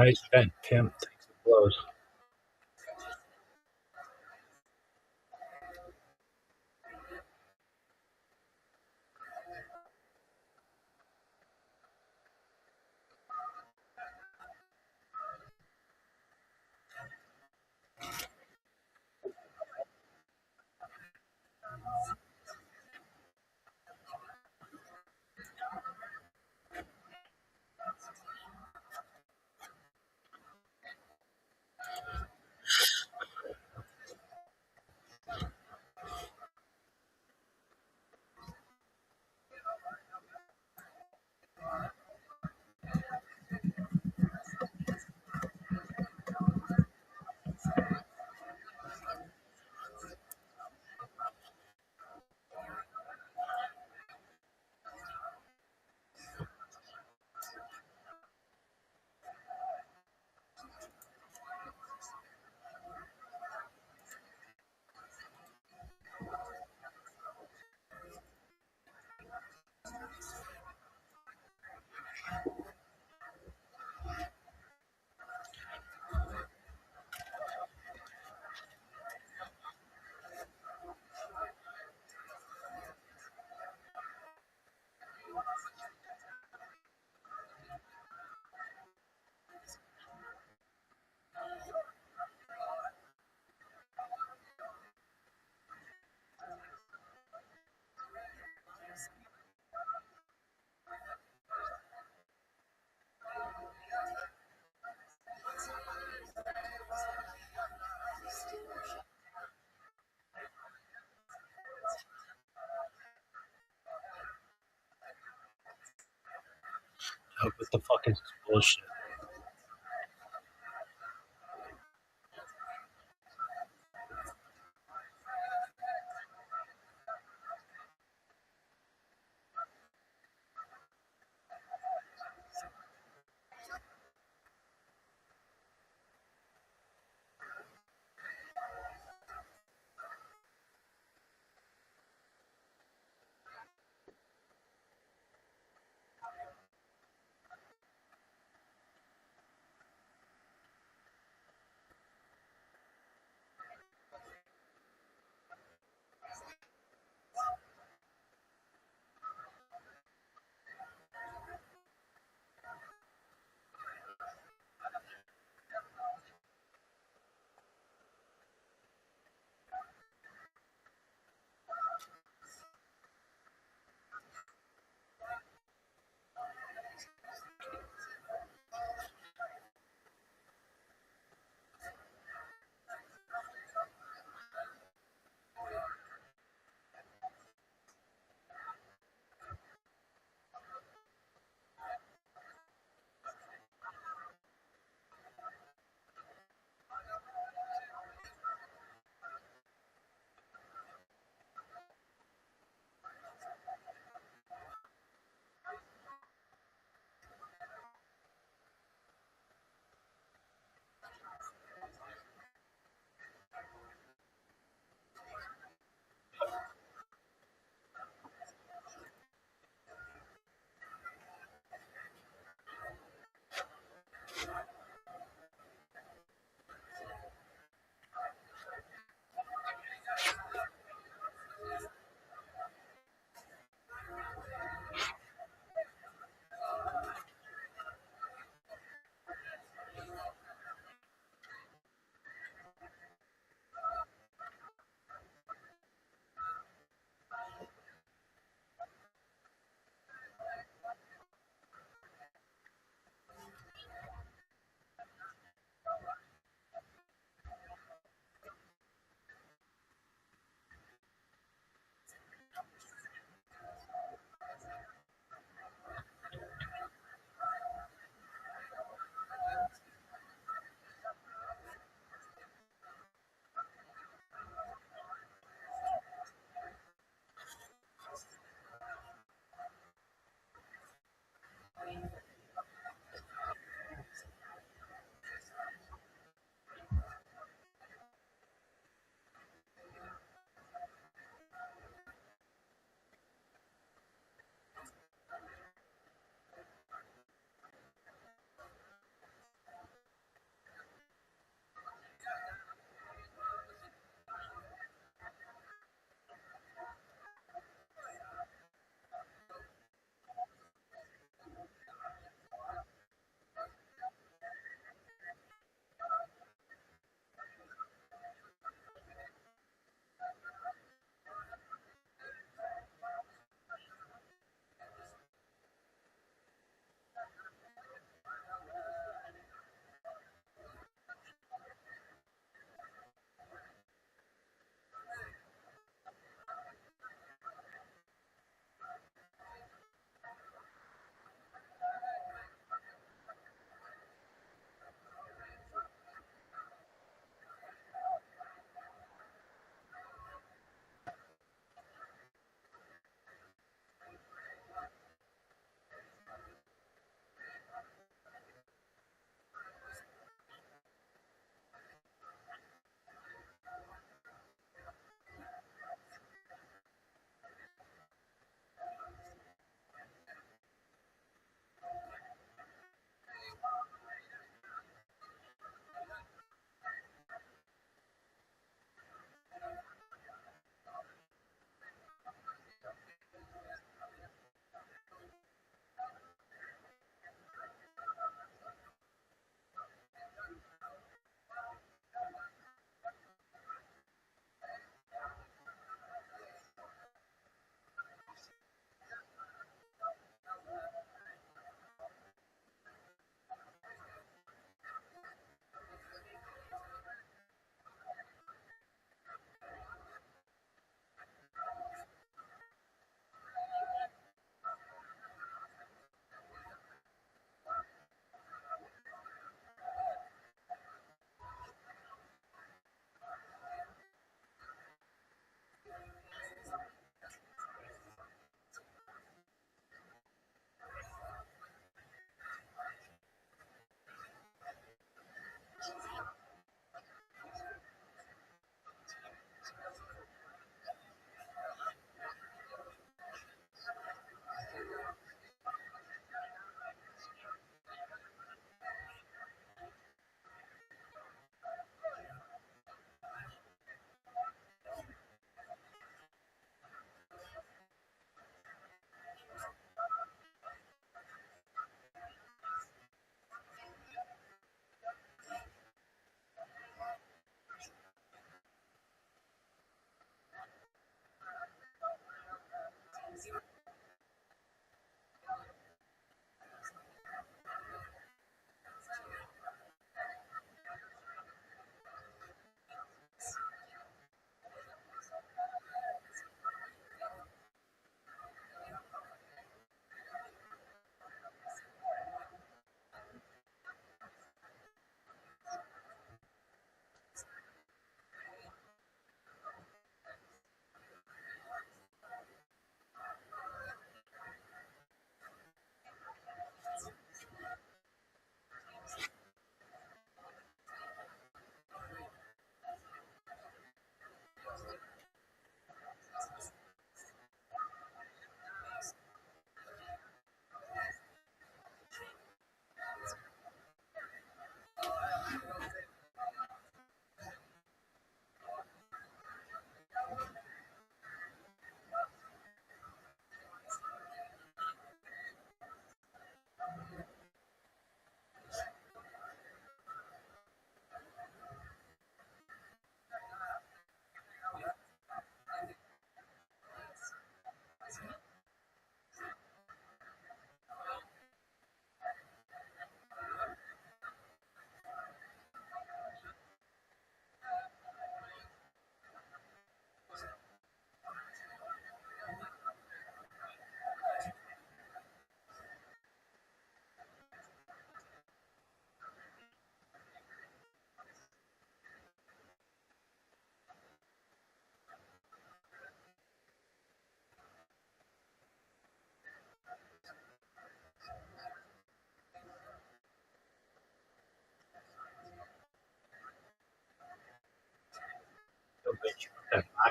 Nice vent, Tim. Takes the blows. What the fuck is this bullshit?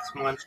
last month.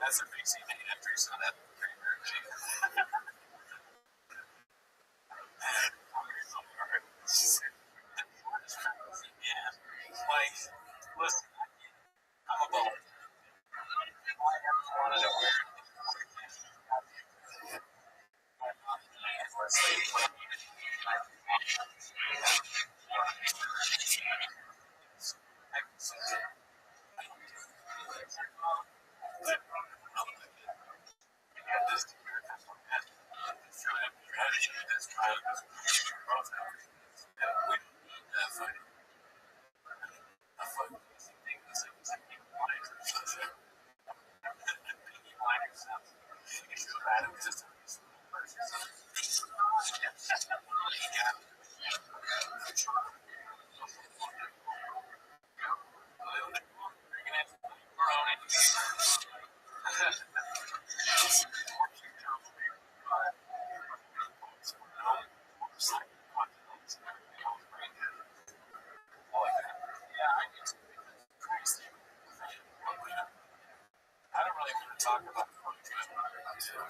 That's a big scene entry, so that's pretty weird. Yeah. Like, listen, I'm a baller. I wanted to wear I don't really want to talk about her.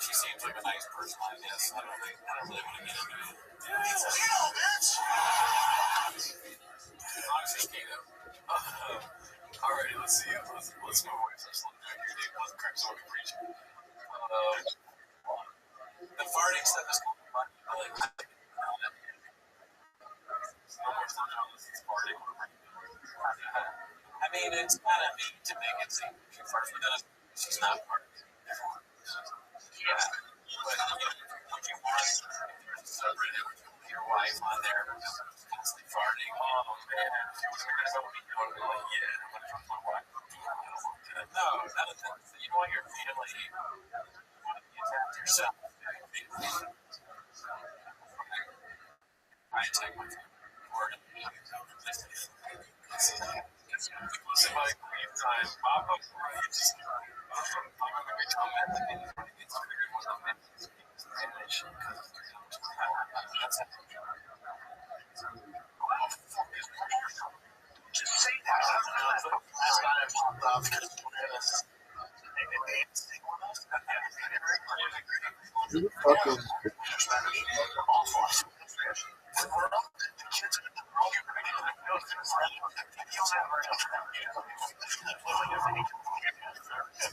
She seems like a nice person, I guess. I don't really want to get into it. Honestly, Kato. Alrighty, let's see. Let's go away from some here. Let's crack some preaching. The farting stuff is cool. I like that. I mean, it's kind of neat to make it seem she farts, but then she's not farting. Yeah. But would you want subreddit with your wife on there constantly farting? Oh man, that would be going to be like, yeah, I'm gonna talk to my wife. No, none of that. You want your family, you want to protect yourself. I take my word. Somebody leave time. Pop up. Just every time I think it's weird when I'm in Spanish. Just say that. Last night I popped off because Who the fuck is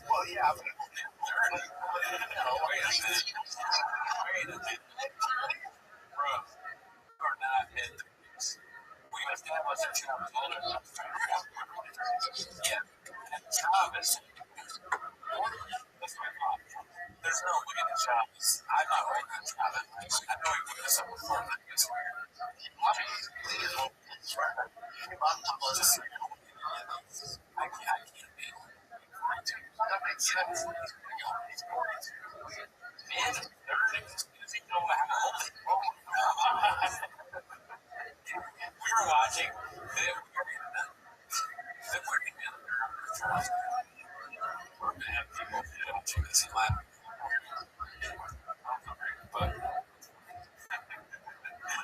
well, yeah, but wait a minute. Bro, you are not in the mix. We established that you were older. Yeah, and Chavez. That's my mom. There's no way that Chavez. I'm not right with Chavez. I know he put this up before, but it's weird. I can't be. That makes sense. Man, does he know how old he is? We were watching. They were working together. We're going to have people watching this and laughing. But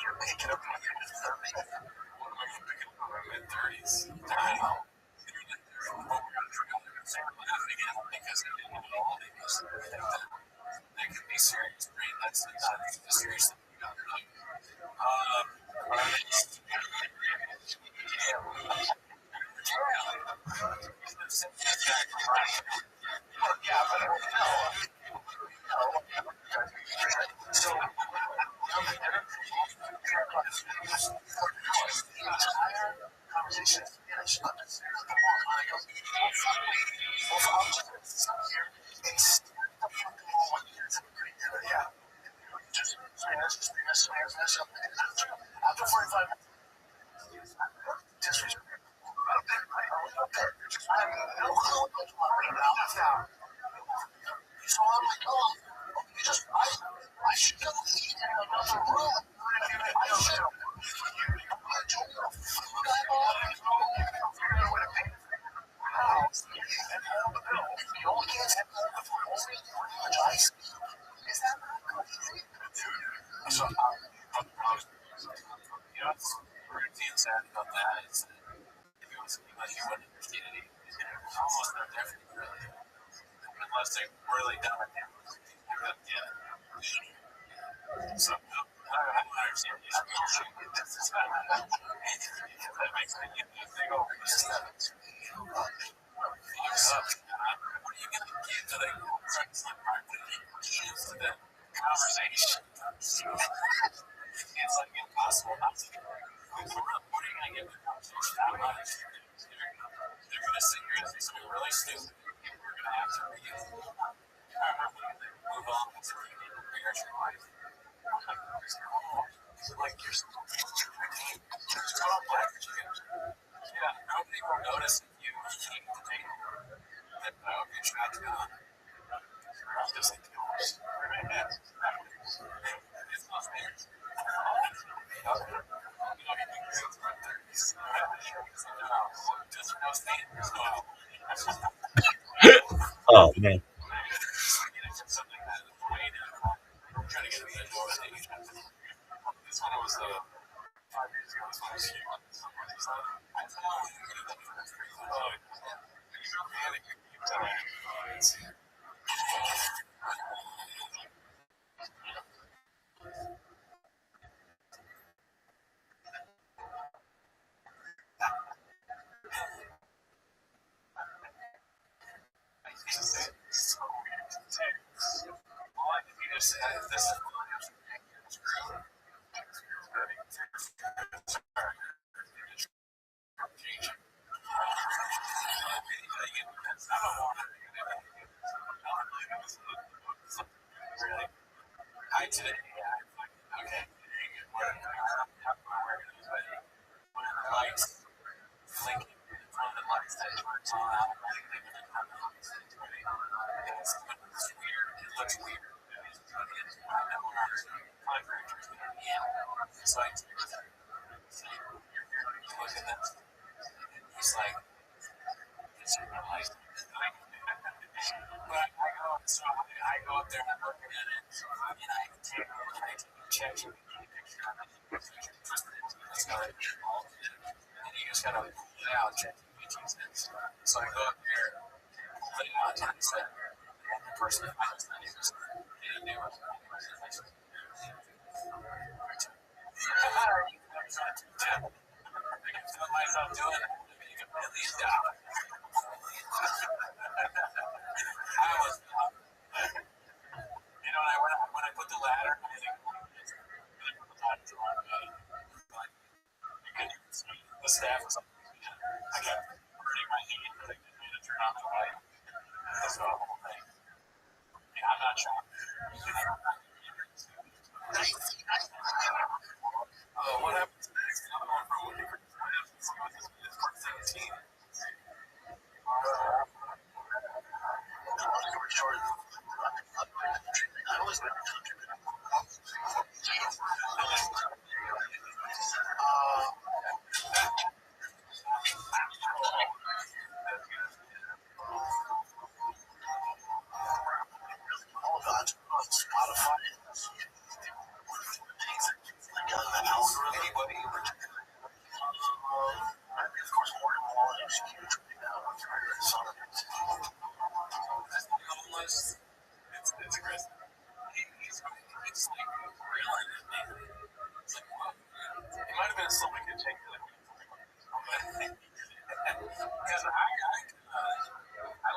you're picking up on your 30s. What am I picking up on my mid-30s? I know. Because they didn't know all these. They can be serious, right? That's not the serious thing you got to do. Yeah, but so conversation is finished. Not necessarily the one I go. Well, I'm just going to sit here and stare at the fucking wall like it's a great dinner. Yeah. Just smash up. After 45 minutes, disrespect. I have no clue what's going on now. So I'm like, oh, I should go eat in another room. I should have. I told her, figure out a way to pay for the house and all the bills. The only kids have only much ice. Is that not crazy? So, you know, it's pretty sad about that. It's, if it was English, you wouldn't understand it. It's almost no different, really. unless they really done it. So, I don't understand this bullshit. That makes me think, oh, just that. Fucks up. What are you going to give to the friends like my keys to that conversation? It's like impossible not to. What are you going to give the conversation? I don't know. They're going to sit here and say something really stupid. We're going to have to move on to figure out your life. Like you're still black chicken. Yeah, nobody will notice if you keep the table. That okay, shotgun. Just like the horse. It's not fair. Oh man. Trying to get in the door. This one was 5 years ago. This one was huge. Hi today. Okay. Lights blinking in front of the lights that turns on. It's weird. It looks weird. It's like, look at that. He's like, it's like, but I go up there and I'm looking at it, and I take check it, and you just gotta pull it out, check it. So I go up there, pull it out, and it's like, the person that I was not even they were I can feel myself doing it. Make $1 million. I was, when I put the ladder, I think the staff was like, I kept hurting my hand, but I didn't mean to turn on the light. That's the whole thing. Yeah, I'm not shocked. What happens next? I'm going for a different time. Let's see what this is for 17. I always been a country. All about Spotify. Anybody? Of course, Morgan Wallen is huge right now. Homeless. It's aggressive. He's like reeling at me. It's like, what? It might have been something to take to the because I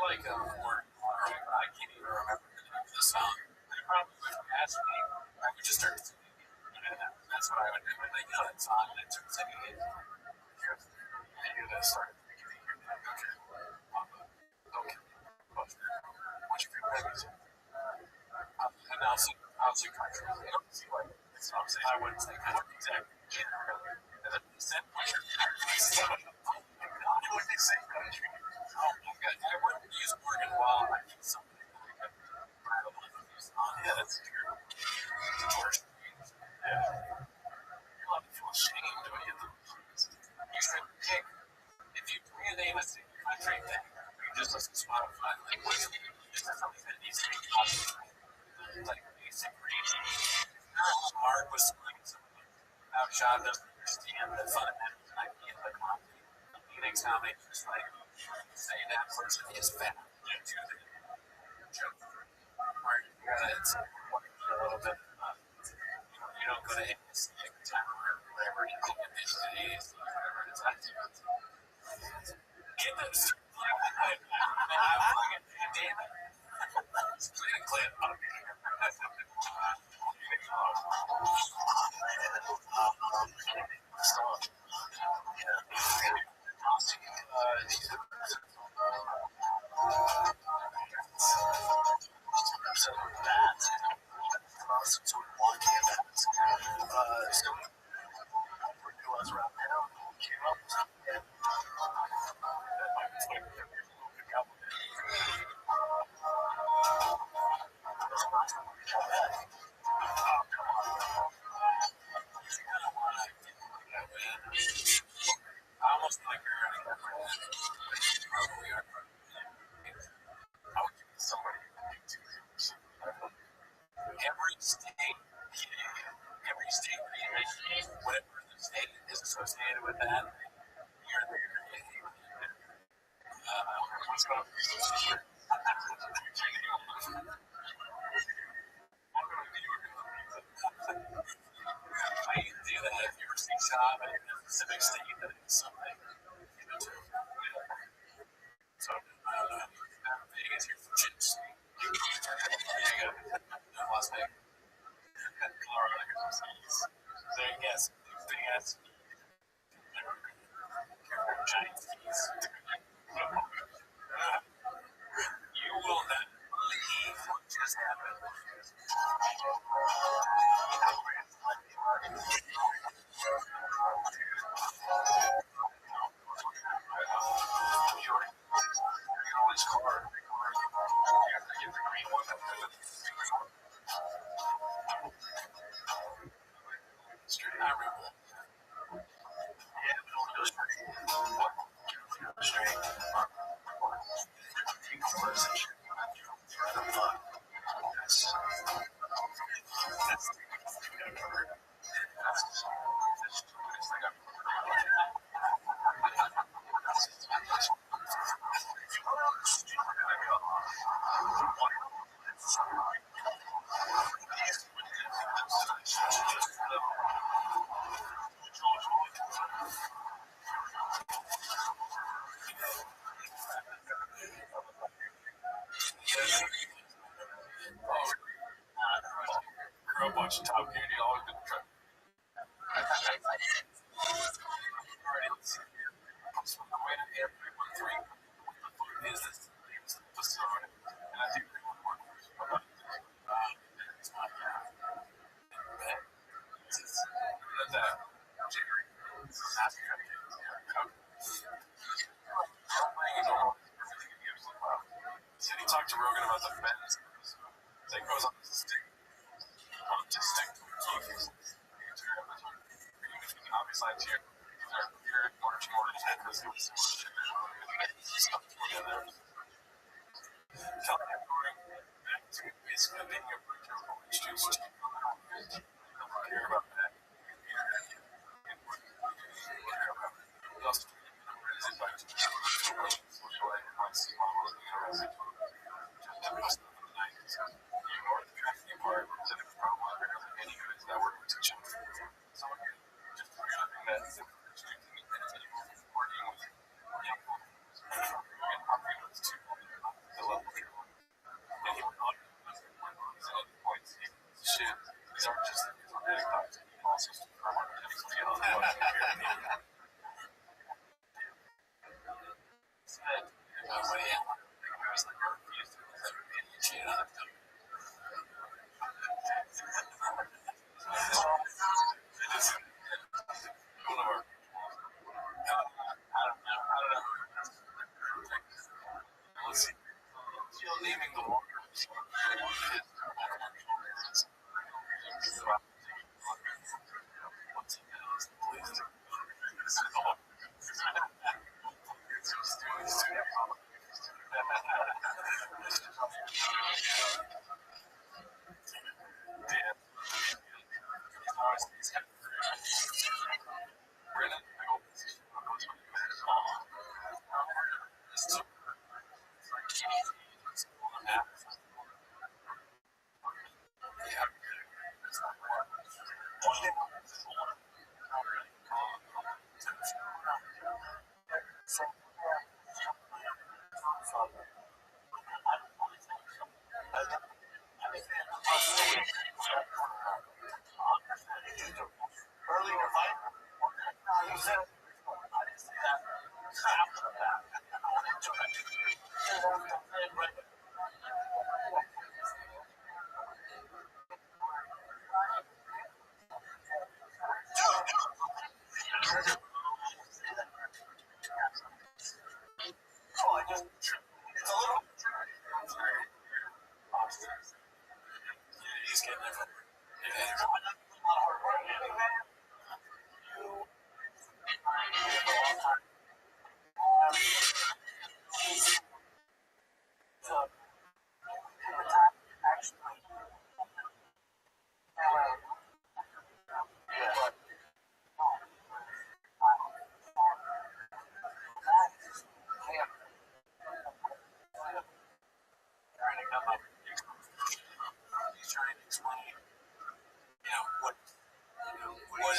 like more. I can't even remember the song. I probably would ask me. I would just start singing. That's what I would do. Like, that song, and I took singing it. I knew that started thinking, okay. What's your favorite music? And I'll say country. I don't see what I'm saying. I wouldn't say country exactly. And then said country. What they say country? Oh my god. I wouldn't use Morgan Wallen. I need something like that. Yeah, that's true. George. Yeah. You'll have to feel ashamed when you you should pick, if you name a country thing, you just listen to Spotify. Like, what do you do? This is something that needs to be popular. Like, basic reading. Mark was saying something about John doesn't understand the fundamental idea of the comedy. He thinks how they just like say that person is fat. it's a little bit. You don't go to any stick town or whatever you think it is today's whatever it's at. Get this. I'm fucking damn it. It's clean and clean. I almost like her. I would give somebody every state, whatever the state is associated with that, you're there. What's going on? I used to do that if you were seeing shop and you're in a specific state that it's something. So, Vegas, you're from chips. There you go. Las Vegas. Colorado, you're from skis. There you go. Big ass giant skis. You will not believe what just happened. Which car? You have to get the green one. Straight out Red Bull. Yeah, but only goes for straight. Three quarters and shit. Grew up watching Top Gear. You always been trying. Is this facade? And I think he talked to Rogan about the fence that goes on the stick. To stick to the keys. Obviously, it's here. You're marching orders. Basically, being a preacher who introduced you. Care about that. We also is back to social life. Ignore the traffic part. So the problem any goods that were teaching. Someone just something that is working with the level. And he went on points. Shit. These aren't just also naming the water.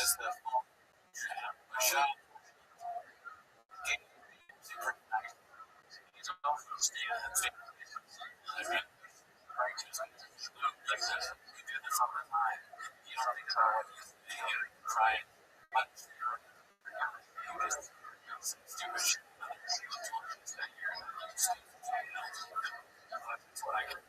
is the shot. Super nice. He's also like this. We do this all the time. You don't think about what you try and stupid shit. That's what I get.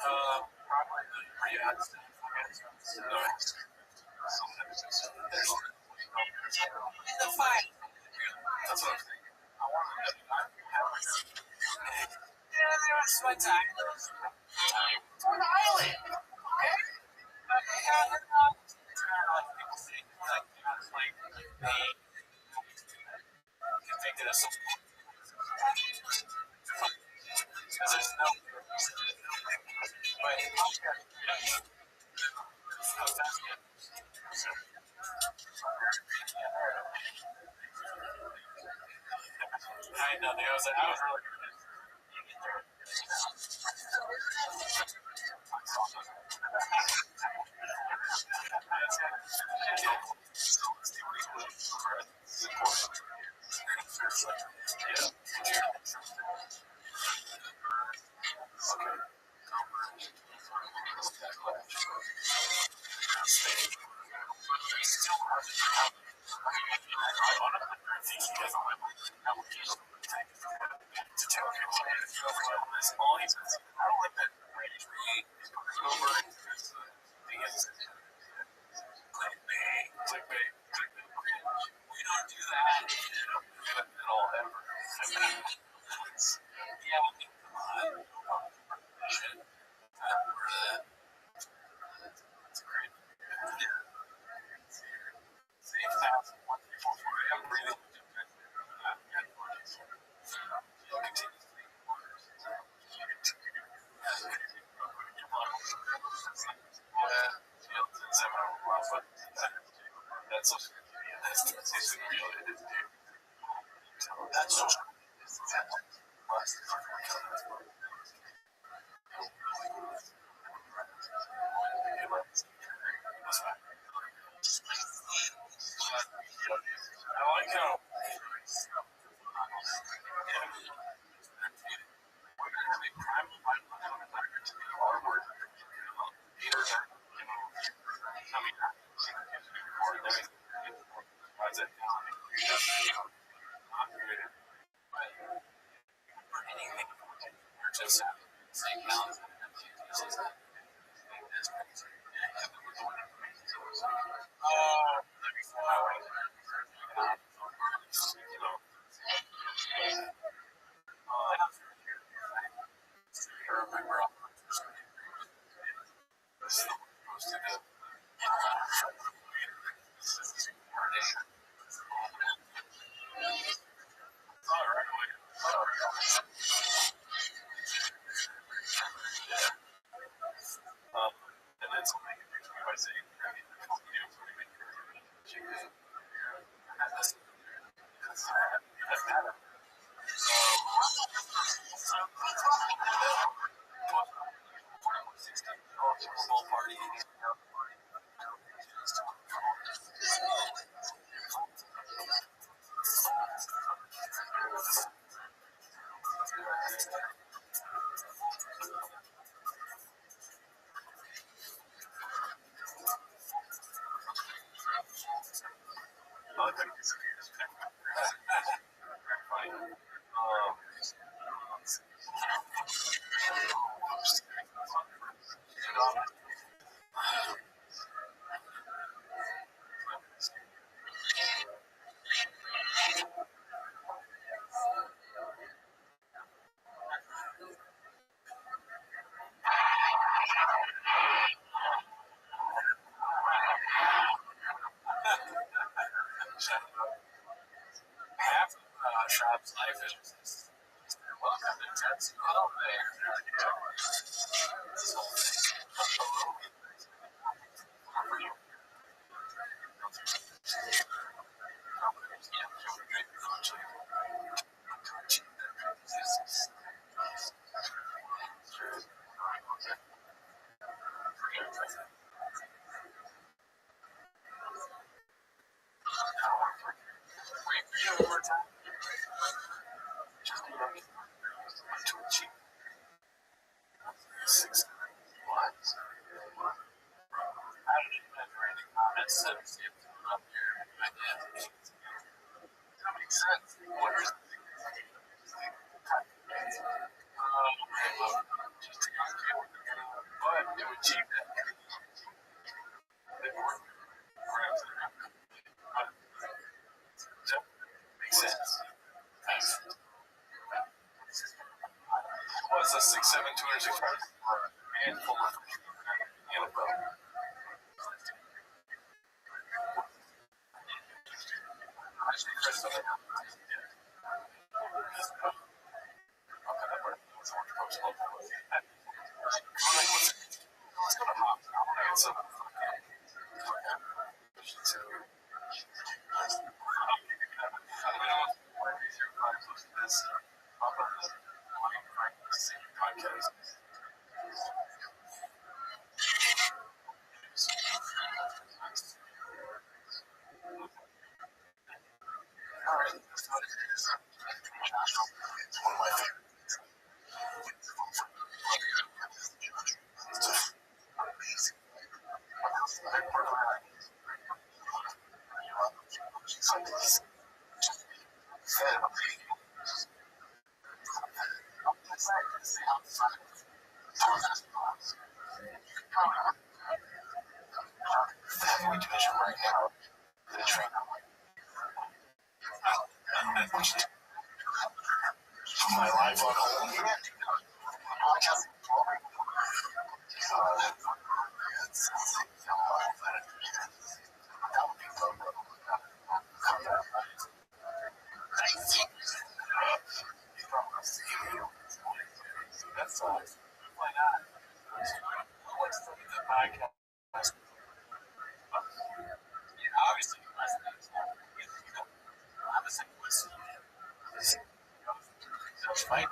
Probably the Riyadh. He's a fight. That's what I'm thinking. I want to have there was one time. It's an island. Okay? People say, like, they convicted us of because there's no. But, I know, I was really all he's I don't like that range. Clickbait. We don't do that at all ever. Yeah, come on. It's great. Save thousands. I'm breathing. That's so I like how just saying balance. And then something I say, party. Half of Shop's life is welcome to Ted's elevator. This whole thing. It's a 6'7", 265 and full of division right now. The train. My life on hold. That's all. Why not? What's the podcast? Obviously, obviously, that's right.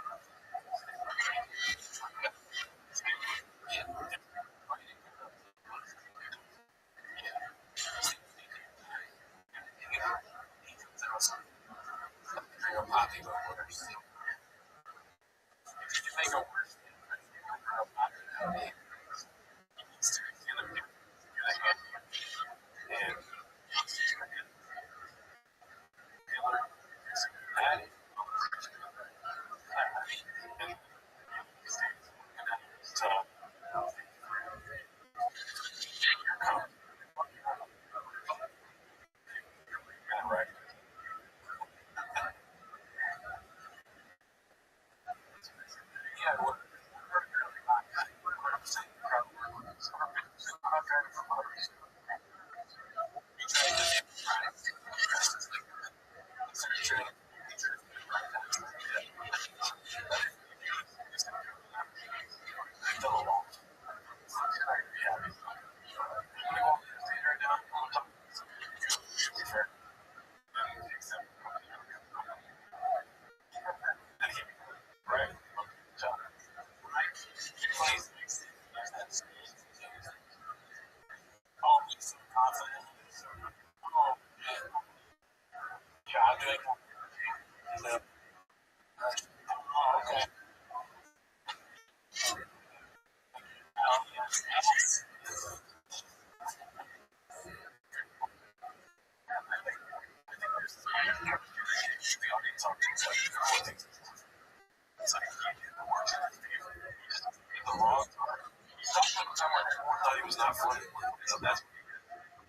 He was not funny. So that's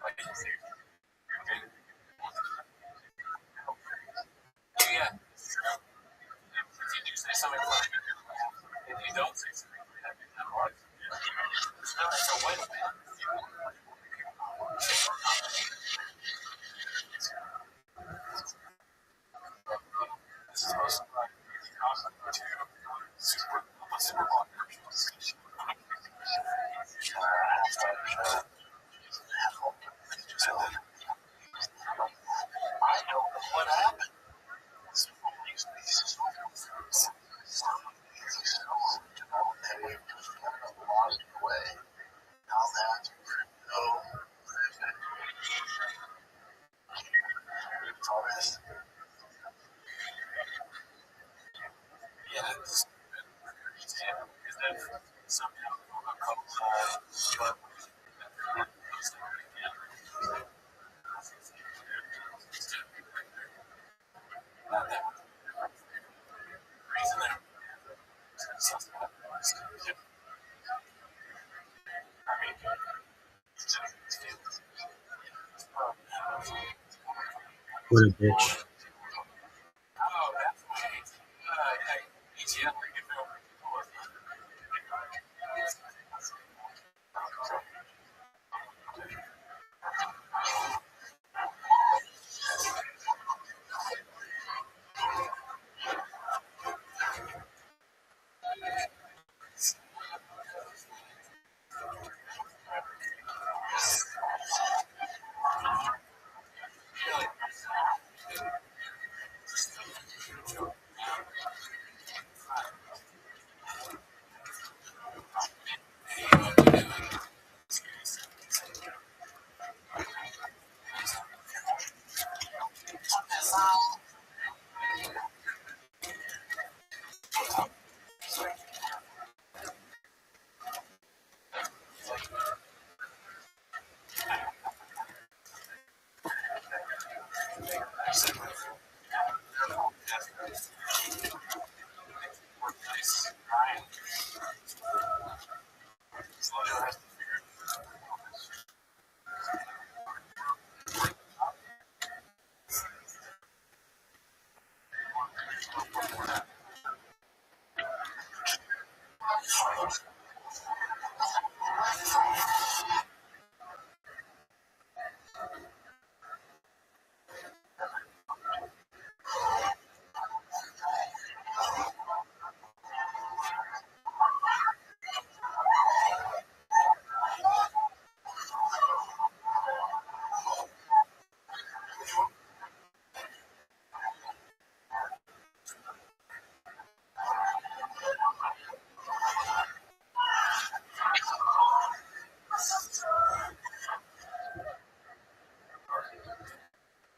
like, yeah. If you do say something funny, if you don't say something funny, so wait a minute. This is supposed to be super Bowl. What a bitch.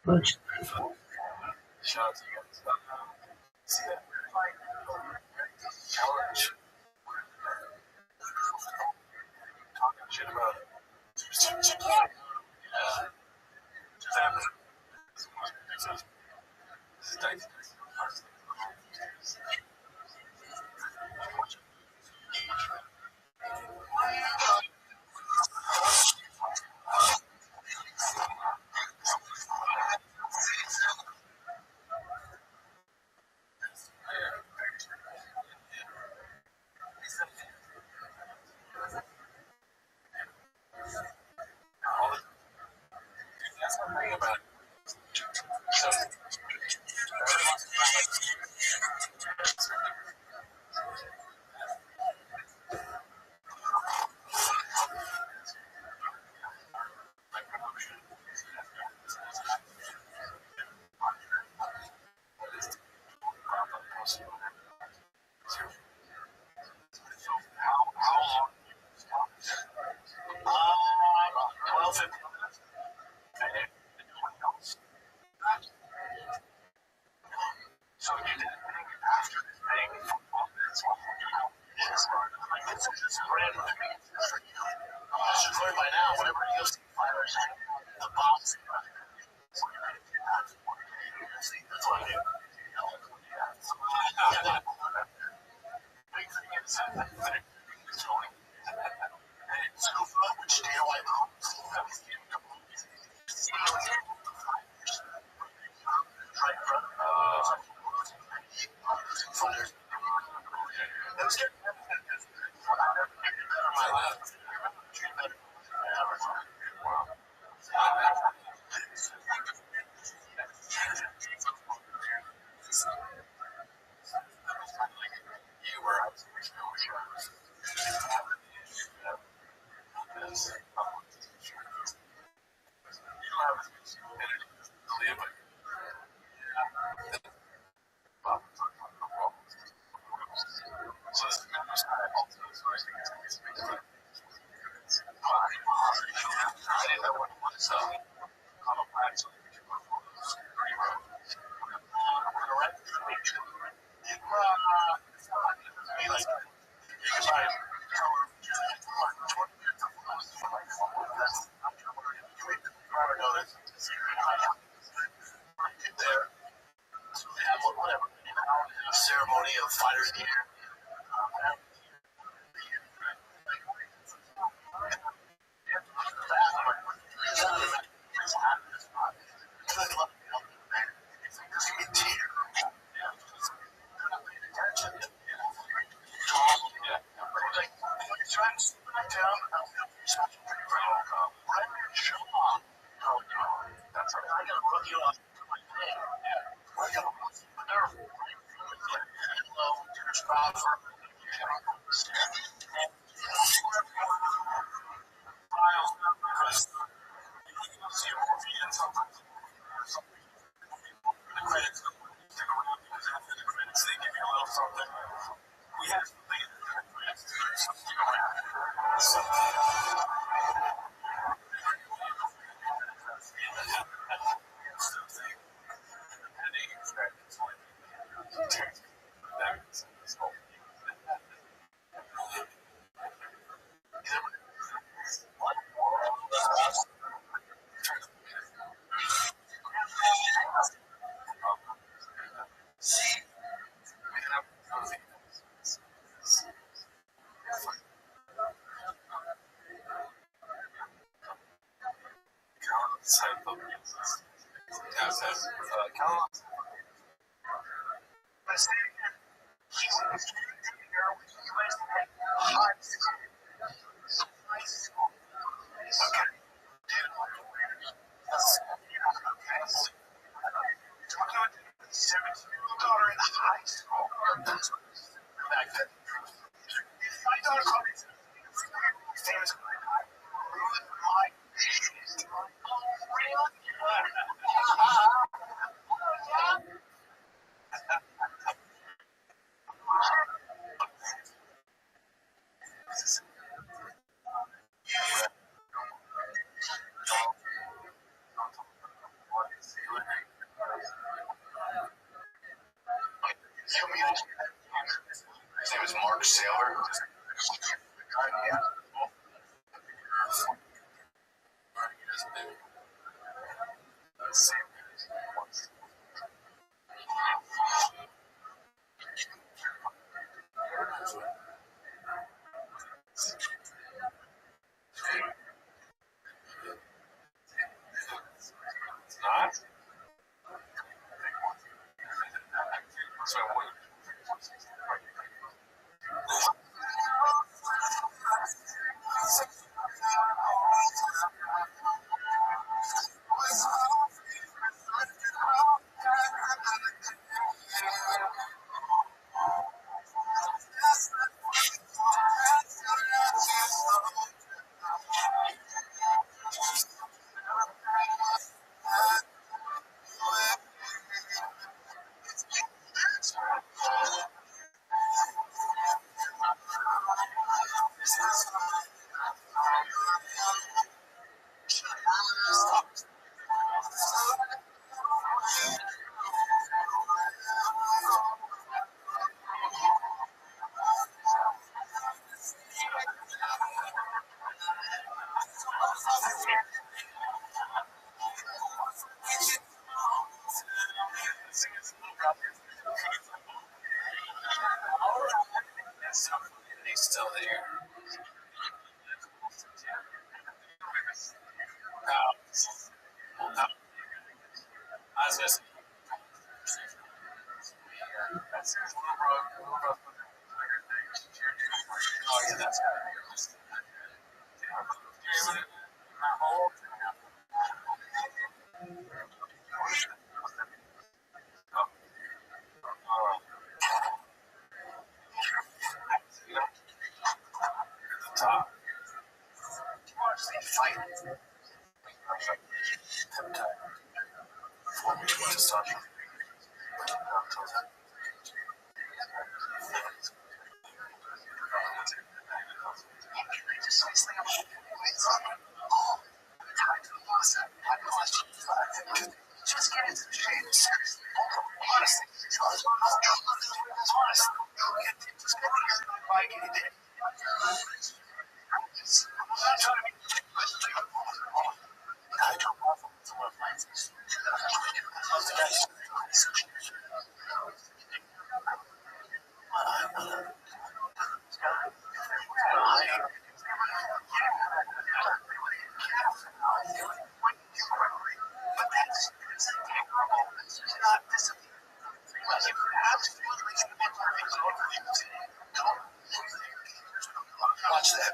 Much. Shout out to you guys. See that? Challenge. Talking shit about it. Just happening. This is dicey. That's the thing about it. So, how long? 12, 15 minutes. And then else. So you did anything after this thing? It's just brand new. You should learn by now, whenever you see fighters, the box. That's what I do. Big thing is, which day do I know? Ceremony of fighters gear. His name is Mark Saylor. He's still there. I was just. Oh, yeah, that's top. Watch that.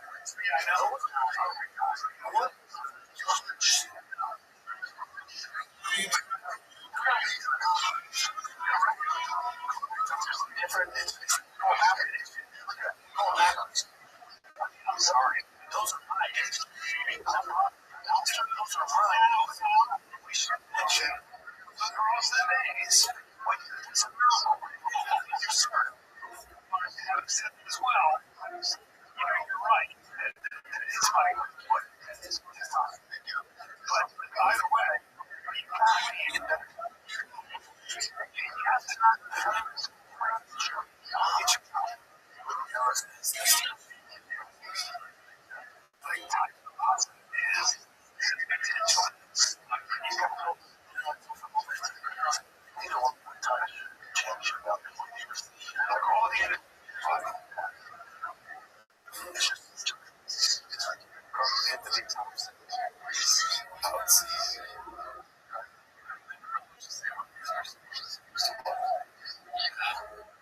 Anthony Thompson.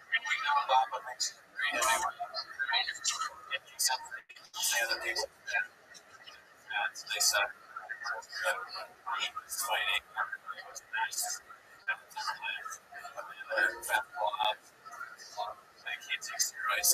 We know a lot about things. Say other people. They said fighting. I can't take steroids.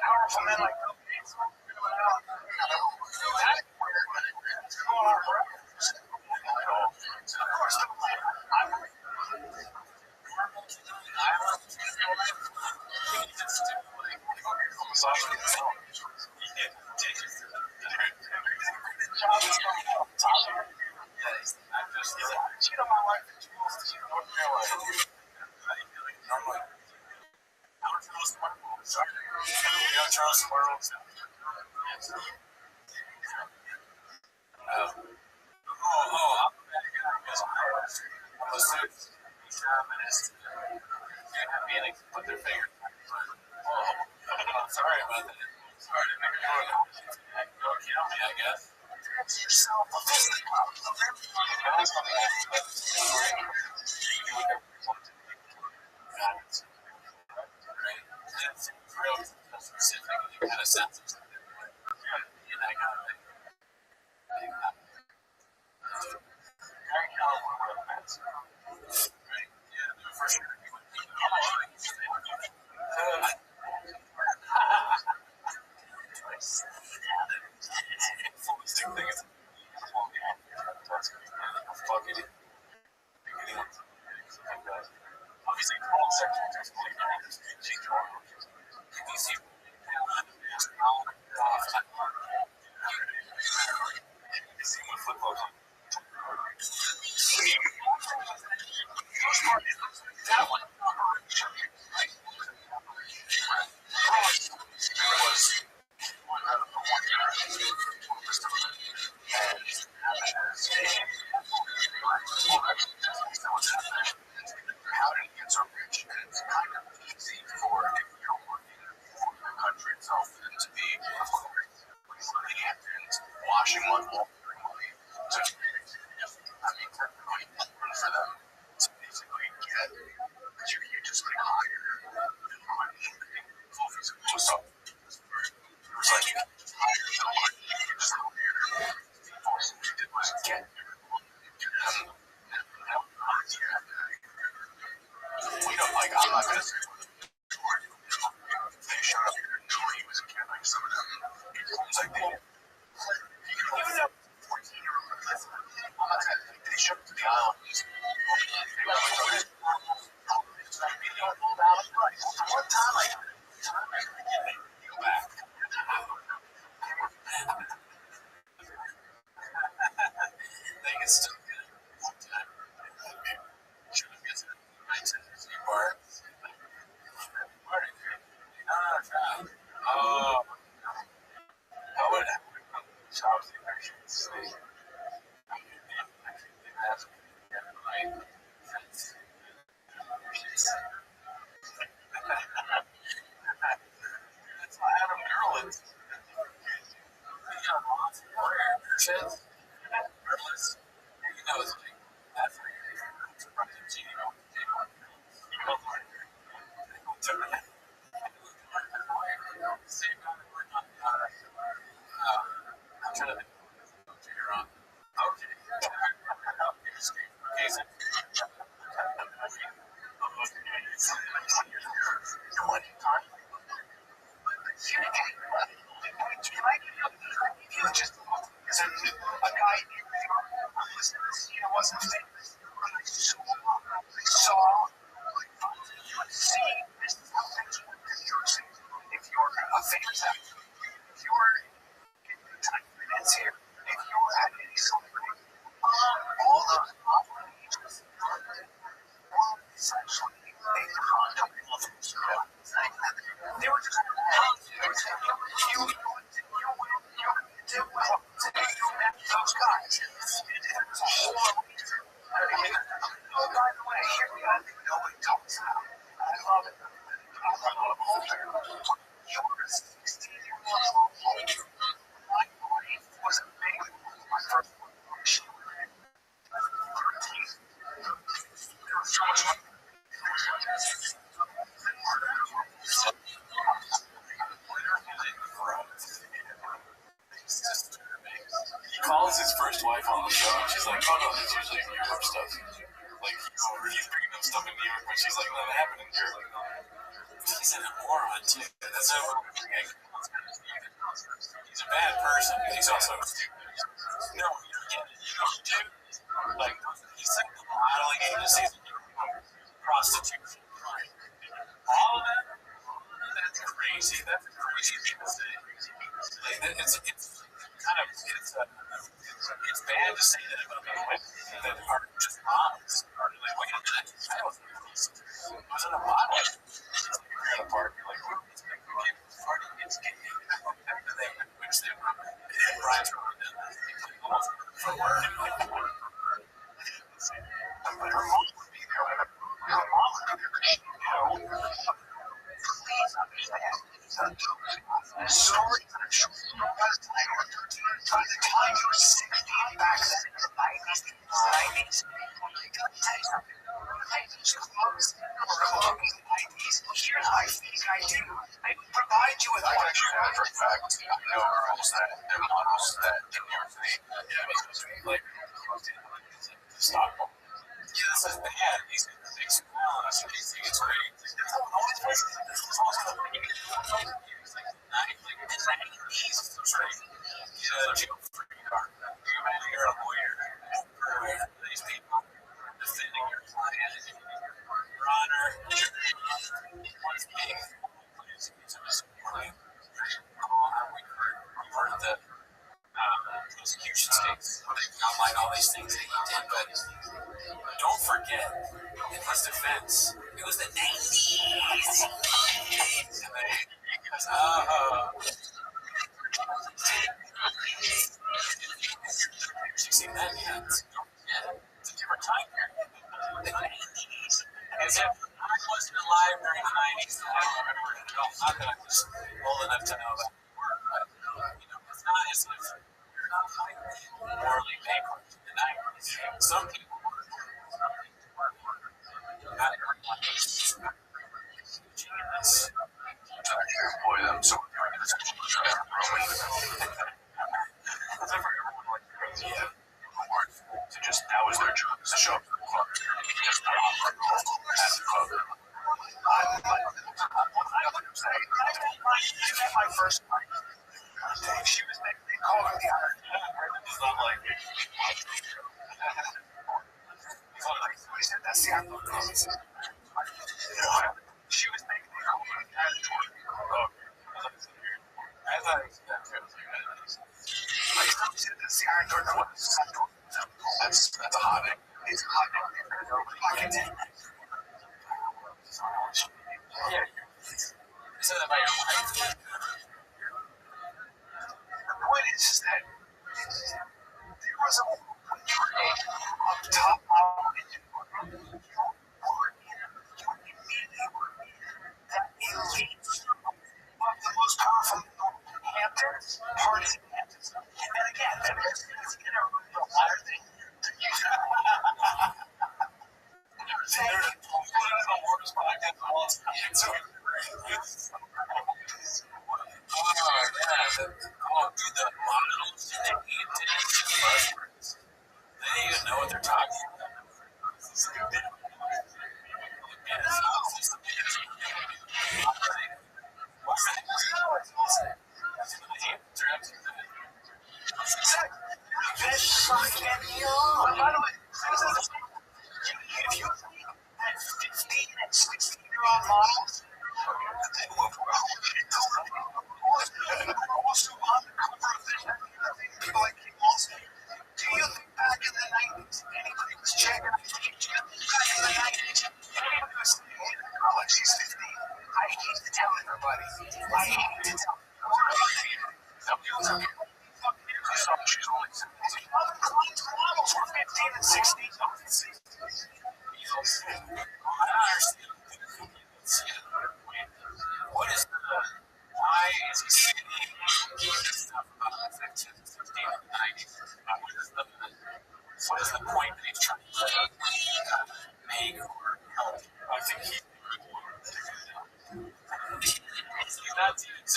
Powerful men like cheat on my wife in North Carolina. I'm like, Charles Squirrels. I'm a feminist. Put their finger. Sorry about that. Sorry to make you kill me, I guess. It's real specific. You kind of sense it. And I got it. Very California romance. Right? Yeah, for sure. Obviously, all sectors that one how did it get so rich? And it's kind of easy for if you're working for the country itself to be, of course, the Hamptons, washing one wall. So, I mean, technically, for them to basically get, you just like hire money. So, it was like, hire someone, just hire. You did was get we don't like, I'm not going to say they showed up here and knew he was a kid. Like some of them, it's like they, even though 14-year-old, I'm not saying they showed up to the island. One time I go back. They can still get it. One time. Should have visited the nights at the bar. Oh, how would Charles say? That's why Adam Garland. He got lots of shit. Regardless, he knows like that's like surprising cheating on the table. He knows like same guy that worked on I'm trying to figure out. Okay. He was just a guy wasn't famous. Saw nobody talks about. I love it. I'm a little older. You're a 16-year-old. My wife was a baby. My first one. She was 13. There was so much fun. He calls his first wife on the show, and she's like, "Oh no, that's usually New York stuff." Like he's bringing up stuff in New York, but she's like, "No, that happened in New York." He's an moron too. That's not what I'm saying. He's a bad person, but he's also stupid. No, you get it. You know, dude. Like he's like the modeling agencies, prostitution, all of that. That's crazy. That's a crazy thing to say. Like, it's kind of it's bad to say that about women that are just moms. Like, wait a minute, I wasn't a model. It's like you're at a park, you're like, oh, it's like a party, it's gay. And they which they and Brian's going to almost for work. But her mom would be there. Her mom would be there. You know, please understand. Sorry, by the time you were 16 back then in the 90s, these clubs were in the 90s. Here's my thing I do. I provide you with what you have for a fact. No girls that and models that in your thing. Like, Stockholm. Yeah, this is bad. These big schools, these things are great. Always places like this is always like mid-90s, right? Get a jail free card. You're a lawyer. These people defending your client, your honor, what's being we heard the prosecution states outline all these things that he did, but don't forget, in his defense, it was the 90s. Because, you've seen that yet? It's a different time period. The 90s. As if I wasn't alive during the 90s, I don't remember it at all. Not that I'm just old enough to know that we were, but, it's not as if you're not morally bankrupt in the 90s. Some people were. Not everyone was. Genius. Boy, I'm so to just that was their job to show up to the club. Just put on at the club. I met my first wife. She was they called her the honor. It's not like we said that's the honor. She was making the call her the attitude. I thought it was that too. I said that's the iron door. That's a hot egg. It's a hot egg. Yeah. You said that about your wife. The point is that there was a up top that elite of the most powerful Hamptons, parties in Hamptons. And again, that is in a ladder thing. They even know what they're talking about. By the way, if you had 15 and 16-year-old models, they were also on the cover of this. People like also. Do you think back in the 90s, anybody was checking? Back in the 90s, anybody was saying, hey, that girl, like she's 15. I hate to tell everybody. I hate to tell everybody. She's only 17. Other clients' models were 15 and 16. No,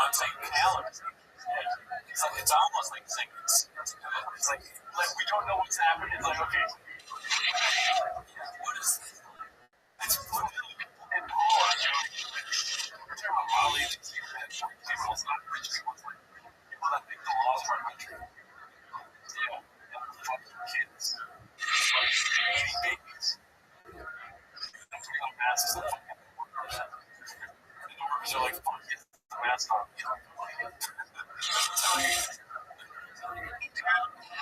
I'm saying calories. It's almost like saying it's like we don't know what's happening. It's like, okay, what is this? It's and Molly, people not rich people, people that think the laws are country. Yeah, fucking kids. Eating babies. Masks and workers are like, fuck it, mask on.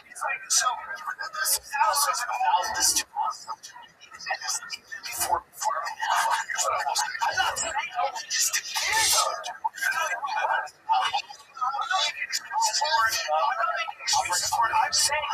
It's like, so, this is before, I'm not saying, just to get I'm saying,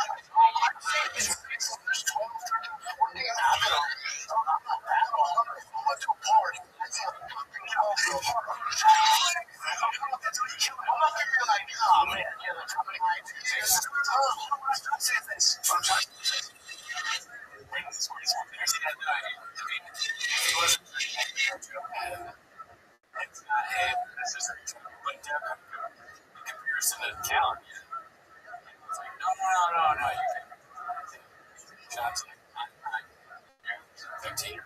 comparison to count. It's like, no. Shots like 15.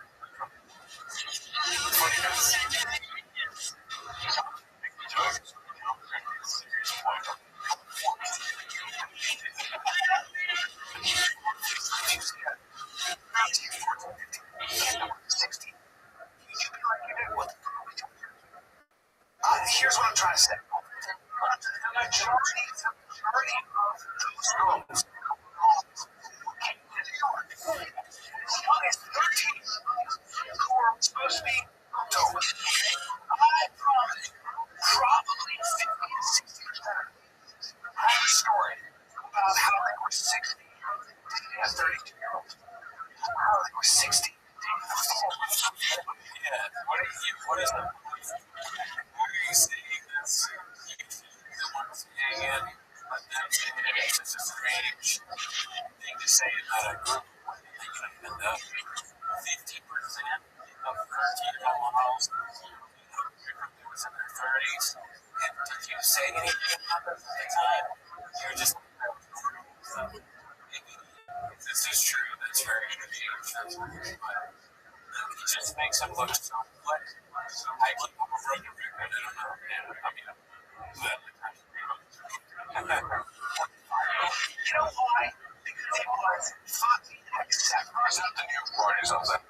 Here's what I'm trying to say. The majority of those girls as young as 13 who are supposed to be dope. I promise probably 50 to 60% have a story about how they were 60 and 32-year-olds. How they were 60. Yeah, what is the what are you saying that's the ones hang in? It's just a strange thing to say about a group and 50% of 13-year-old models was in their 30s. And did you say anything about this at the time? You're just this is true. That's very interesting. But it just makes him look so like I look over the record. I don't know. I mean, you know why? Because it was fucking accepted. The new parties on that.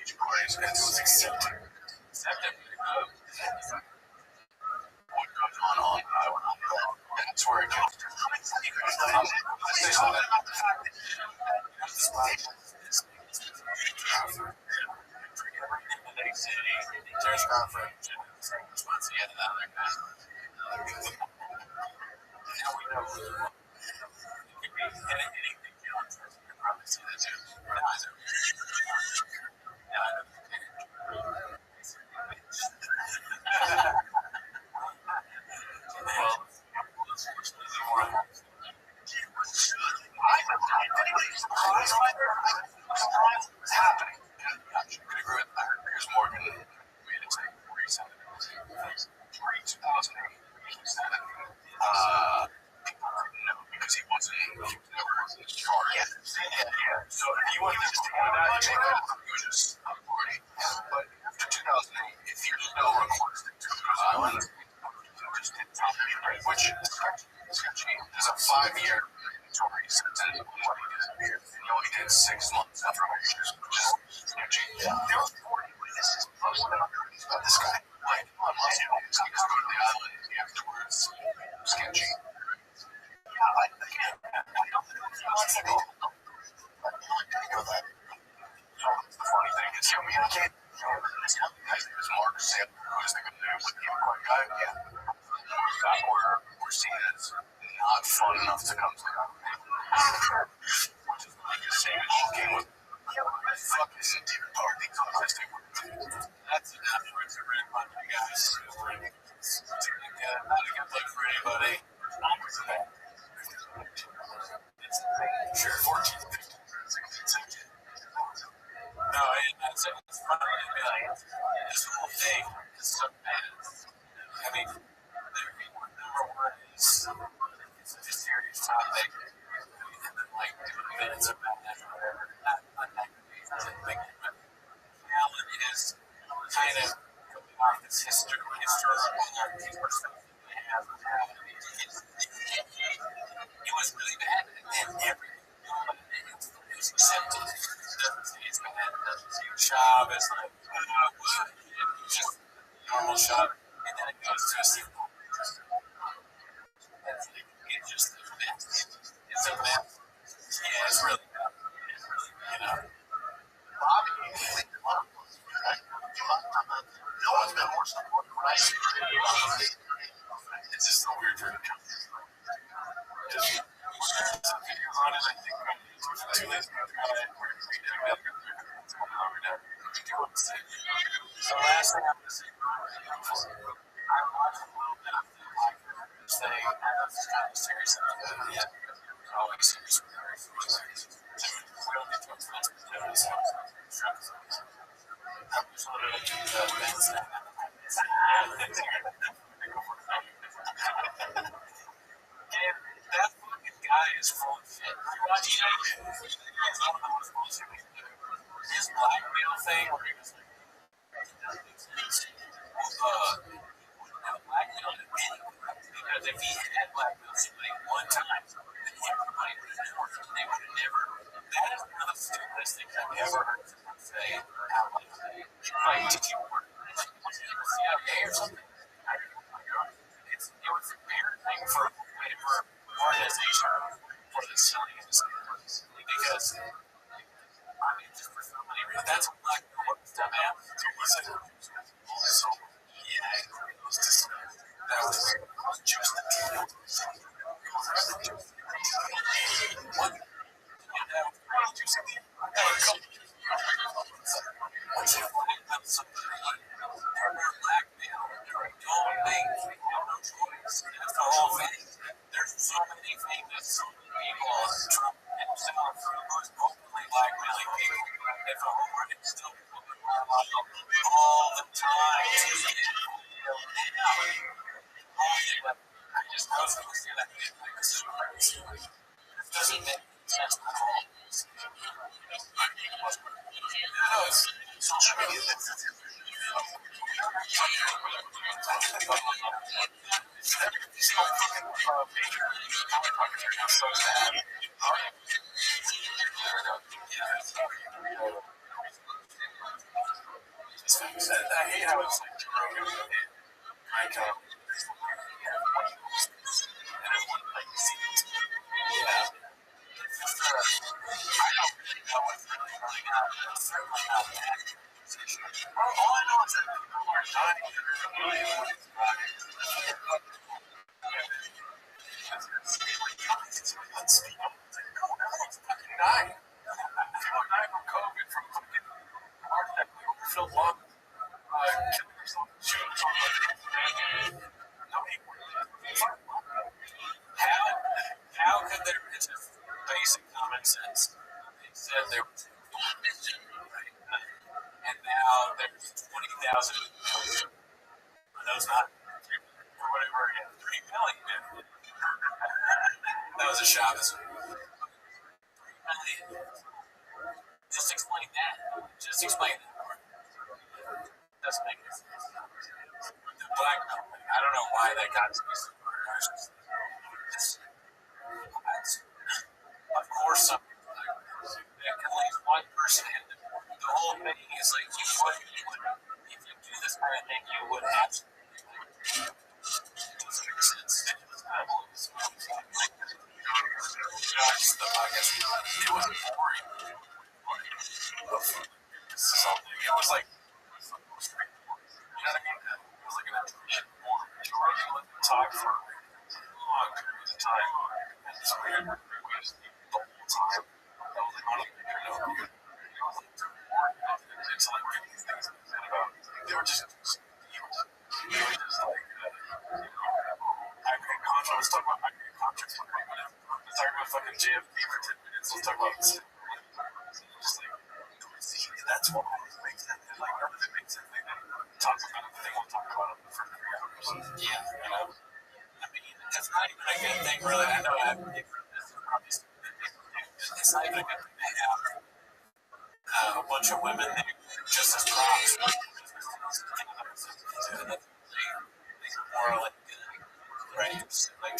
Each parties, and it was accepted. Accepted. What goes on? That's where it goes. Let's say something about the fact that there's conference response to the other guy. Now we know it could be anything else. You can probably see that too. Yeah, I know. Well, I'm surprised by there. I'm surprised what's happening. I should agree with that. Here's Morgan made it say recent. 2008. No, because he was never in charge. Yeah. So if you want to just take it out, you would just party. But after 2008, if you're still requested to Cruise Island, you just didn't tell me, right? Which is sketchy. There's a 5-year mandatory sentence. He only did 6 months after which is sketchy. There were 40 witnesses posted about this guy. Like, on Monday, he's going to go to the island afterwards. Sketchy. Yeah, like, again, I don't think it's possible. But you know that. So, the funny thing is, communicate. His name is Mark Sam, who is the good news with the important guy. Yeah. That we're seen as not fun enough to come to. Which is like the same game with fuck is it deep party contesting. That's enough for it to really fun you guys. Not a good look for anybody. Sure, 14, 15, 16, 17. No, that's it. it's a bad or whatever. Not big. Alan is kind of coming off this historical perspective they have of how it was really bad and everything. It was accepted. It doesn't say it's bad. It doesn't say job is like, it's just normal shop. And then it goes to a sequel. It's just a mess. It's a mess. Yeah, it's really bad. You know? Bobby, no one's been more supportive when I see it's just so weird for him to come. Just sharing some videos on it, I think, 2 days ago, so last thing I'm going to say, I watched a little bit of the thing. I was kind of serious about it. Yeah, always serious with her. We don't get to expense with them. So I was literally the best thing. And that fucking guy is full of shit. You watch him, his blackmail thing where he was like, blackmailed him because if he had blackmailed somebody one time, then everybody would have known and they would have never. That is one of the stupidest things I've ever heard someone say out loud. Like, did you work for the CIA or something? It was a weird thing for an organization for the selling industry because I mean, just for somebody, that's a black dumbass. So, yeah, it was just that was just the deal. What? Yeah, that was just the deal. Once you find out somebody, they're blackmail. Don't think they have no choice. That's the whole thing. There's so many famous people on Trump himself who's openly blackmailing people. If a woman is still all the time. I just wasn't see that. It doesn't make sense at all. No, it's social media. I hate how it's like and everyone like sees it. Yeah. It's just I don't really know what's really going on. It's certainly not that. All I know is that people are dying and there's a million ways about it. Everyone's fucking dying. People are dying from COVID, from fucking heart attack. Phil Long killing himself, shooting someone. How could there be just basic common sense? They said there was one mission, right? And now there's 20,000. I know it's not, or whatever, again, 3 million. That was a Shabbos. 3 million. Just explain that. Just explain that. Doesn't make any sense. The black company, I don't know why that got to be so of course, some people at least one person in the whole thing is like, you would, if you do this kind of thing, you would have to. It doesn't make sense. It was boring. It was like, you know what I mean? It was like an attrition board. You were able to talk for a long period of time. And it's weird request the whole time. I was like, honestly, I don't know. It's like these things about, they were just deals. They were just like, I create contracts. Let's talk about I create contracts for whatever. Let's talk about fucking JFK for 10 minutes. Let's talk about this. Just like, see, that's what always makes sense. Like, none of it makes sense. They talk about it, but they won't talk about it for 3 hours. Yeah, you know? I mean, it's not even a good thing, really. I know this is probably stupid. It's it's not even a good thing to have a bunch of women there just as props. More like, right? Like,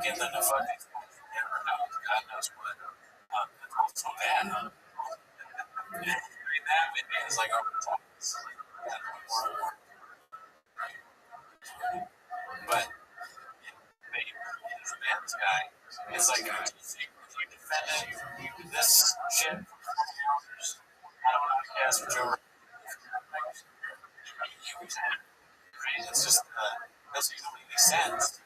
get them to fucking God knows what. It's also bad. I mean, that is like over the top. But the man's guy is like, if you defended this shit for 40 hours, I don't know, I guess, for Joe. Right? It's just, doesn't even make any sense.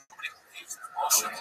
Nobody believes this bullshit.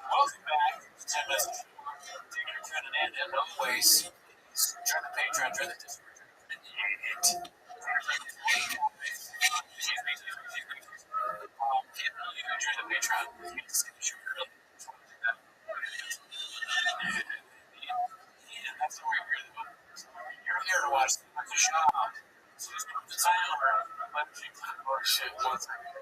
Welcome back to Message. Take your turn and end up ways. Turn the Patreon, turn the Discord, turn the Join the Patreon. That's the way you're here to watch the show. So just put the timer. Let me oh shit, one second.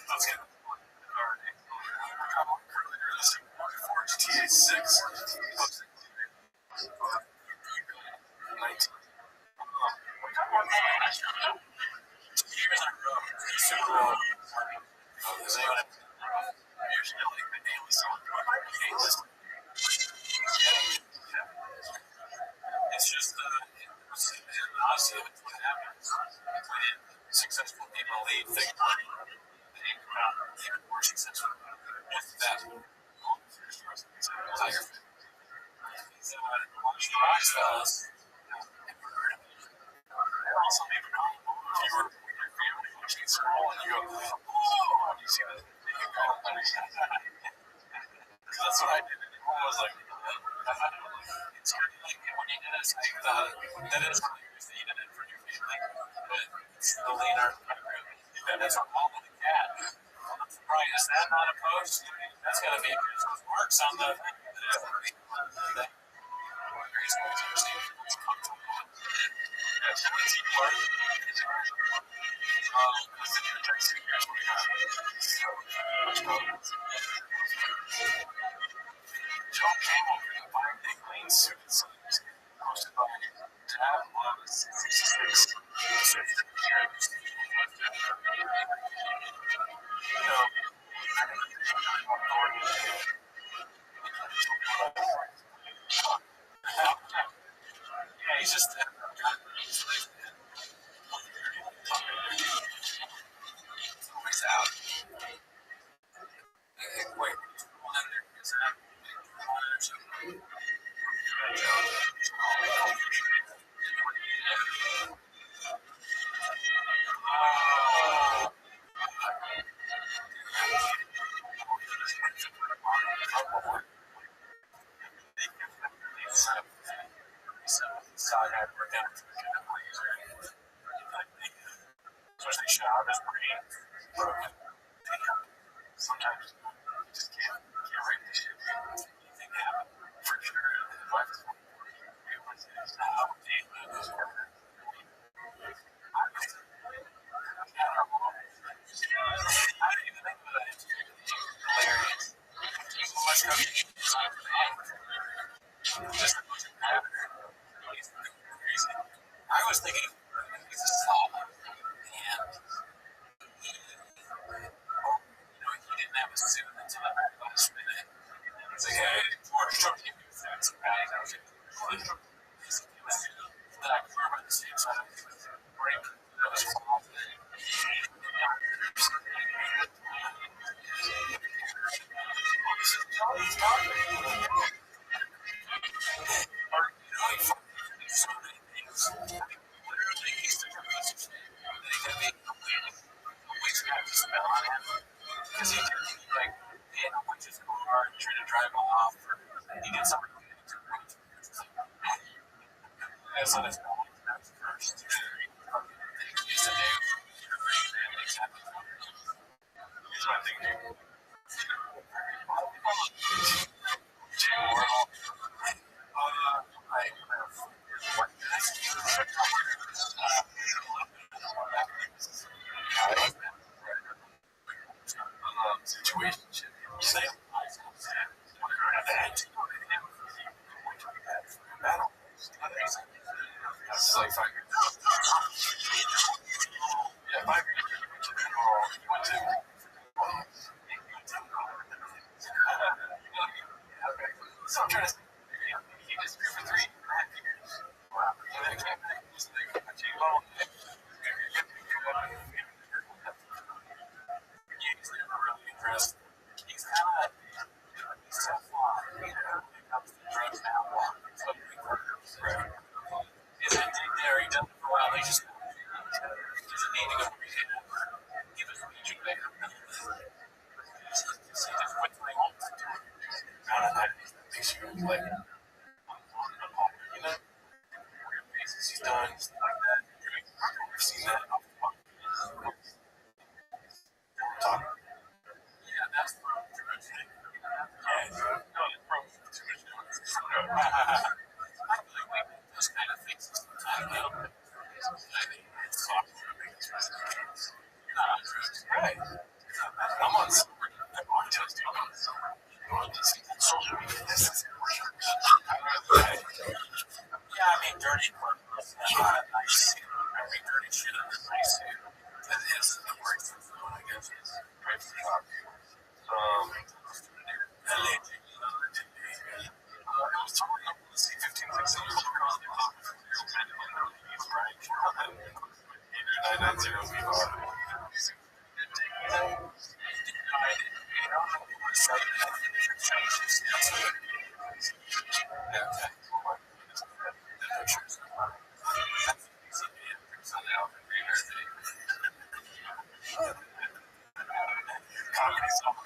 Let's get GTA 6. 19. Years in a row. Super Bowl. Does anyone have usually like the daily song? It's just honestly, it's what happens when successful people lead things. They become even more successful with that. Tiger. Watch the Rocks fellas. Also, maybe if you were with your family watching scroll and you go, oh, you see that? That's what I did. I was like, it's kind of like when you did it, I thought that is really good that you did it for your family, but it's the Leonardo program. And that's our mom with the cat. Right, is that not a post? That's got to be a marks on the thing. Joe came over to buy a big green suit and hosted by Tab on 66. Yeah, he's just always out. Wait, is that So I had to work out to get a laser. Especially shower is pretty broken. Sometimes you just can't write this shit. Anything happen for sure. The wife is it's not outdated, but it was working. I didn't even think about it. Hilarious. So much cooking. Just a bunch of pattern. I was thinking he's a solid. And he didn't have a suit until the very last minute. He's like, hey, we're trying to give you some guys. I was like, that I grew up on the same side of the break. That was awful. Because he did, like, he had a witch's car and tried to drive off, or he did something. That's not his fault. That's first. He's a dude. Here's my thing, dude. Jay Wardle. I have worked this. Situation. Say, battle. It's like 5 years. Yeah, 5 years. So I'm trying to say, he disappeared for 3.5 years. Wow. And then I came back and just like, he's never really interested. He's kind of, he's tough on, when it comes to drugs now. Right. Is it there? He done it for a while. He just doesn't need to go to rehab. Give us a region back. He just quit what he wants to do. I think she was like, you know, basis he's done, stuff like that. I've seen that. Yeah, that's from too much. Yeah, no, it's from too much. I feel like those kind of things sometimes, you know, I think it's soft to make this rest. You're not on drugs, right? I'm on sober. I'm on drugs, dude. I'm on this social media. This is yeah, I mean, dirty work. It's not a nice suit. I mean, dirty shit on a nice suit. That is the worst of the I guess. Right from the top. Allegedly. It was totally up to see 15, 16 years across the top. Right? 990 VR. Comedy's over.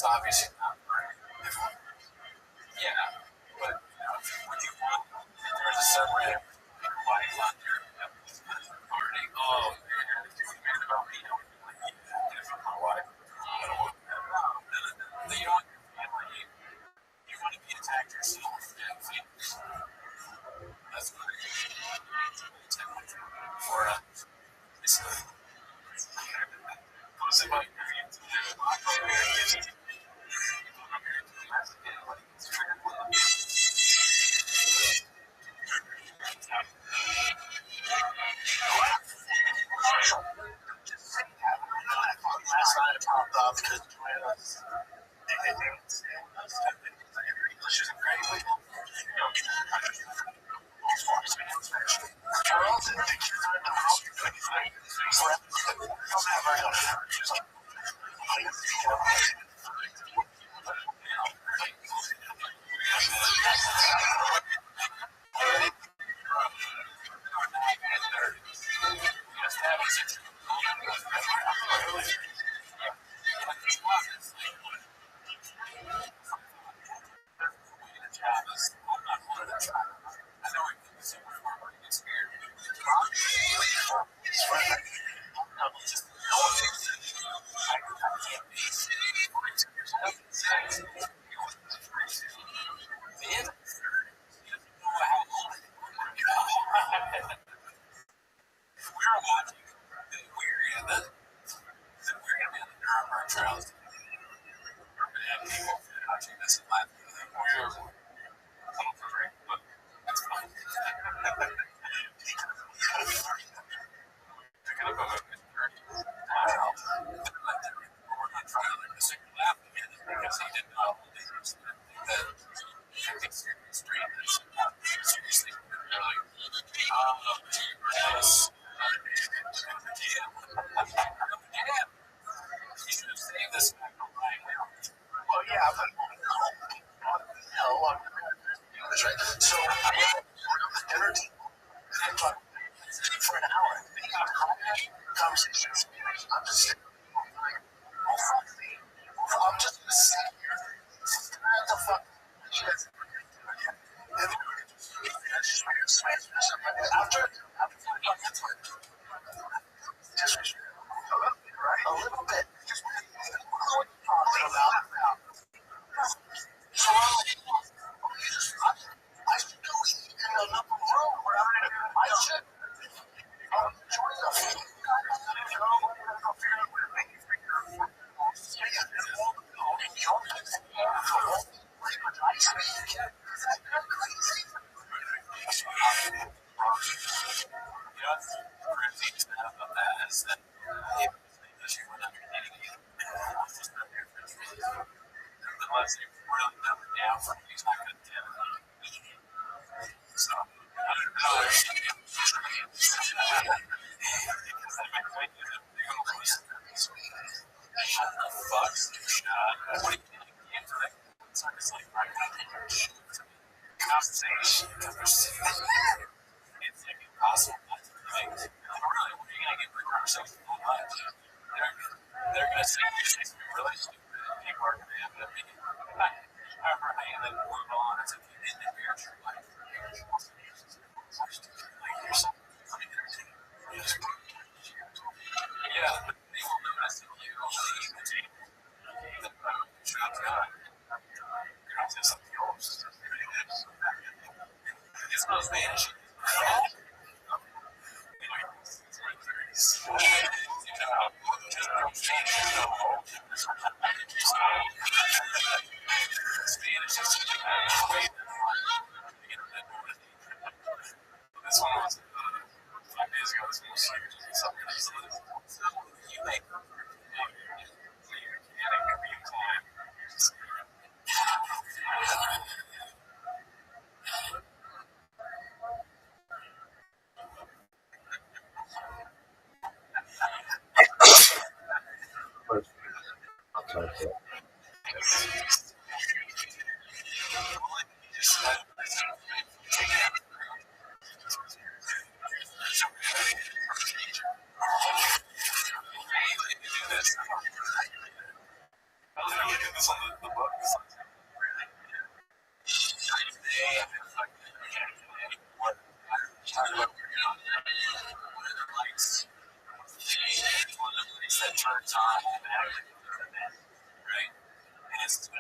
obviously not right. Yeah, but would you want there's a subreddit your wife on there party? Oh, you're mad about me? Like, yeah, if my wife, I don't want that. No, you don't want your family. You want to be attacked yourself. That's what it is. For it's mostly about your last night it popped off because English isn't great.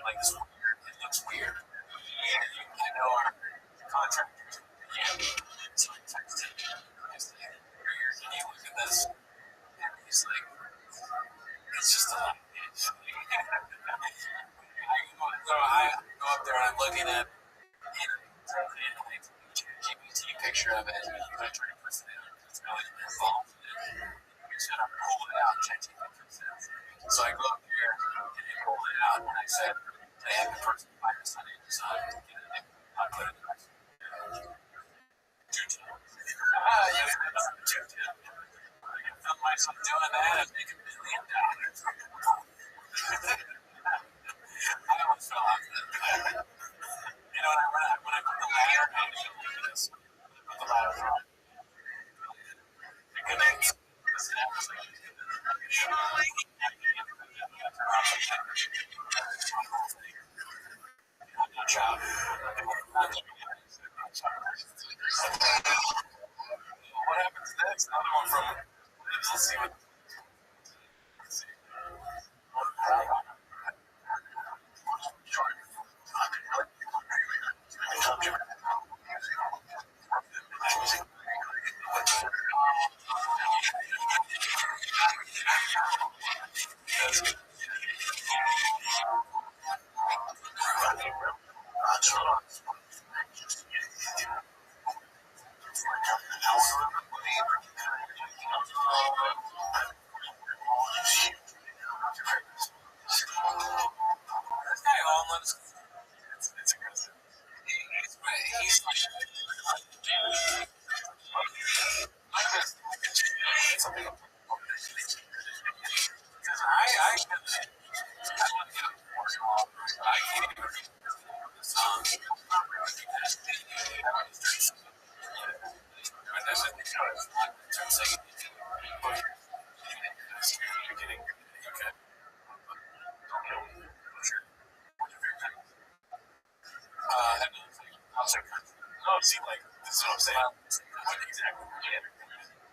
like, this weird, it looks weird. I know our contractor. Yeah. So I texted him. I was like, here, can you look at this? And he's like, it's just a lot. So I go up there and I'm looking at GPT picture of it. And I try to put it down. It's really involved. You just gotta pull it out. So I go up there and they pull it out. And I said, I have the person by the Sunday design. I put it in. Yes, I can film myself doing that and make $1 million. I always fell off that. You know, when I put the ladder, I didn't do this. I put the ladder on. And then the snap was like, not job. What happens next? Another one from, let's see what. Let's see. This guy homeless. It's aggressive. He's like, because I want to get a portion off. I can't even read the song. And that's the thing. I'm saying, you're getting, okay. Sure. Another thing. I was like, no, see, like, this is what I'm saying. What exactly?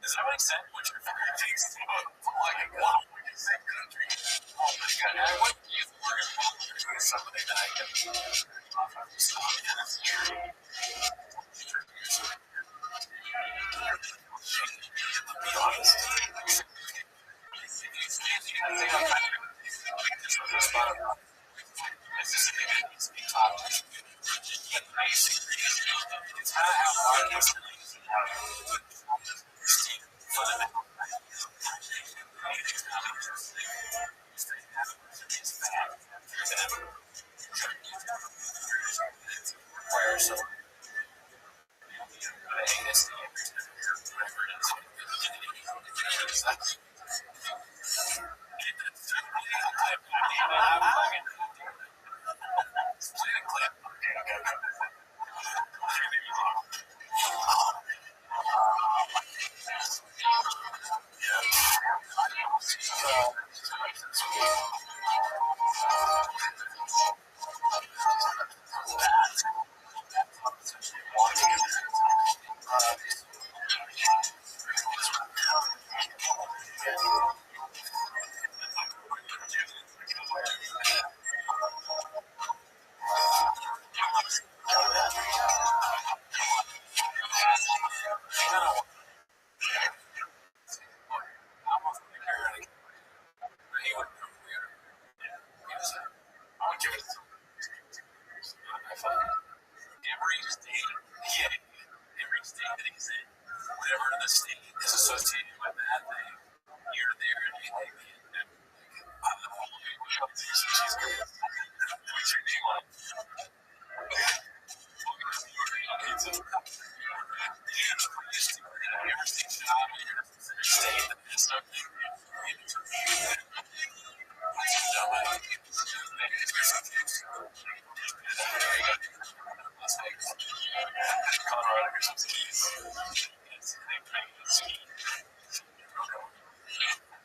Does that make sense? What your favorite things is about? Like, wow, what do you say country? Oh my god, I wouldn't use the word doing something that I can off of the song. Yeah, that's true. Be honest. I think I'm kind of this was a spot of it's just a thing that needs to be taught. It's kind of how markets fundamental. Where so every state that he's in, whatever the state is associated with that thing, you're there and you like it. She's great. What's your name on it? Pizza. Every state that has something. Colorado or some skis.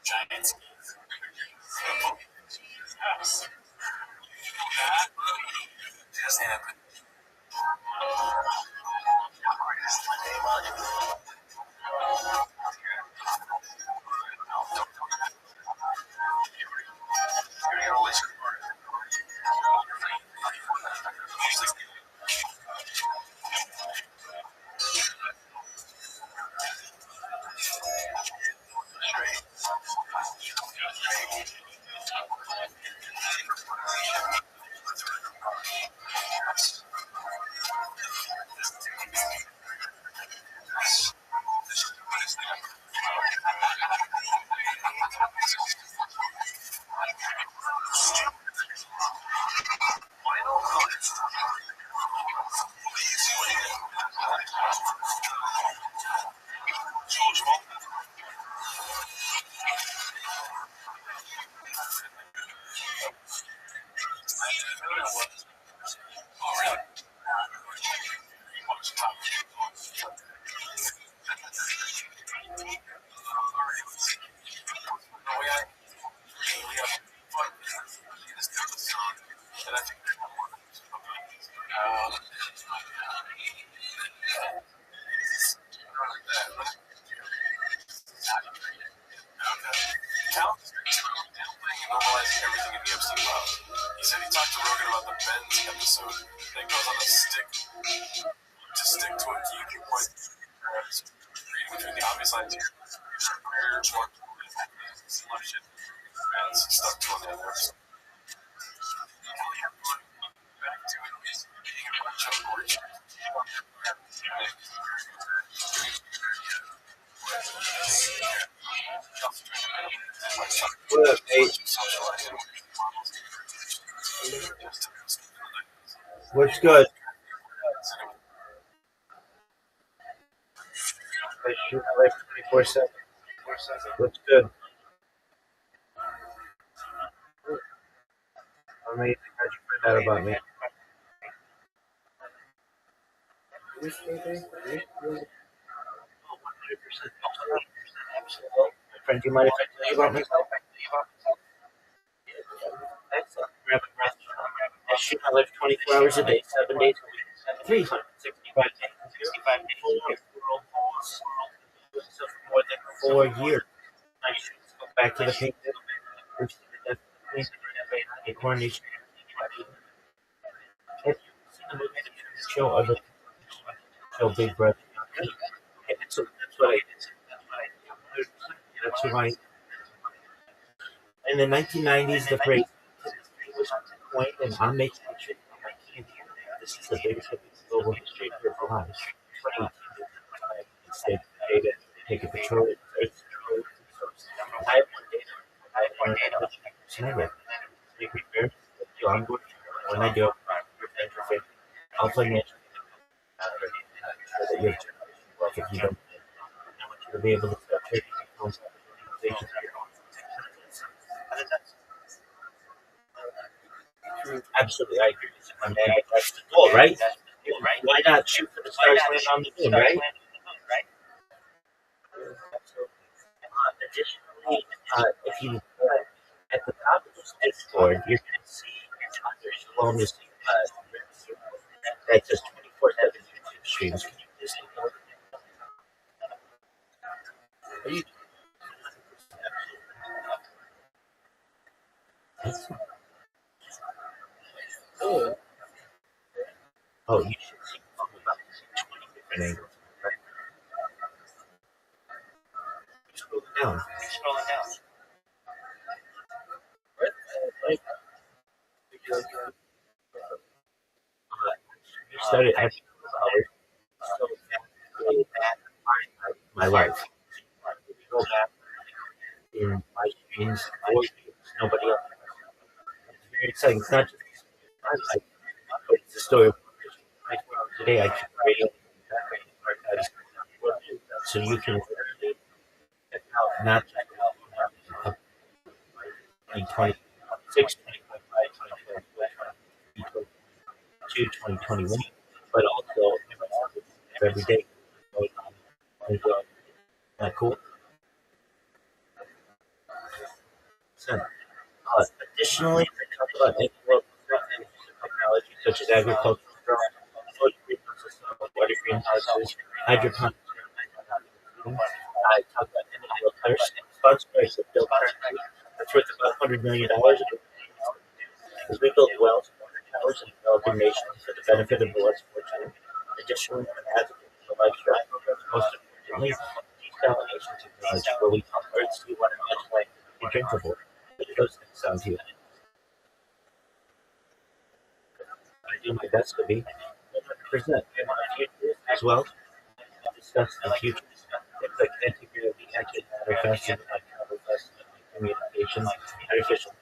Giant skis. That just happened. Oh, really? And I think Cal is downplaying and normalizing everything in the Epstein files. He said he talked to Rogan about the Benz episode that goes on to stick to a key viewpoint between the obvious lines here. Selection and stuck to another episode. Back to it is being a bunch of rich. What up, Nate? What's good? I shoot my life 24/7. What's good? Amazing. How'd you find out about me? My friend, do you mind if I tell you about myself? Excellent. Grab a breath. I shoot my life 24 hours a day, 7 days a week, 365 days, 65 days a year. So for more than 4 years, I should go back to the pink. We've seen the death of the queen, a coronation. Have you seen the movie The Show or the show Big Brother? Okay, so that's what I did. That's who I. In the 1990s, the phrase was coined, and I'm making a shit. I can't hear that. This is the biggest hit in global history of our lives. 2018, instead, data, take a patrol. I have one data. I have one data. Never. Make me fair. I'm going to, when I do, I'll financially that you have wealth if you don't. I want you to be able to start taking organizations. Absolutely, I agree with you, my man. That's the goal, right? Why not shoot for the stars, land on the moon, right? Additionally, if you at the top of this Discord, you're going to see there's wellness that says 24/7 YouTube streams. Can you just are you? Oh, you should see about 20 different angles. Right? Scrolling down. Right? You started at so my life. You go back in my streams, 4 years, nobody else. It's very exciting. It's not just my life, but it's the story of today. I keep radio archives so you can literally check out not just 2026, 2021, but also every day. Not cool. So, additionally, I talk about technology such as agricultural drones, water greenhouses, hydroponics. I talk about individual tires, sponsored by Bill Clinton. That's worth about $100 million. As we build wells, water towers, and developing nations for the benefit of the less fortunate. Additionally, I'm an advocate for lifestyle programs. Most importantly, desalination technology, where we pump Earth's seawater much like drinkable. Those things sound good. I do my best to be 100% in my future as well. Discuss the future. Things like anti-gravity, anti-matter, fasting, communication, artificial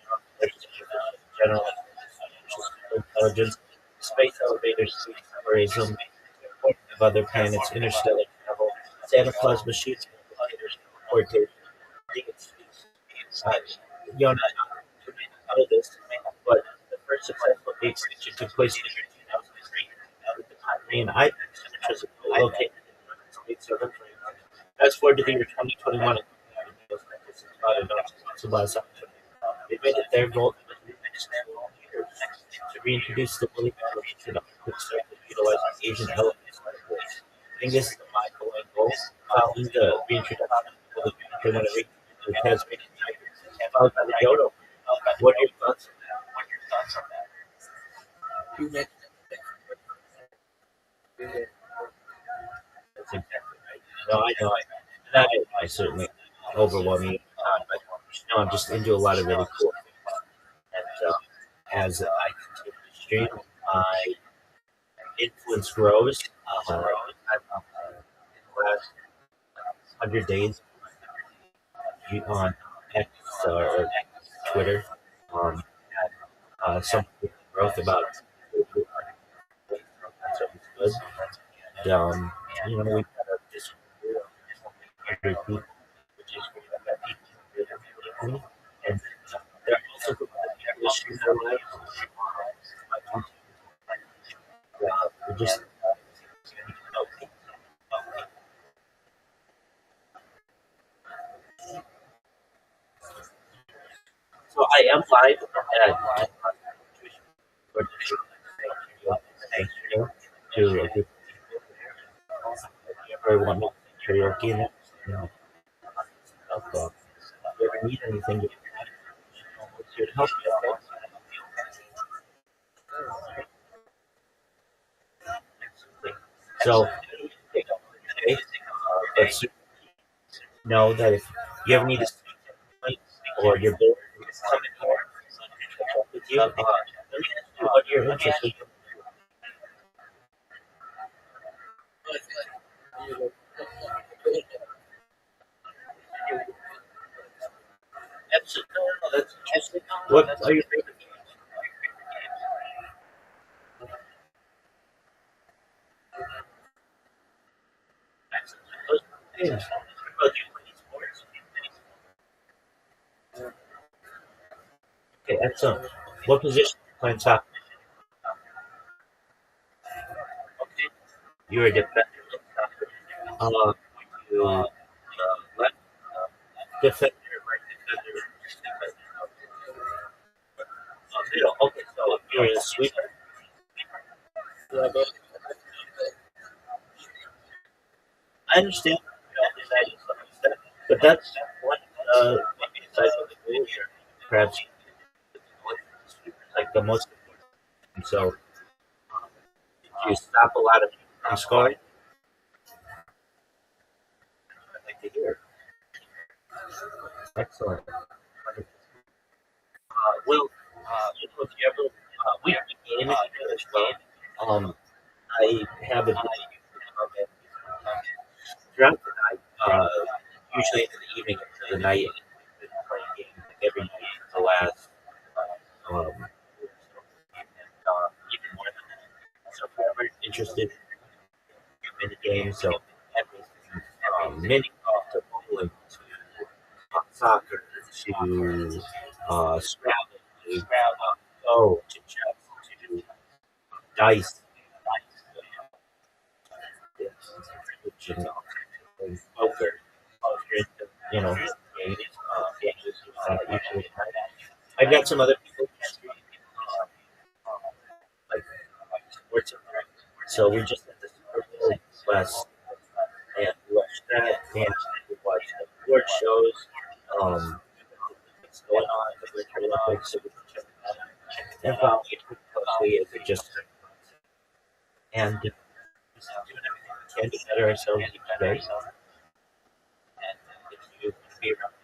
general intelligence, space elevators, tourism, of other planets, interstellar travel, Santa Claus machines, portation, you know, not know this, but the first successful deep sea took place in the year 2003 with the Korean Ibex, which was located in the States of America. Fast forward to the year 2021, they made it their goal in the next 12 years to reintroduce the woolly mammoth to the Arctic Circle, utilizing Asian elements. I think this is a mind-blowing goal, following the reintroduction of the woolly mammoth. They want to reintroduce the Tasmanian tiger, followed by the dodo. What are your thoughts on that? You mentioned That's exactly right. No, I know. That I certainly overwhelming at the time, but I'm just into a lot of really cool things. And as I continue to stream, my influence grows. In the last 100 days on X or Twitter, had some growth about so it's good. And, we've got just 100 people, which is great. I've got people who really me, and there are also people that stream their lives. We're just so I am live at to a group of people. If you ever want to karaoke in it, if you ever need anything, it's here to help you. Okay? So, okay, but know that if you ever need to speak or you're bored, come in here, catch up with you, let me ask you what you're interested in. Absolutely, no, that's interesting. What are your favorite games? What about you playing sports? Okay, excellent. What position do you play in soccer? Okay, you're a defender in soccer. You left defender, right defender, middle. Okay, so you're a sweeper. I understand. But that's one side of the goal here. Perhaps like the most important. So you stop a lot of people from scoring. I'd like to hear. Excellent. Well, if you ever, we have a game as well. I have a throughout the night, usually into the evening into the night, I've been playing games like every night for the last, even more than that. So if you're ever interested in the game, so everything from mini golf to bowling to soccer to Scrabble to Go to chess to dice, which poker, games, usually. I've got some other people like sports. So we just had the Super Bowl last, and we watched that, and we watched the award shows. What's going on in the Winter Olympics, so we can check that out. And following it pretty closely as it just and just doing everything we can to better ourselves each day. And if you want to be around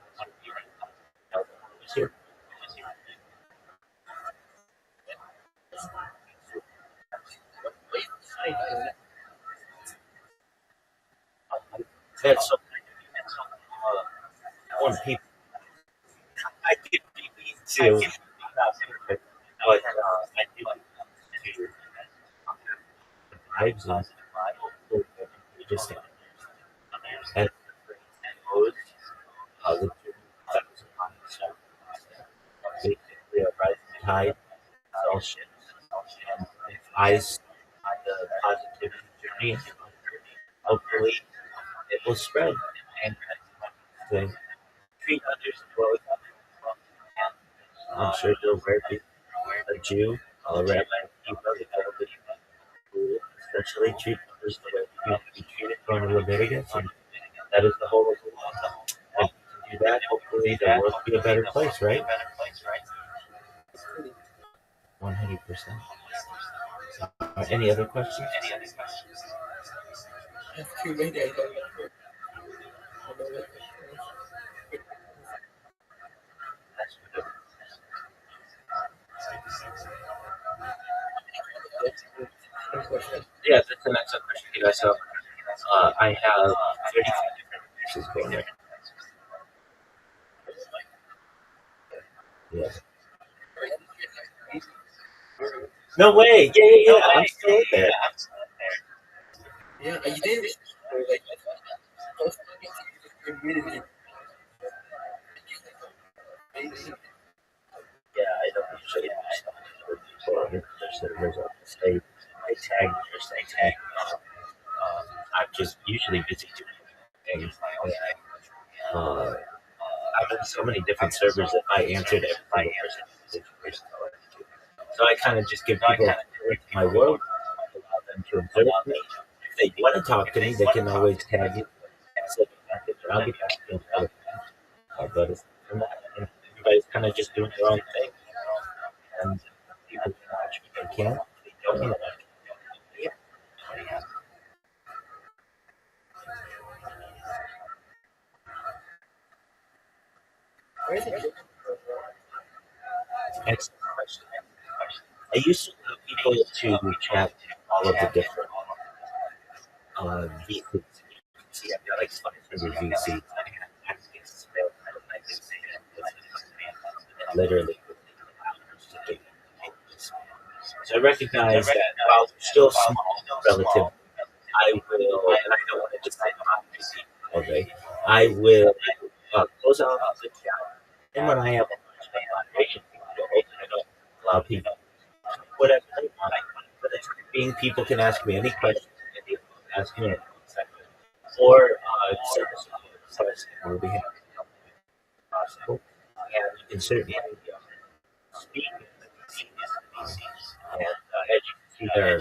here. That's something when people I get mean too, but I do like to vibes and just and those the that was on the show. Basically a rising tide, all ships, I start the positivity journey. Hopefully, it will spread and to treat others as well as I'm sure you're aware being a Jew, a rabbi, you know the Catholic rule, especially treat others the way you have to be treated from Leviticus, and that is the whole of the law. And if you can do that, hopefully the world will be a better place, right? 100%. Any other questions? That's good. Yeah, that's an excellent question, you guys. So, I have 35 different places going there. Yeah. No way. Yeah. I'm still there. Yeah, I don't usually do stuff with people on their servers. I'll just say I tag or say tag. I'm just usually busy doing things. Uh, I'm in so many different servers that I answer to every single person. So I kind of just give people a tour to my world, allow them to observe me. If they want to talk to me, they can always tag it, send me a message, and I'll get back to them. But aside from that, everybody's kind of just doing their own thing, and people can watch what they can. If they don't want to watch it, yeah. Excellent question. I used to allow people to chat all of the different VCs. See, I've got like 500 VCs. Literally. So I recognize that while they're still small relative, I will, and I don't want to just say not busy all day, I will close out the chat. And when I have a bunch of moderation people to open it up, allow people whatever they want. For the time being, people can ask me any questions, and they can ask me anything. Or service requests, we'll be happy to help if possible. And you can certainly speak in the VCs. And as you can see, there are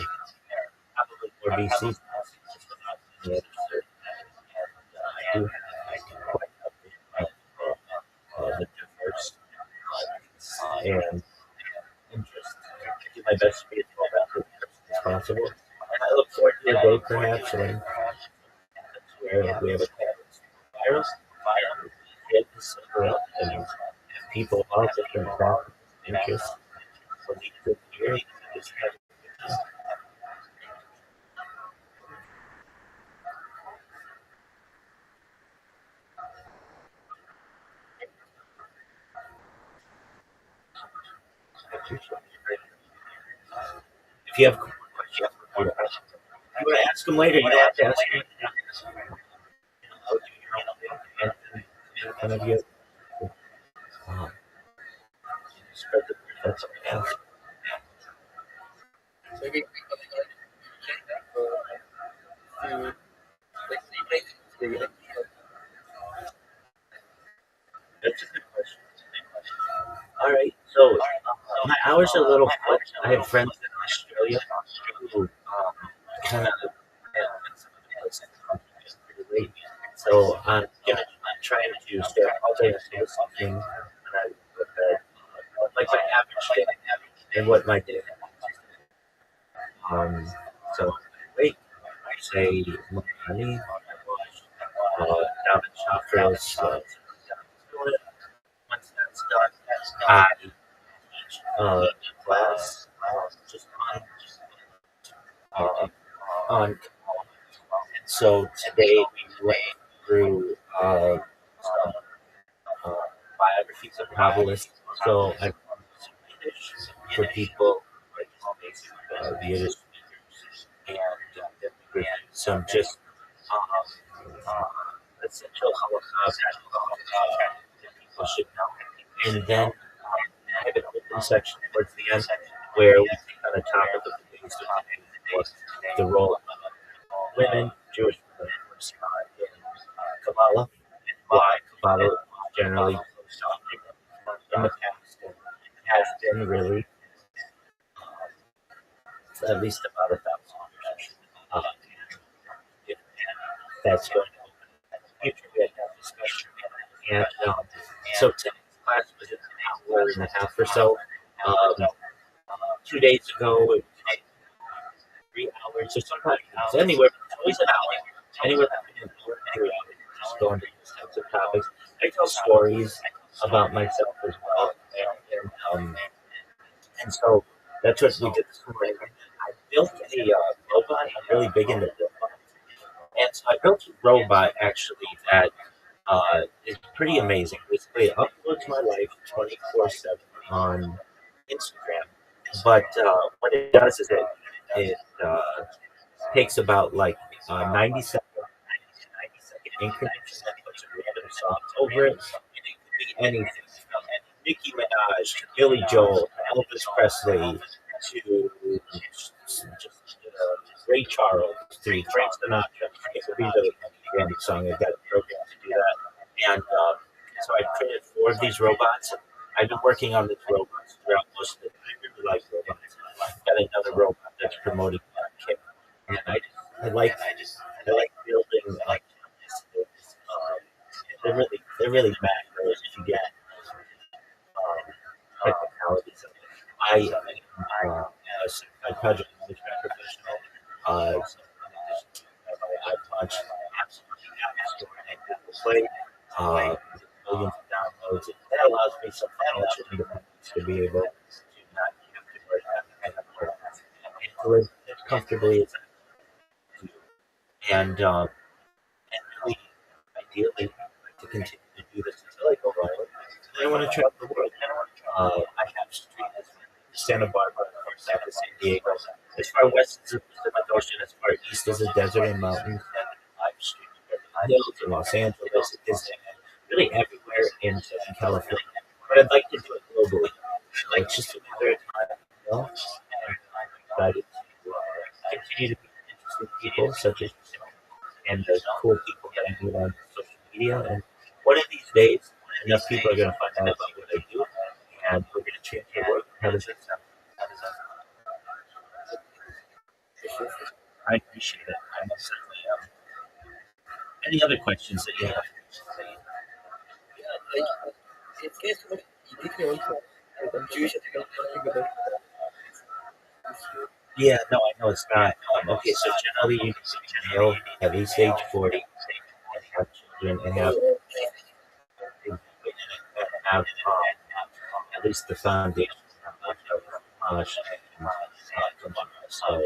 probably more VCs than the other service. And I do have quite a bit of the diverse and interest. I do my best to be as well as possible. And I look forward to a day perhaps when where we have a virus, get this around and people of all different backgrounds, interests, from each good year, just have if you have questions, you want to ask them later. You don't have to ask me. I'll do your own thing. And kind of you spread the word. That's okay. That's a good question. All right. So my hours are a little flex. I have friends in Australia who kind of pretty late. So I'm trying to stay up all day and do something. And I look at like my average day and what my day. Um. So wait, I say money. Daven chakras. Once that's done, I teach class just uh, on. So today we went through some biographies of novelists. So I for people like the Yiddish speakers and some just essential Holocaust that people should know. And then I have an open section towards the end where we take on a topic of the day used to was the role of women, Jewish women, in Kabbalah, why Kabbalah is generally in the past and has been really at least about 1,000 years. If that's going to open in the future, we have that discussion. And so today's class was an hour and a half or so. 2 days ago, it was like 3 hours, so sometimes it's anywhere, it's always an hour, anywhere between an hour and 3 hours, just going to these types of topics. I tell stories about myself as well, and so that's what we did this morning. I built a robot. I'm really big into robots, and so I built a robot actually that is pretty amazing. Basically, it uploads my life 24/7 on Instagram. But what it does is it takes about like 90 second increments and then puts a random songs over it. And it could be anything from Nicki Minaj to Billy Joel to Elvis Presley to just Ray Charles to Frank Sinatra. It could be the random song. I've got a program to do that. And so I created 4 of these robots. I've been working on these robots throughout most of the time. I really like robots. I've got another robot that's promoting Kit. And I like building like they're really macros if you get technicalities of it. I'm a certified project management professional. So in addition to that, I've launched absolutely App Store and Google Play. Millions of downloads. And that allows me some financial independence to be able to not have to worry about kind of work and to live as comfortably as I do. And really, ideally, I'd like to continue to do this until I go viral. And I want to travel the world. I have streets Santa Barbara, of course, out to San Diego. As far west as the Pacific Ocean, as far east as the desert and mountains, and I've streets in Beverly Hills, in Los Angeles, at Disneyland, really everywhere in Southern California. But I'd like to do it globally. So it's just a matter of time, you know? And I'm excited to continue to meet interesting people such as yourself and the cool people that I meet on social media. And one of these days, enough people are going to find out about what I do, and we're going to change the world. How does that sound? I appreciate it. I most certainly am. Any other questions that you have? Yeah, no, I know it's not. Okay, so generally you need to be male, at least age 40, and have children, and have at least the foundation of Mosh and so,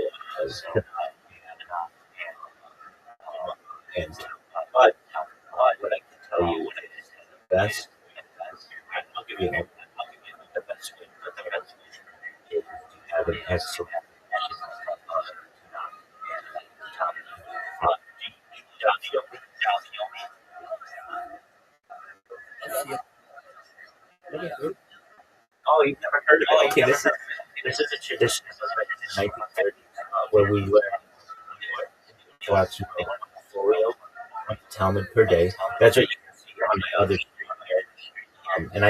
and but what I can tell you is the best. I'll give you the best way, but the best way is to have an excellent Oh, you've never heard of it? Okay, this is a tradition that was written in 1930s, where we go out to folio, one Talmud per day. That's what you can see on my other screen here. And I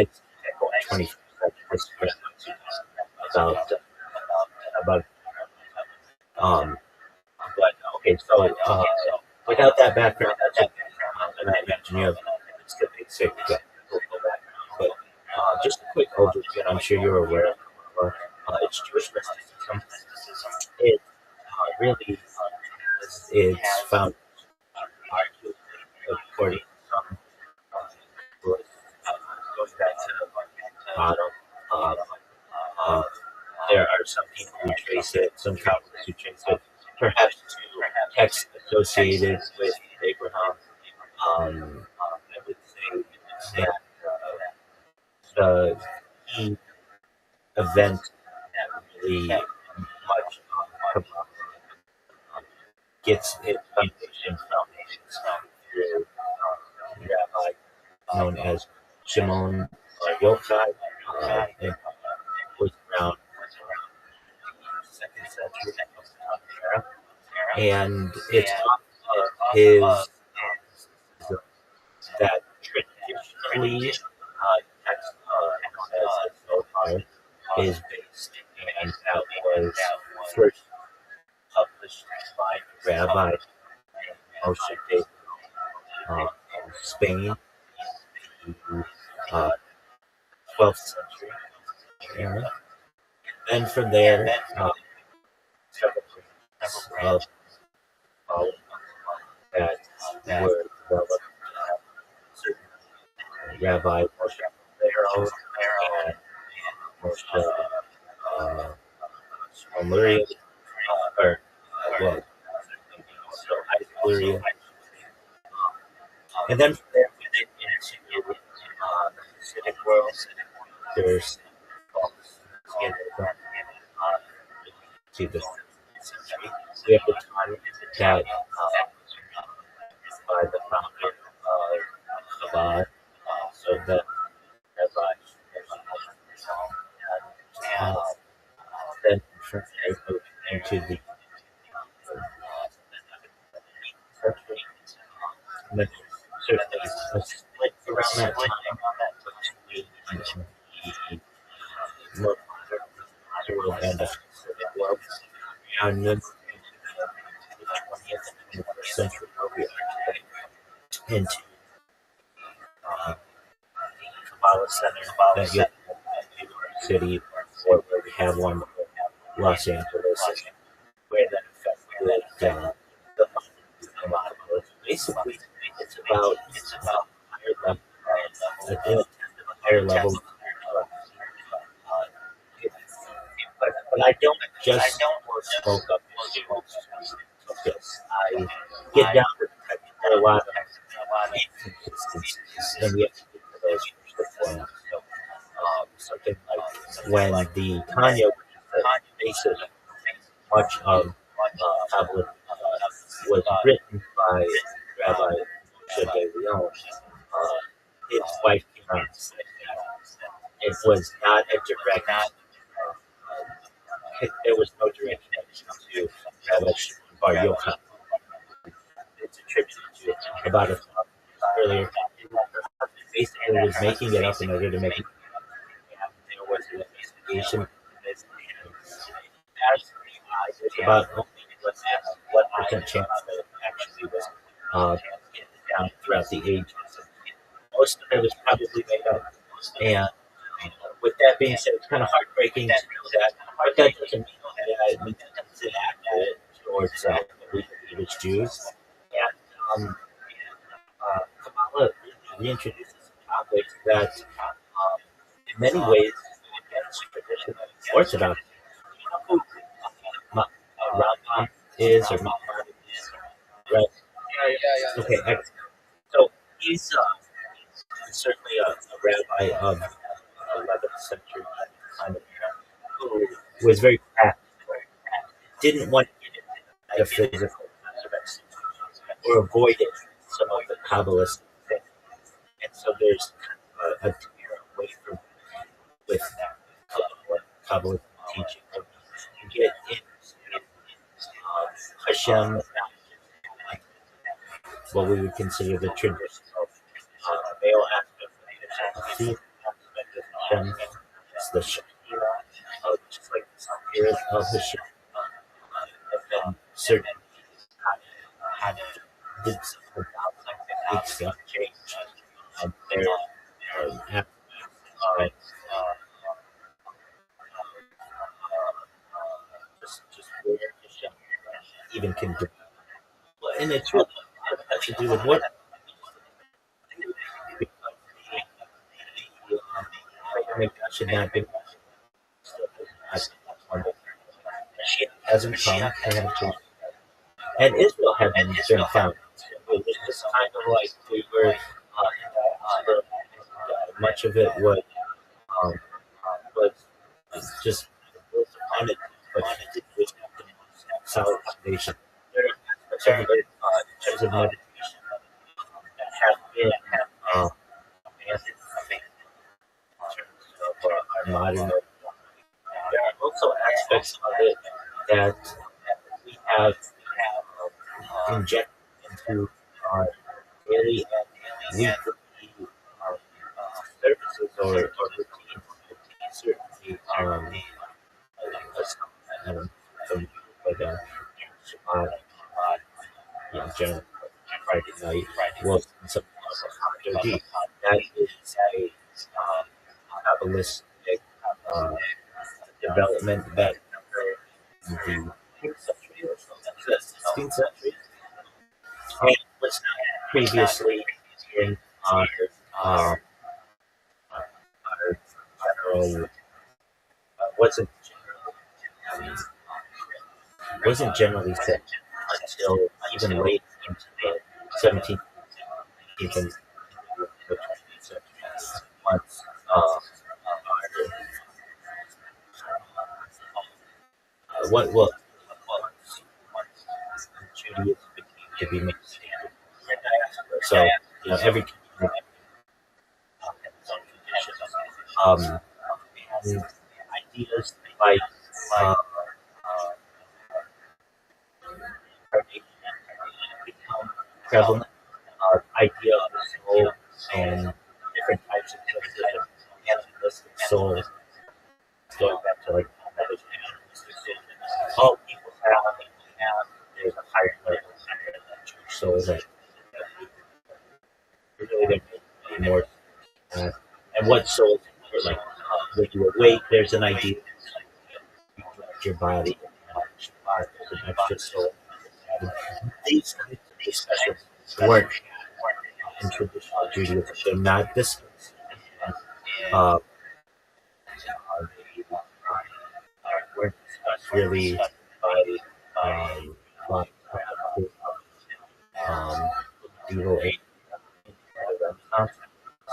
go 20 about about but okay, so without that background, and I imagine you have it's the basic local background, but just a quick overview, and I'm sure you're aware of it. It's Jewish mysticism. It really has its found arguably, according to some was going back to the bottom. Uh, uh, there are some people who trace it, some Catholics who trace it, perhaps to texts associated with Abraham. I would say that the key event that really much gets its foundation from through rabbi known as Shimon Yochai, and was around the 2nd century century era, and it's off of his that traditionally text as so far is based, and that was first published by Rabbi Moshe David in Spain in the 12th century era. And from there, several of that were developed. Certain Rabbi Moshe David and Moshe Luria, or well, so Luria. And then from there, we get into the Hasidic world. There's to the century. We have the time that by the founder of Chabad, so that Rabbi then from there moved into the century. And then certainly a split around that time between the more modern world and the Hasidic world. And then the 20th and 21st century where we are today into Kabbalah Center that you have in New York City, or where we have one in Los Angeles, where that affected the Kabbalah. Basically, it's about higher level, higher level. But I don't just smoke up this. I get down to a lot of inconsistencies, and we have to get to those first. So, something like when the Tanya, which is the basis much of Kabbalah, was written by Rabbi Moshe Leon, his wife came out and said that it was not a direct, there was no direct connection to Rabbi Bar Yochai. It's attributed to about a earlier. Basically, was making it up in order to make it. There was an investigation. There's about only 1% chance that it actually was down throughout the ages. Most of it was probably made up. And with that being said, it's kind of heartbreaking to know that, but that doesn't mean that it means it's inaccurate towards we believe as Jews. And Kabbalah reintroduces topics that, in many ways, against tradition Orthodox. You know who Rambam is, or Muhammad is, right? Okay, excellent. So he's certainly a rabbi of 11th century kind of who was very practical, didn't want to get into metaphysical aspects or avoided some of the Kabbalist things. And so there's a tear away from with Kabbalist teaching. You get in Hashem, what we would consider the traditional male aspect of the female aspect of Hashem. It's the Shekhinah, just like the spirit of Hashem. And then certain did some techniques change their just where Hashem even can do. And it's really has to do with what should not be. She hasn't come, and Israel hasn't been found. It was just kind of like we were. Much of it was just built upon it, but it was not the most solid foundation. There are aspects of it in terms of meditation that have been abandoned in terms of our modern. There are also aspects of it that we have injected into our daily and weekly services or routines. Certainly, some people, but yeah, generally Friday night was some OD. That is a Kabbalistic uh, development that occurred in the 16th century or so. 16th century, and was not previously in our uh, our general wasn't generally said until even late into the 17th and 20th century. Once what Judaism became to be made standard. So every community has its own traditions. And ideas like uh, are become prevalent. Idea of the soul and different types of criticism, animalistic soul, going back to like animalistic soul. All people have there's a higher level of Jewish soul that really don't need more. And what souls are like when you awake, there's an idea your body, there's an extra soul. And these kinds of discussions weren't in traditional Judaism. They're not discussed. Uh, weren't discussed really by um, medieval age.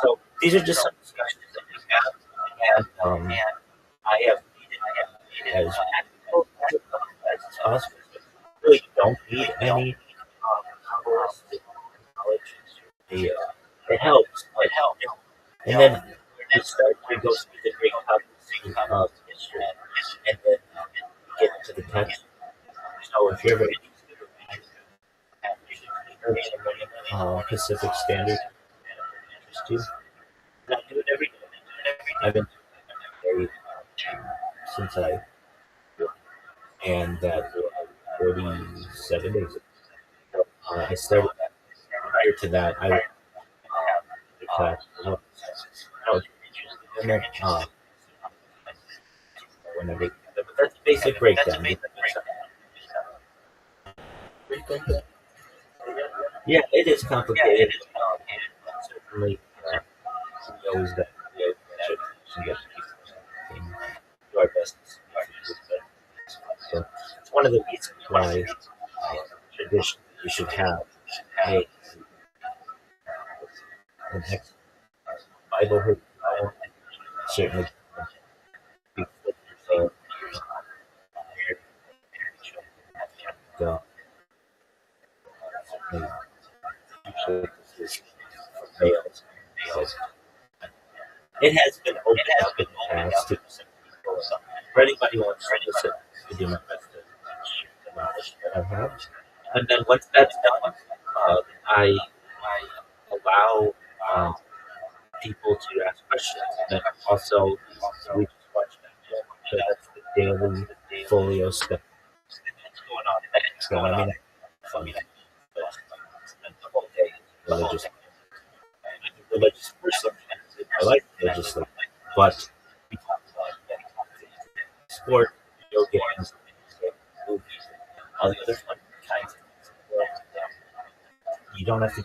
So these are just some discussions that we have, and I have made it as practical as possible. Really don't need any holistic knowledge. It helps, and then we start to go through the great topics of history, and then get into the text. So if you're ever interested in Pacific Standard, interest you, I do it every day. I've been doing it since and that 47 days. I started prior to that. I would have the class as well. I was interested in it whenever. But that's a basic breakdown. Yeah, it is complicated. Certainly, we always got to get people do our best. So it's one of the reasons why tradition you should have a an ex Bible hood certainly be flipped so uh, certainly usually this is for males. It has been opened up in the past to some people. So for anybody who wants to listen, I do my best to share the knowledge that I have. And then once that's done, I allow people to ask questions. And then also, we just watch that. So that's the daily folio stuff. What's going on in that? So, I mean, fun, but spend the whole day religious. I'm a religious person. I like religious, but we talk about sport, video games, movies, all the other fun kinds of things. You don't have to.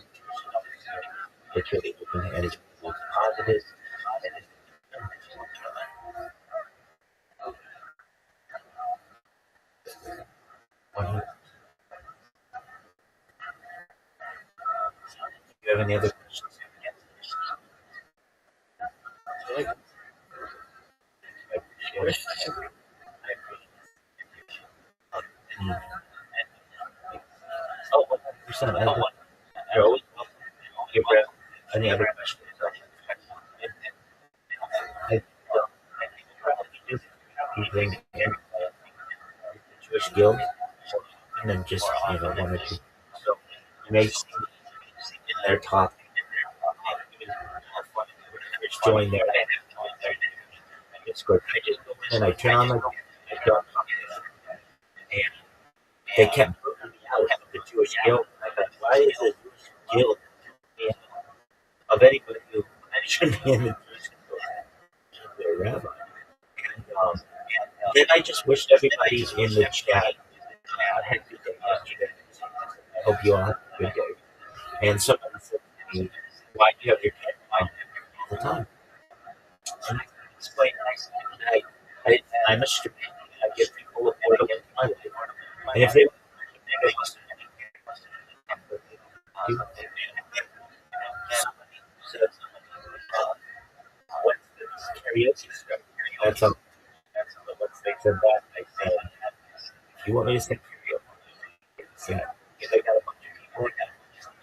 It's really open and it's positive. Do you have any other questions? I appreciate it. Oh, 100%. You're always welcome. Give any other questions? I probably do. You bring in the Jewish guild, and then just one or two. So you may see in their talk, just join their Discord. I just go in and I turn on my don't talk to them. And they kept putting me out of the Jewish guild. I thought, why is the Jewish guild of anybody who shouldn't be in the Jewish guild? They're a rabbi. And, then I just wished everybody in the chat had a good day yesterday. I hope you all have a good day. And somebody said to me, why do you have your cat on all the time? And I explained, I'm a student. I give people affordable time. And if they must do somebody said, what's this karaoke stuff? That's on. Once they said that, I said, you want me to sing karaoke? Sing it. Because I got a bunch of people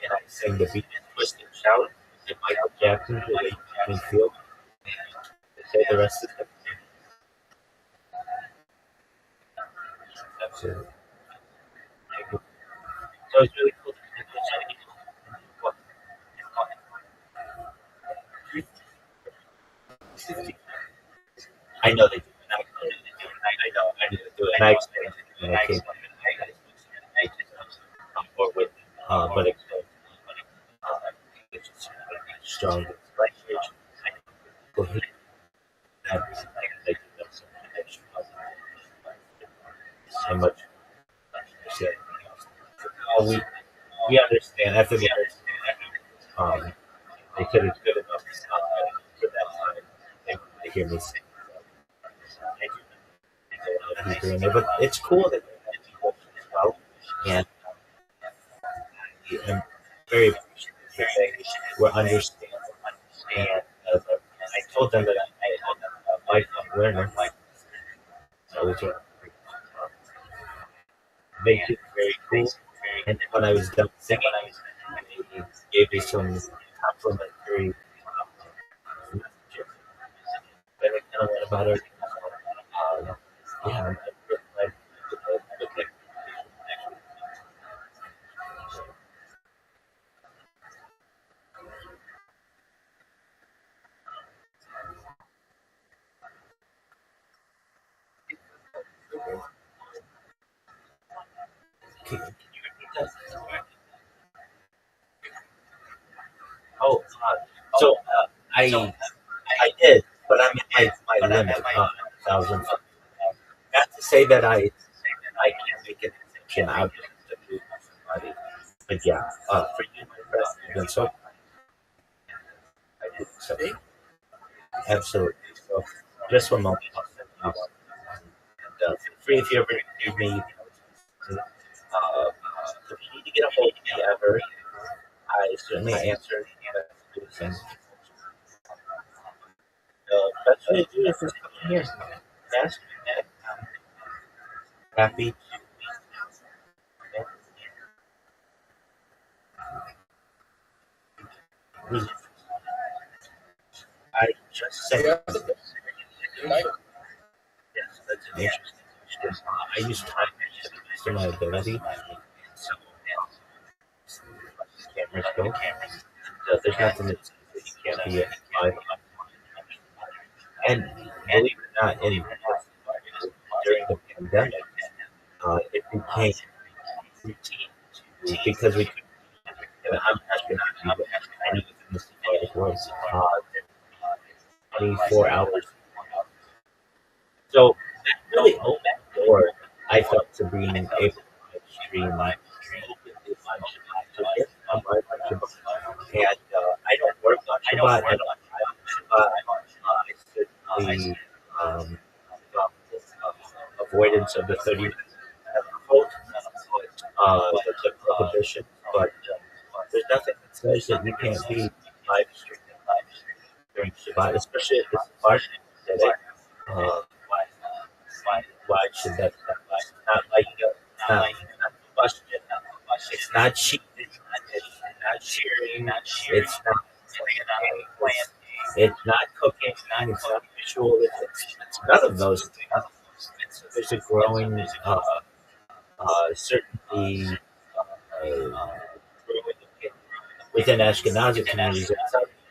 and I sang the beat and twist and shout and Michael Jackson to the field and say the rest of it. Absolutely. So it's really cool to I know they do. I know I need to do it. And I explained it when I came on board with but explained it's just strong language. I hate that they do that so much. We understand after the they said it's good enough for that time. They hear me sing. People in there, but it's cool that they have people as well. And I'm very appreciative that they were understanding. And I told them that I'm a lifelong learner. So it's makes it very cool. And when I was done singing, they gave me some complimentary messages. And I kind of went about it. Yeah, I'm really glad with that. Can you repeat that? Oh, so I did, but I'm in my limit, 1,000. Not to say that I can't make an exception out of the somebody, but yeah, for you, my friend, you've been so I did so absolutely. So just one moment, I'll send you one. And feel free if you ever need me. If you need to get a hold of me ever, I certainly answer messages and best way to do it is just come in here. Ask me that. Happy to I just said yes, that's an interesting question. I use time to my ability, so cameras go. There's nothing that you can't be at live. And believe it or not, during the pandemic, it became routine because we could. And I'm not going to be I know this was 24 hours. So that really opened the door, I felt, to being able to stream my on my Shabbat. And I don't work on Shabbat. I don't Shabbat. I certainly avoidance of the 30 vote, the prohibition, but there's nothing that says that you can't be live streaming during Shabbat, especially if it's March today. Why should that not like not combustion? It's not cheating. It's not cheering. It's not it's not cooking. It's not visual. It's none of those things. So there's a growing certainly within Ashkenazi communities,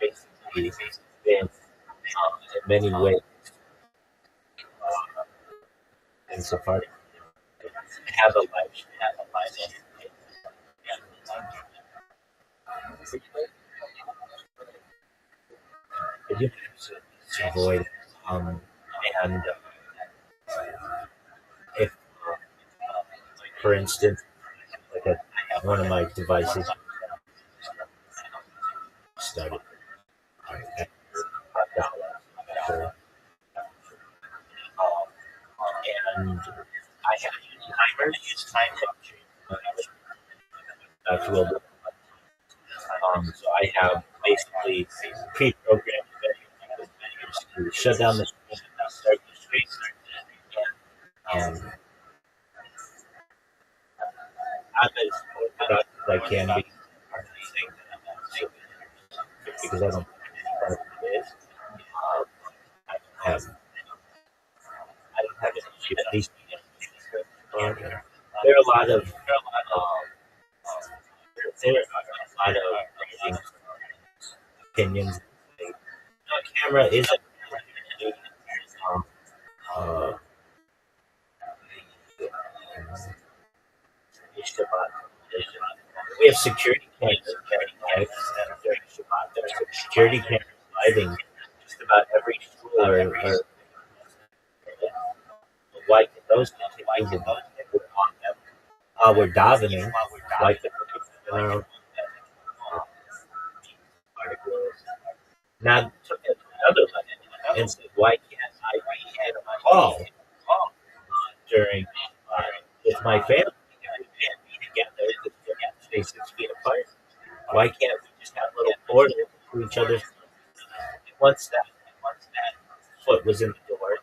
it's basically been in many ways in Sephardic have a life. But you have to avoid, um, and if, for instance, like one of my devices started, and I have used timers. That's real. So I have basically pre-programmed to shut down the screen, start the screen, and I'm as productive as I can be because I don't know what it is. I have I don't have an issue. At least there are a lot of there are a lot of opinions. The camera isn't um, uh, we have security cameras during Shabbat. There's security cameras lighting just about every school or why can those continue on them while we're davening? Why can now took it to another level and said, why can't I be in a call during with my family? We can't be together because we have to stay 6 feet apart. Why can't we just have little portals to each other's? Once that foot was in the door,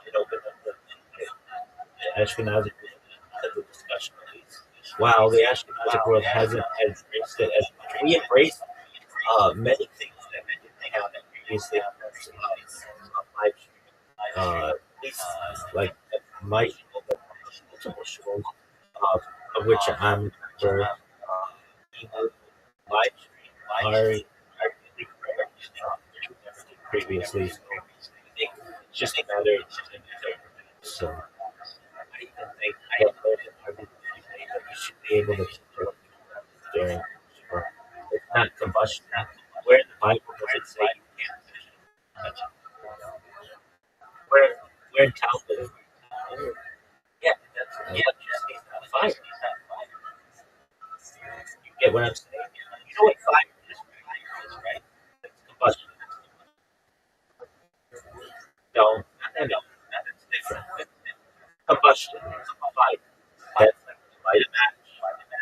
it opened up the Ashkenazi discussion. Wow, the Ashkenazi world hasn't embraced it as much. We embraced many things that we didn't have previously on live stream. At least like my multiple shows, of which I'm for live stream are really rare previously. So I think it's just a matter of so I even think I have heard it argued that you should be able to control during it's not combustion. Where in the Bible does it say you can't? Where in Talmud? Yeah, that's electricity is not fire. You get what I'm saying? You know what fire is, right? It's combustion. No, that's different. Combustion is fire. That's like you light a match,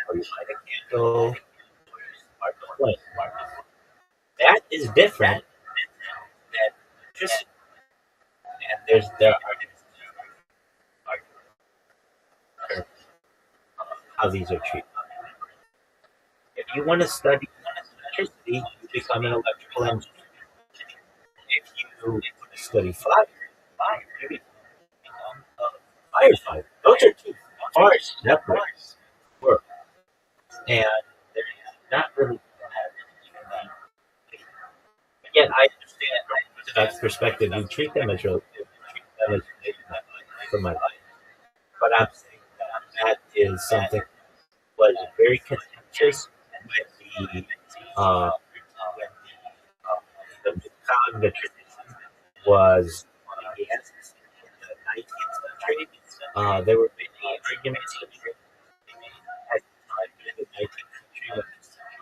or you light a candle, or you spark a flame. That is different than electricity. And there are how these are treated. If you want to study electricity, you become an electrical engineer. If you study fire, you become a firefighter. Those are two far separate worlds, and they're not really. Again, I understand from Orthodox perspective, you treat them as relative, treat them as for my life. But I'm saying that is something that was very contentious when the cognitive was yes, in the 19th century. There were many arguments at the time in the 19th century when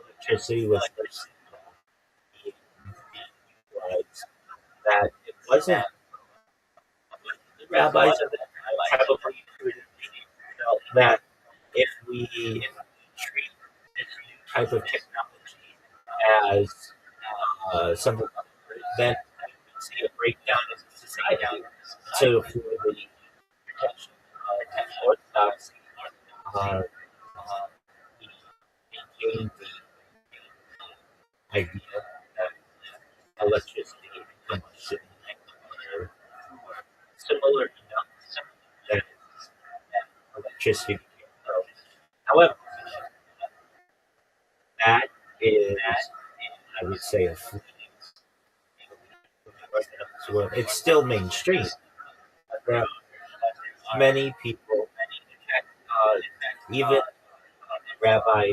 electricity was first was that it wasn't the rabbis of the time probably felt that if we treat this new type of technology as something, then we would see a breakdown in society. So for the protection of Orthodoxy, uh, we maintain the idea that electricity and combustion are similar enough that electricity However, that is, I would say, a fleeting Orthodox world. It's still mainstream. There are many people, even Rabbi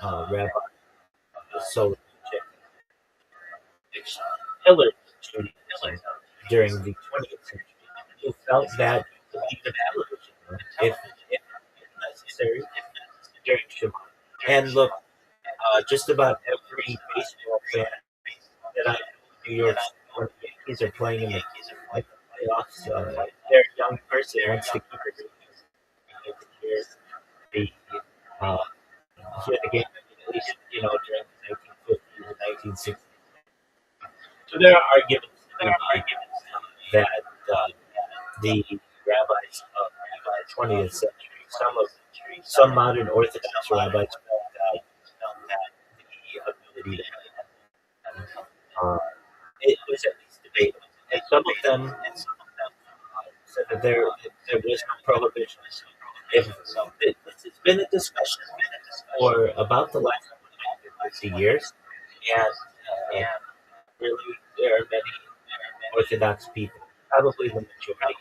Rabbi Solomon Hillary Judaism during the 20th century, who felt that even television, if necessary, during Shabbat. And look, just about every baseball fan that I know in New York, when the Yankees are playing in the playoffs, their young person wants to keep it. Hear the uh, hear the game at least during the 1950s and 1960s. So there are arguments that the rabbis of the 20th century, some modern Orthodox rabbis felt that the ability to it was at least debatable, and some of them said that there was no prohibition. If this has been a discussion for about the last 50 years, and really there are many Orthodox people, probably the majority,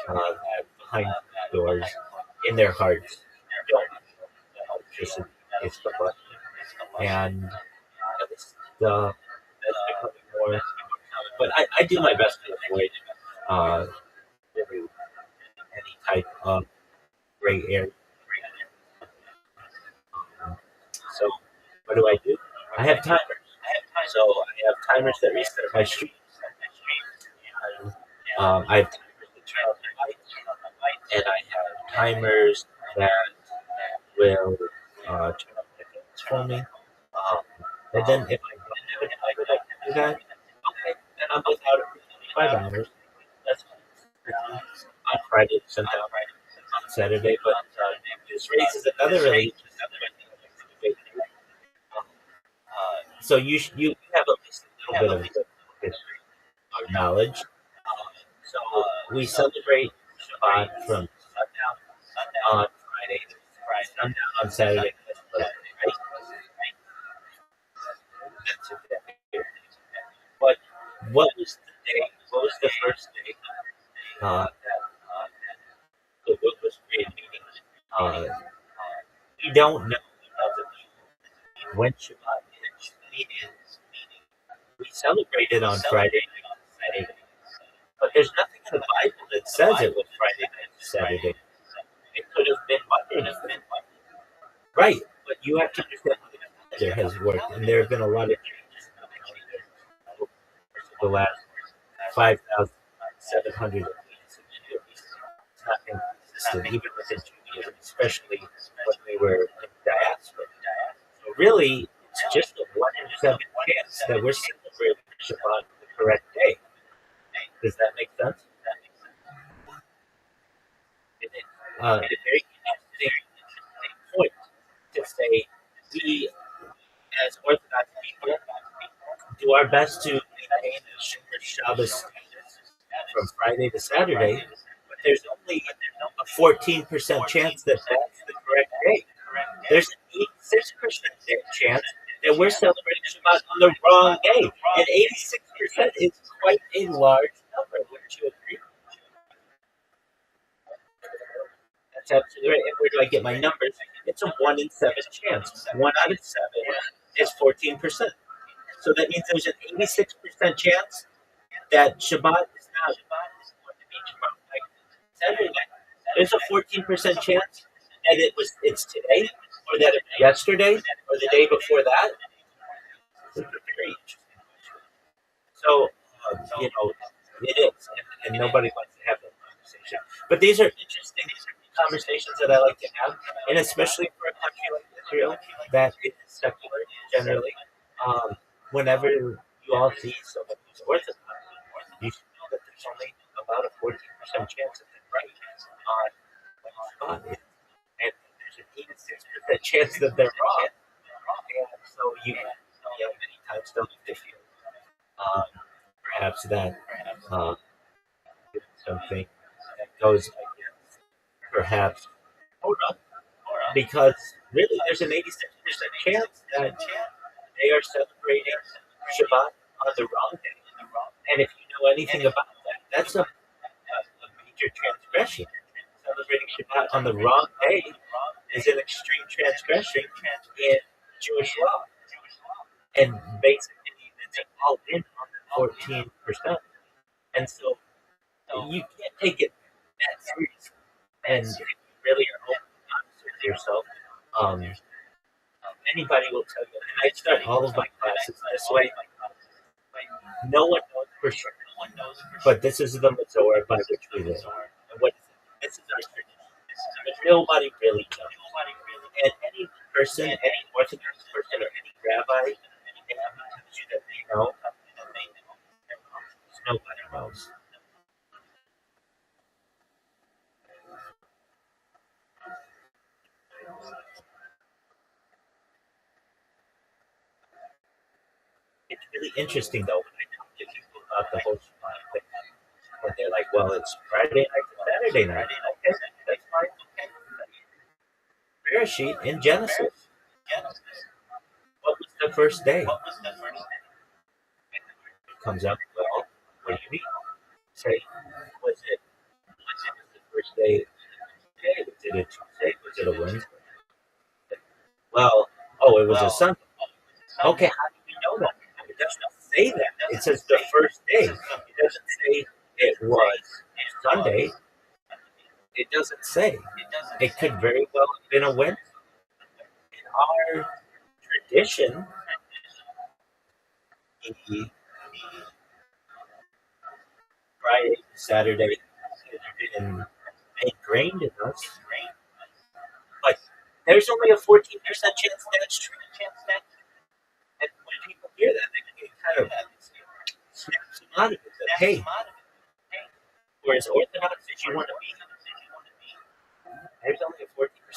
that behind doors in their hearts don't know this is the button. And it's, that's becoming more. But I do my best to avoid uh, really any type of gray area. So what do? I have timers. So I have timers that reset my stream. I have timers that turn off the lights, and I have timers that will turn off the lights for me. And then if I don't have a timer that can do that, okay, then I'm without it for 5 hours. That's on Friday, sometime on Saturday. But this raises another really interesting debate. So you have at least a little bit of history or knowledge. So we celebrate Shabbat from sundown on Friday to sundown on Saturday. Right? That's exactly. But what was the day? What was the first day that the book was created? Uh, we don't know when Shabbat is. Meaning, we celebrate it on Friday night to Saturday. But there's nothing in the Bible that says it was Friday night to Saturday. It could have been Monday night. Right, but you have to understand how the calendar has worked, and there have been a lot of changes in the calendar over the last 5,700 years. It's not inconsistent, even within Judaism, especially when we were in diaspora. So really, it's just a 1 in 7 chance that we're celebrating Shabbat the correct day. Does that make sense? It's a very interesting point to say we, as Orthodox people, do our best to maintain a Shomer Shabbos status from Friday to Saturday, but there's only a 14% chance that that's the correct day. There's an 86% chance that we're celebrating Shabbat on the wrong day, and 86% is quite a large number. Wouldn't you agree? That's absolutely right. And where do I get my numbers? It's a 1 in 7 chance. 1 out of 7 is 14%. So that means there's an 86% chance that Shabbat is not going to be Saturday night. There's a 14% chance that it's today, or that it's yesterday, or the day before that. It's very interesting. So, it is, and nobody wants to have that conversation. But these are interesting conversations that I like to have, and especially for a country like Israel that is secular generally. Whenever you all see someone who's Orthodox, you should know that there's only about a 14% chance of them right on Shabbat, and there's an 86% chance that they're wrong. And so you many times don't have to feel perhaps that something that goes against perhaps Torah because really there's an 86% chance that they are celebrating Shabbat on the wrong day. And if you know anything about that, that's a major transgression. Celebrating Shabbat on the wrong day is an extreme transgression in Jewish law. And basically, it's all in on the 14%. And so you can't take it that seriously. And if you really are open and honest with yourself, um, anybody will tell you. And I start all of my classes this way. No one knows for sure, but this is the Mazohar by which we live. And what this is our tradition. But nobody really knows. And any person, any Orthodox person, or any rabbi, and tells you that they know, nobody knows. It's really interesting though when I talk to people about the whole Shabbat thing, when they're like, "Well, it's Friday night to Saturday night." Okay, that's fine. Okay, prayer sheet in Genesis. What was the first day? It comes up. Well, what do you mean? Say, was it the first day? Okay, was it a Tuesday? Was it a Wednesday? Well, oh, it was a Sunday. Okay, how do you know that? It doesn't say that. It says the first day. It doesn't say it was Sunday. It doesn't say. It could very well have been a Wednesday. In our tradition, the Friday, Saturday has been ingrained in us, but there's only a 14% chance that's true. And when people hear that, they kind of snaps them out of it. That, hey, whereas Orthodox, if you want to be, there's only a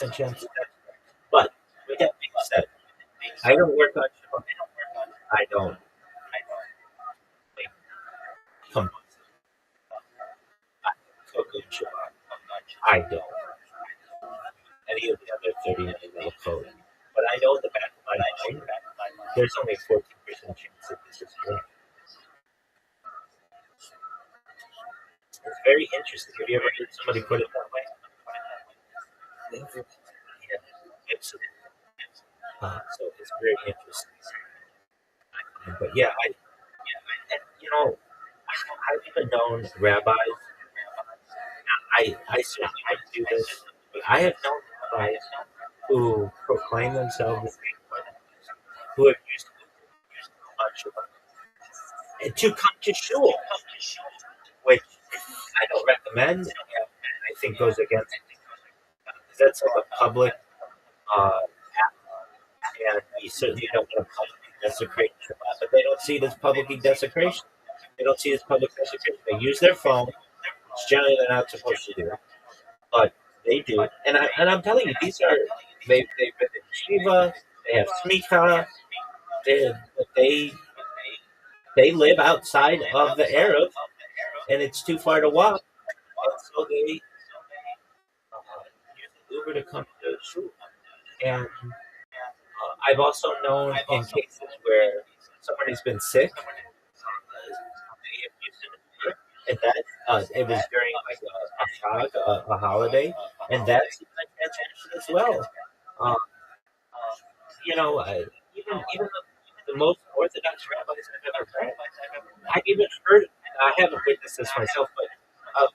14% chance that that's right. But with that being said, I don't work on Shabbat. I don't. Come on. I cook on Shabbat. I don't. Any of the other 39 will code. But I know in the back of my mind, there's only a 14% chance that this is correct. It's very interesting. Have you ever heard somebody put it that way? Yeah, absolutely. So it's very interesting. But yeah, you know, I've even known rabbis. I certainly wouldn't do this, but I have known rabbis who proclaim themselves as being Orthodox, who have used much of it, and to come to shul, which I don't recommend, and I think goes against. That's like a public and we certainly don't want to publicly desecrate Shabbat, but they don't see it as publicly desecration. They don't see it as public desecration. They use their phone, which generally they're not supposed to do, but they do. And I'm telling you, these are they've been in Shiva, they have smicha, they they they live outside of the Arab, and it's too far to walk, and so they use an Uber to come to shul. And I've also known in cases where someone has been sick, they have used an Uber, and that it was during like a Chag, a holiday, and that's a transaction as well. Um, even the most Orthodox rabbis I've ever read, I've even heard, I haven't witnessed this myself, but a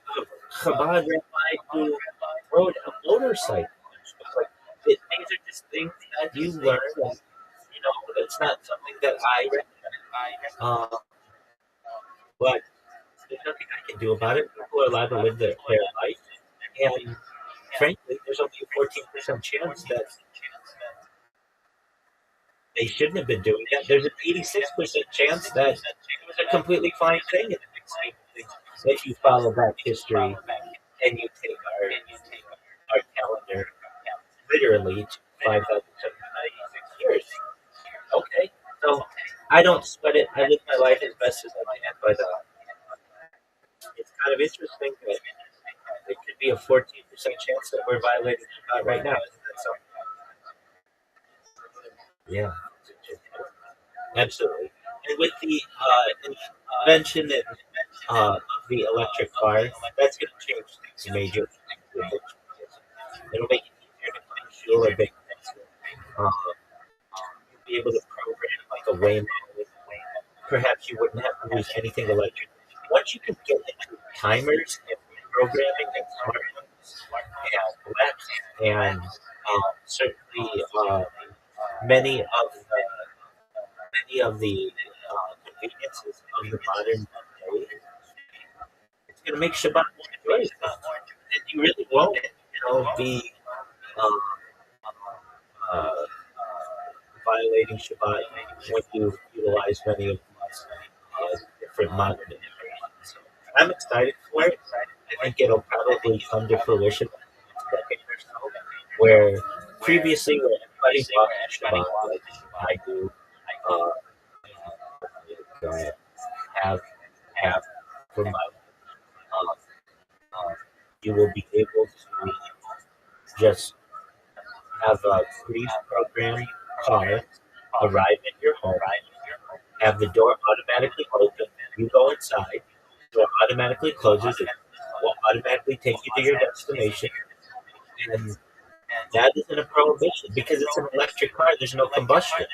Chabad rabbi who rode a motorcycle. Like, these are just things that you learn, and it's not something that I recommend. But there's nothing I can do about it. People are allowed to live their life, and frankly, there's only a 14% chance that they shouldn't have been doing that. There's an 86% chance that it was a completely fine thing in the big scheme of things. If you follow back history and you take our calendar literally to 5,796 years. Okay, so I don't sweat it. I live my life as best as I can, but it's kind of interesting that it could be be a 14% chance that we're violating Shabbat right now. Isn't that something? Yeah, absolutely. And with the invention of the electric car, that's going to change things major. It'll make it easier to clean fuel or bake things. You'll be able to program like a Waymo. Perhaps you wouldn't have to use anything electric. Once you can get into timers and programming and smartphones and certainly many of the conveniences of the modern day, it's going to make Shabbat more enjoyable. And you really won't, be um, uh, violating Shabbat when you utilize many of these different modern innovations. So I'm excited for it. I think it'll probably come to fruition in the next decade or so, where previously where everybody walked Shabbat like I do, uh, have have for my you will be able to just have a pre-programmed car arrive at your home, have the door automatically open, you go inside, the door automatically closes, it will automatically take you to your destination, and that isn't a prohibition because it's an electric car, there's no combustion.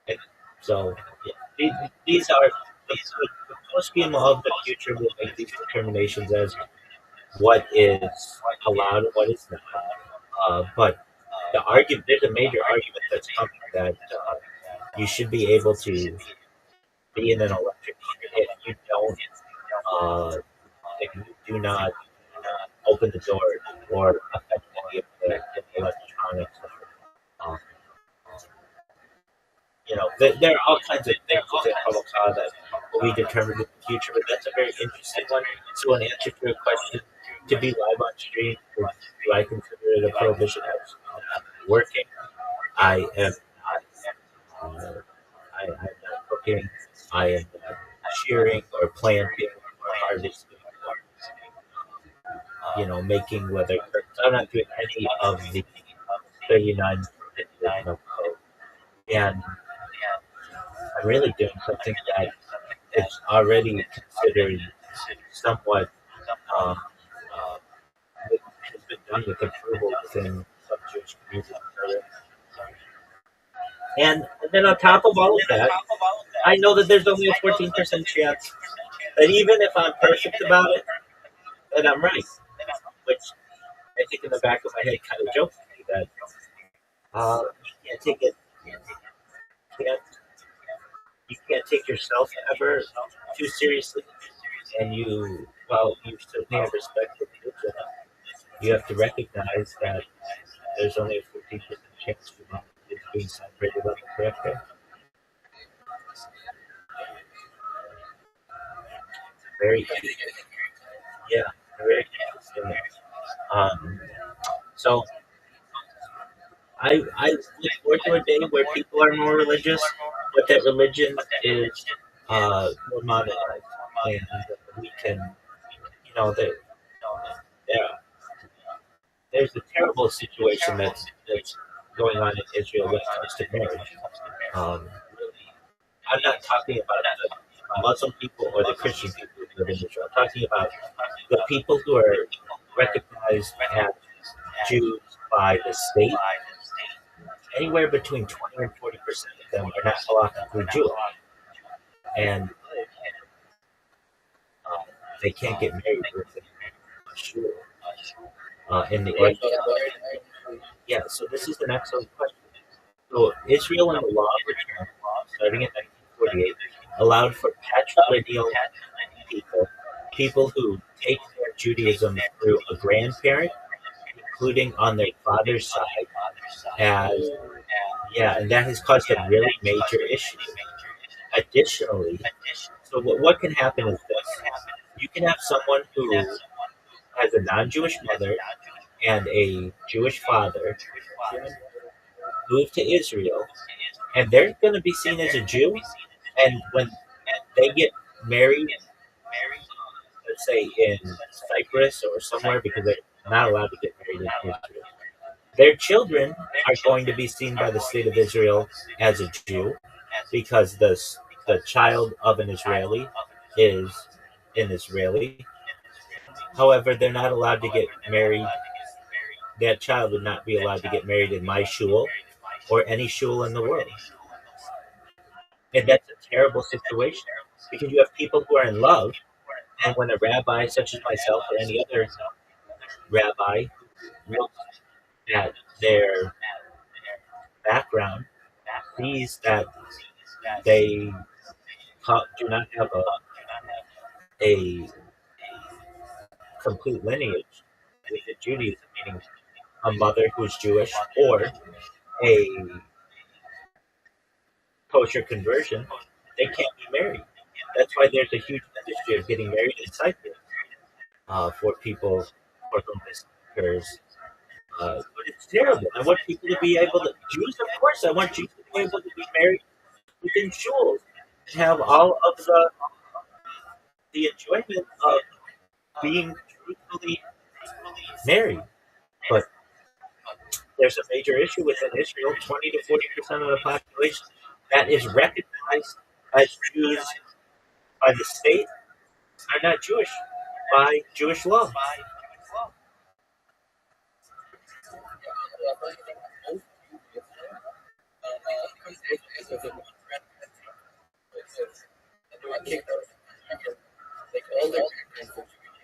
And so, yeah, these are the post-game of the future will make these determinations as what is allowed and what is not. But there's a major argument that's coming that you should be able to be in an electric car uh, if you do not open the door or affect any of the electronics. Um, there are all kinds of things within public law that will be determined in the future, but that's a very interesting one. So, in answer to your question, to be live on stream, do I consider it a prohibition? Absolutely not working. I am not. I'm not cooking. I am not shearing or planting or harvesting or making weather curtains. I'm not doing any of the 39 code. And I'm really doing something that is already considered somewhat um, has been done with approval within some Jewish communities. And then on top of all of that, I know that there's only a 14% chance that even if I'm perfect about it, that I'm right. Which I think in the back of my head kind of jokes me that you can't take it, can't, you can't take yourself ever too seriously. And you certainly have respect for the you have to recognize that there's only a 14% chance it's being celebrated on the correct day. Very interesting. Yeah, very interesting. So I look forward to a day where people are more religious, but that religion is more monetized, and we can, there, there's a terrible situation that's going on in Israel when it comes to marriage. Um, I'm not talking about the Muslim people or the Christian people who live in Israel. I'm talking about the people who are recognized as Jews by the state. Anywhere between 20 and 40% of them are not halakhically Jewish, and they can't get married within shul in the Orthodox. Yeah, so this is an excellent question. So Israel and the law of return, starting in 1948, allowed for patrilineal people who take their Judaism through a grandparent, including on their father's side, as and that has caused a really major issue. Additionally, so what can happen is this: you can have someone who has a non-Jewish mother and a Jewish father move to Israel, and they're going to be seen as a Jew. And when they get married, say in Cyprus or somewhere, because they're not allowed to get married in Israel. Their children are going to be seen by the state of Israel as a Jew because the child of an Israeli is an Israeli. However, they're not allowed to get married. That child would not be allowed to get married in my shul or any shul in the world. And that's a terrible situation because you have people who are in love, and when a rabbi such as myself or any other rabbi looks at their background, sees that they do not have a complete lineage within Judaism, meaning a mother who's Jewish or a kosher conversion, they can't be married. That's why there's a huge industry of getting married in Cyprus for people for whom this occurs. But it's terrible. I want people to be able to, Jews, of course, I want Jews to be able to be married within shuls and have all of the enjoyment of being truthfully married. But there's a major issue within Israel. 20 to 40% of the population that is recognized as Jews by the state are not Jewish by Jewish law.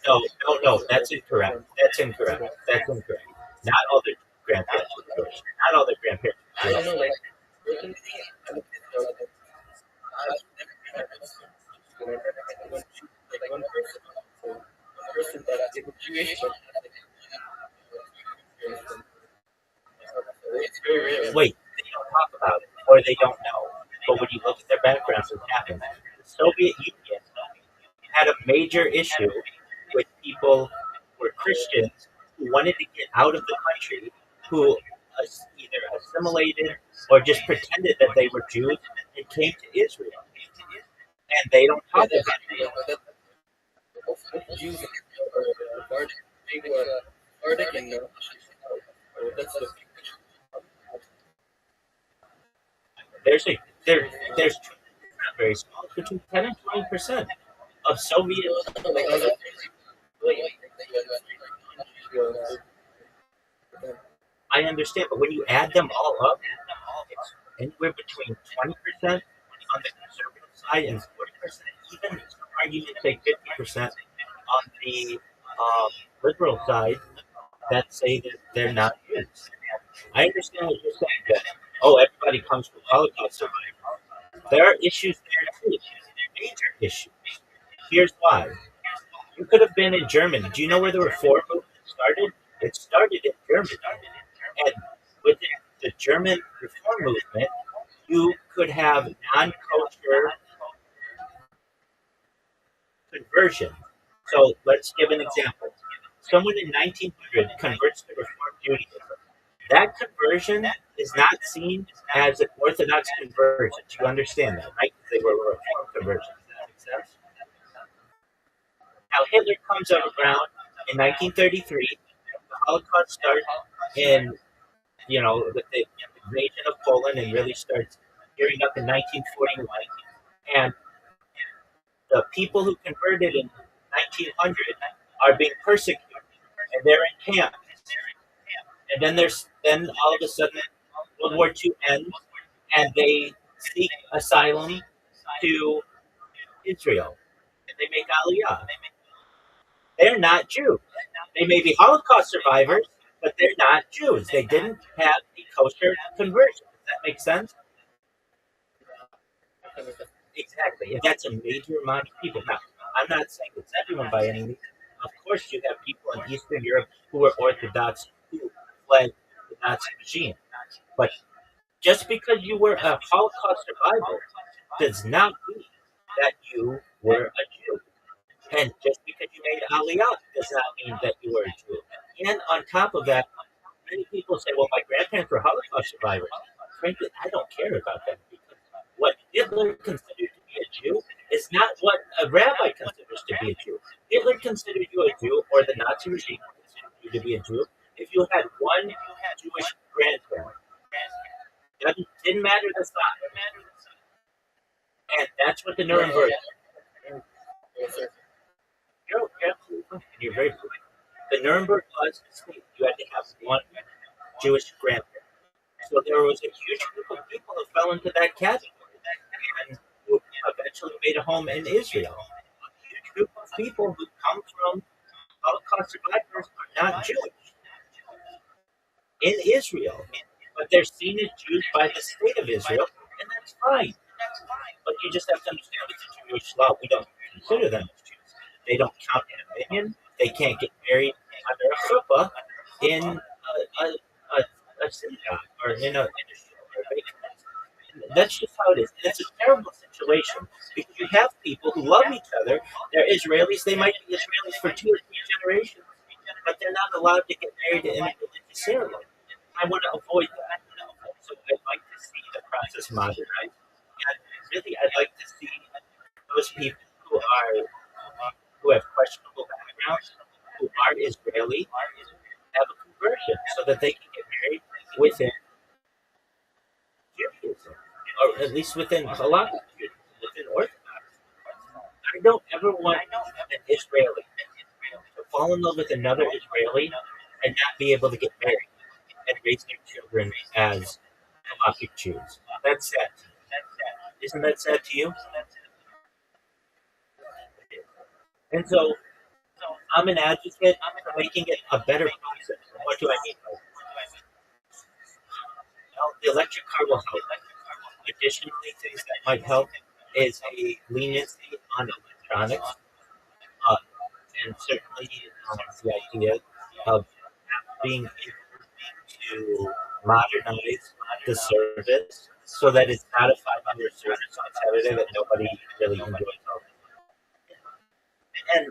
No, no, no, that's incorrect. That's incorrect. That's incorrect. Not all the grandparents are Jewish. Not all the grandparents are I don't Jewish. know, like, personally, I'm a kid, so, like, I've never met one person, so one person that I think was Jewish, but it's very rare. Wait, they don't talk about it, or they don't know. But when you look at their backgrounds, it happens. The Soviet Union had a major issue with people who were Christians who wanted to get out of the country, who either assimilated or just pretended that they were Jews and came to Israel. And they don't talk about it. Jews are Bardic, they were Bardic and that's the There's there's not very small, between 10 and 20% of Soviet. like other I understand, but when you add them all up, it's anywhere between 20% on the conservative side and 40%, even some arguments say 50% on the liberal side that say that they're not Jews. I understand what you're saying, that, oh, everybody comes from Holocaust survivors. There are issues there too, major issues. Here's why. You could have been in Germany. Do you know where the reform movement started? It started in Germany. And within the German reform movement, you could have non-kosher conversion. So let's give an example. Someone in 1900 converts to Reform Judaism. That conversion is not seen as an Orthodox conversion. Do you understand that, right? Because they were Reform conversions. Does that make sense? Now Hitler comes around in 1933. The Holocaust starts in, with the invasion of Poland, and really starts gearing up in 1941. And the people who converted in 1900 are being persecuted, and they're in camps. And then all of a sudden World War II ends, and they seek asylum to Israel, and they make Aliyah. They're not Jews. They may be Holocaust survivors, but they're not Jews. They didn't have a kosher conversion. Does that make sense? Exactly. And that's a major amount of people. Now, I'm not saying it's everyone by any means. Of course, you have people in Eastern Europe who are Orthodox who fled the Nazi regime. But just because you were a Holocaust survivor does not mean that you were a Jew. And just because you made Aliyah does not mean that you were a Jew. And on top of that, many people say, well, my grandparents were Holocaust survivors. Frankly, I don't care about them because what Hitler considered to be a Jew is not what a rabbi considers to be a Jew. Hitler considered you a Jew, or the Nazi regime considered you to be a Jew if you had one Jewish grandparent. Didn't matter the size. And that's what the Nuremberg. You're absolutely fine. You're very fine. The Nuremberg laws state you had to have one Jewish grandparent. So there was a huge group of people who fell into that category and who eventually made a home in Israel. A huge group of people who come from Holocaust survivors are not Jewish in Israel, but they're seen as Jews by the state of Israel, and that's fine. But you just have to understand it's a Jewish law. We don't consider them as Jews. They don't count in a minyan. They can't get married under a chuppah in a synagogue or in a shul or a bakery. That's just how it is. And it's a terrible situation because you have people who love each other. They're Israelis. They might be Israelis for 2 or 3 generations, but they're not allowed to get married in any religious ceremony. I want to avoid that. So I'd like to see the process modernized. And really, I'd like to see those people who have questionable backgrounds, who aren't Israeli, have a conversion so that they can get married within Judaism, or at least within halakha Judaism, within Orthodox. I don't ever want an Israeli to fall in love with another Israeli and not be able to get married and raise their children as halakhic Jews. That's sad. Isn't that sad to you? And so I'm an advocate for making it a better process. What do I mean by that? Well, the electric car will help. Additionally, things that might help is a leniency on electronics, uh, and certainly the idea of being able to modernize the service so that it's not a 500 service on Saturday that nobody really enjoys. And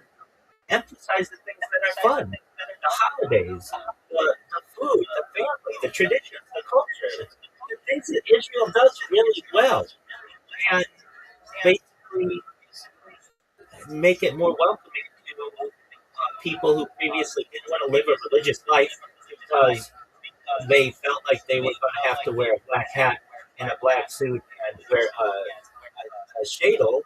emphasize the things that are fun, the holidays, the food, the family, the traditions, the culture, the things that Israel does really well, and basically make it more welcoming to people who previously didn't want to live a religious life because they felt like they were going to have to wear a black hat and a black suit and wear a shadel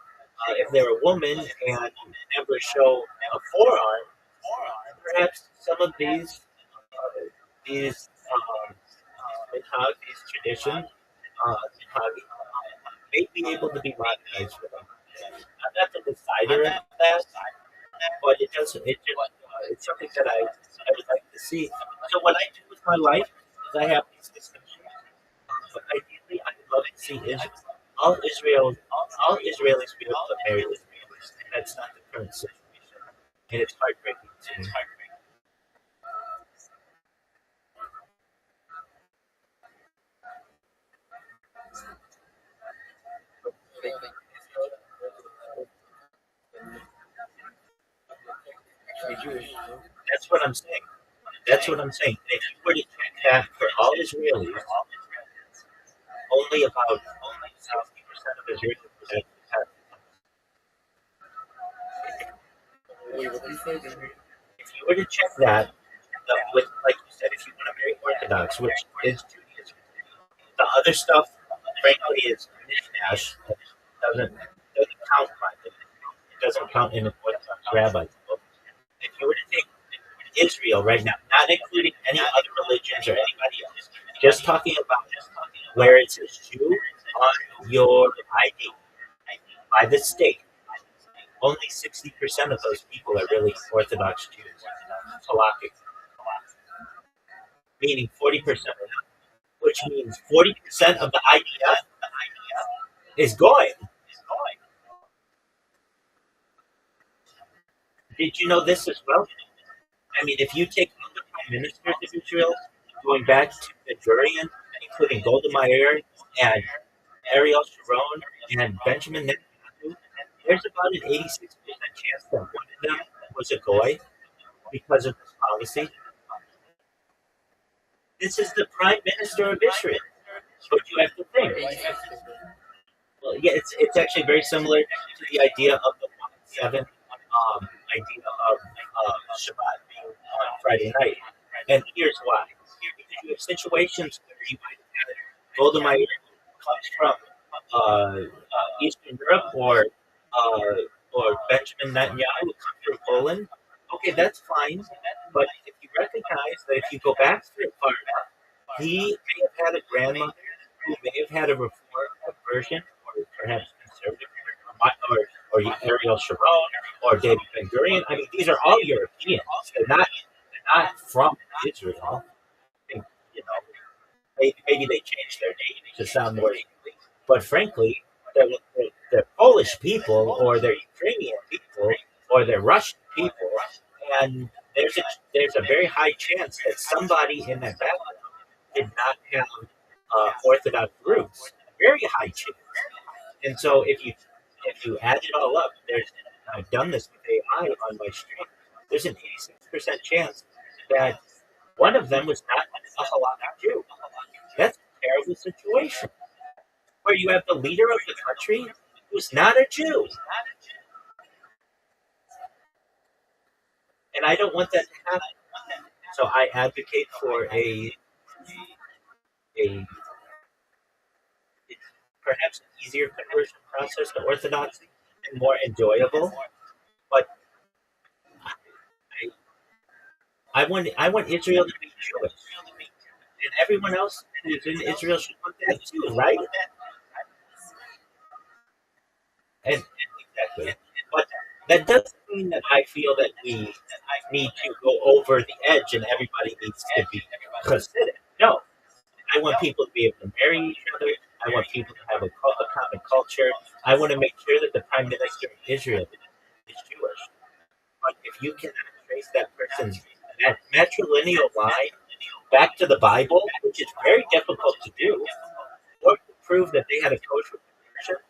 if they're a woman and never show a forearm. Perhaps some of these these traditions may be able to be modernized for them. I'm not the decider of that, but it does. It's something that I would like to see. So what I do with my life is I have these distinctions, but ideally I would love to see all Israelis be able to marry Israelis. And that's not the current situation, and it's heartbreaking to me. That's what I'm saying. That's what I'm saying. And if you were to check that for all Israelis, only about 60% of Israelis would have. If you were to check that, with like you said, if you want to marry Orthodox, which is Judaism, the other stuff, frankly, is mishmash. Doesn't count by it. It doesn't count in an Orthodox rabbi's book. If you were to take Israel right now, not including any other religions or anybody else, just talking about where it says Jew on your ID by the state, only 60% of those people are really Orthodox Jews, halakhic, meaning 40%, which means 40% of the IDF is going. Did you know this as well? I mean, if you take all the prime ministers of Israel, going back to Ben Gurion, including Golda Meir and Ariel Sharon and Benjamin Netanyahu, there's about an 86% chance that one of them was a goy because of this policy. This is the prime minister of Israel. But you have to think. yeah, it's actually very similar to the idea of the 1 and 7 idea of Shabbat being on Friday night. And here's why. Because you have situations where you might have Golda Meir comes from Eastern Europe or Benjamin Netanyahu comes from Poland. Okay, that's fine. But if you recognize that if you go back through far enough, he may have had a grandmother who may have had a reform version or perhaps conservative or Ariel Sharon or David Ben Gurion. I mean, these are all Europeans. They're not from Israel. I think, you know, maybe they changed their name to sound more English. But frankly, they're Polish people or they're Ukrainian people or they're Russian people, and there's a very high chance that somebody in that background did not have Orthodox roots. Very high chance. And so if you add it all up, I've done this with AI on my stream. There's an 86% chance that one of them was not a halakhic Jew. That's a terrible situation where you have the leader of the country who's not a Jew, and I don't want that to happen. So I advocate for a perhaps an easier conversion process to Orthodoxy and more enjoyable. But I want Israel to be Jewish, and everyone else who's in Israel should want that too, right? And exactly. But that doesn't mean that I feel that we need to go over the edge and everybody needs to be considered. No, I want people to be able to marry each other. I want people to have a common culture. I want to make sure that the prime minister of Israel is Jewish. But if you cannot trace that person's matrilineal line back to the Bible, which is very difficult to do, or to prove that they had a kosher conversion,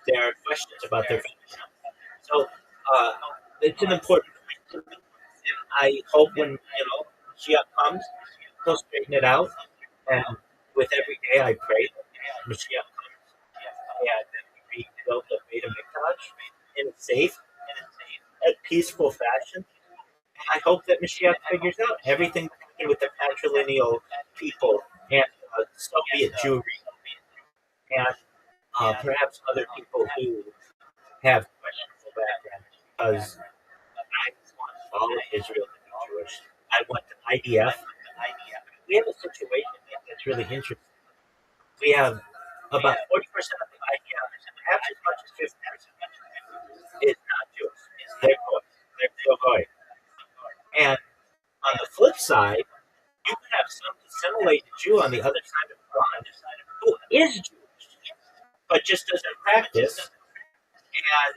there are questions about their background. So it's an important point to me. And I hope when Mashiach comes, he'll straighten it out. And with every day, I pray that Mashiach comes and that we rebuild the Beit HaMikdash in a safe and peaceful fashion. And I hope that Mashiach figures out everything with the patrilineal people and Soviet Jewry and perhaps other people who have questionable backgrounds because I want all of Israel to be Jewish. I want the IDF. We have a situation that's really interesting. We have about 40% of the IDF, perhaps as much as 50%, is not Jewish. They're going. They're still going. And on the flip side, you can have some assimilated Jew on the other side of the line who is Jewish, but just doesn't practice. And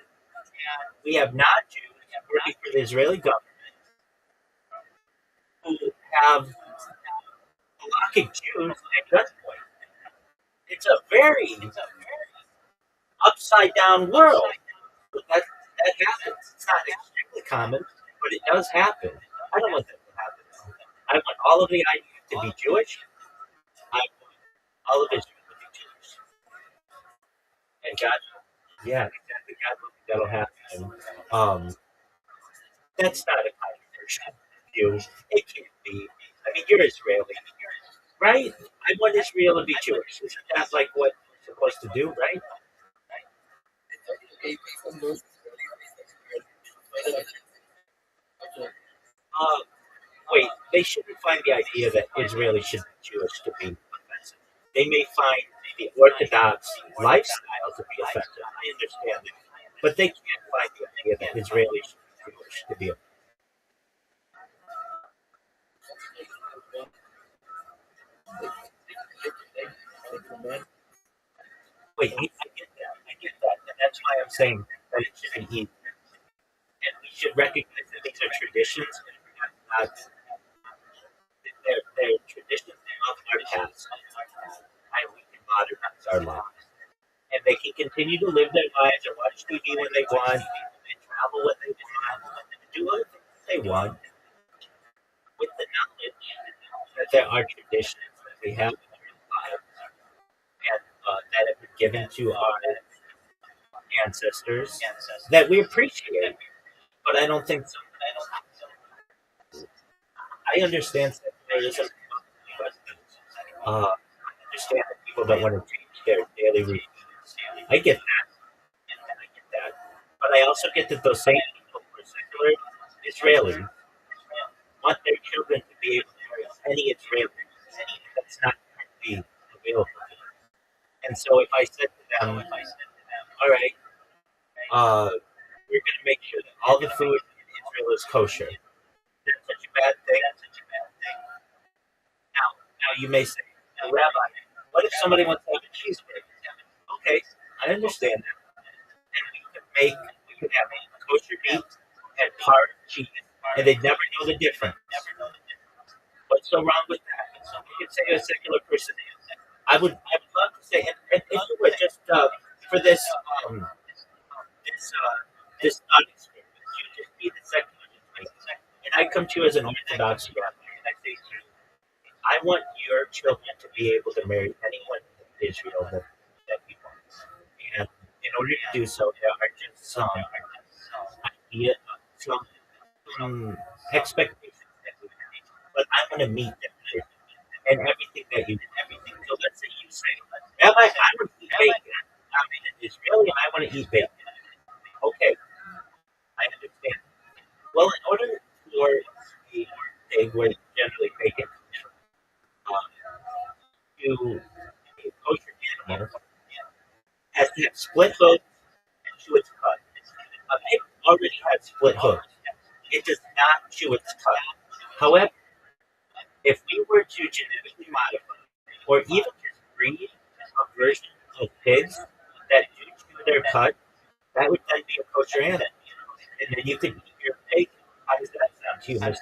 we have not Jews working for the Israeli government who have halakhic Jews at gunpoint. It's a very upside down world. But that happens. It's not extremely common, but it does happen. I don't want that to happen. I want all of the IDF to be Jewish. I want all of Israel to be Jewish. And God, yeah, exactly. God willing, that'll happen. That's not a controversial view. It can't be. I mean, you're Israeli, right? I want Israel to be Jewish. Isn't that like what we're supposed to do, right? Uh, Wait, they shouldn't find the idea that Israelis should be Jewish to be offensive. They may find the Orthodox lifestyle to be offensive. I understand that. But they can't find the idea that Israelis should be Jewish to be offensive. Wait, I get that. I get that. And that's why I'm saying that it should be easy. And we should recognize that these are traditions and not, they're traditions of our past. And we can modernize our lives. And they can continue to live their lives and watch TV when they want, and travel when they want, and do other things that they want, with the knowledge that there are traditions that we have in our lives, and given to our ancestors that we appreciate. But I don't think I understand secularism, but I understand that people don't want to change their daily routines. I get that. I get that. But I also get that those same people who are secular Israelis want their children to be able to marry any Israeli that's not currently available to them. And so if I said to them, all right, we're going to make sure that all the food in Israel is kosher, that's such a bad thing. Now you may say, well, Rabbi, what if somebody wants to have a cheeseburger? Okay, I understand that. And we could have kosher meat and hard cheese, and they'd never know the difference. What's so wrong with that? You could say a secular person. I would love to say, and if you would just for this thought experiment, you just be the secular type, and I come to you as an Orthodox rabbi, and I say to you, I want your children to be able to marry anyone in Israel that you want. And in order to do so, there are just some idea, some expectations that we have. But I want to meet them here and everything that you do. So let's say you say, Rabbi, I want to eat bacon. I'm an Israeli and I want to eat bacon. Okay, I understand. Well, in order for a pig where generally bacon to a kosher animal has to have split hooves and chew its cud. A pig already has split hooves. It does not chew its cud. However, if we were to genetically modify or even just breed a version of pigs that do chew their cud, that would then be a kosher animal. And then you could eat your pig. How does that sound to you, Mr.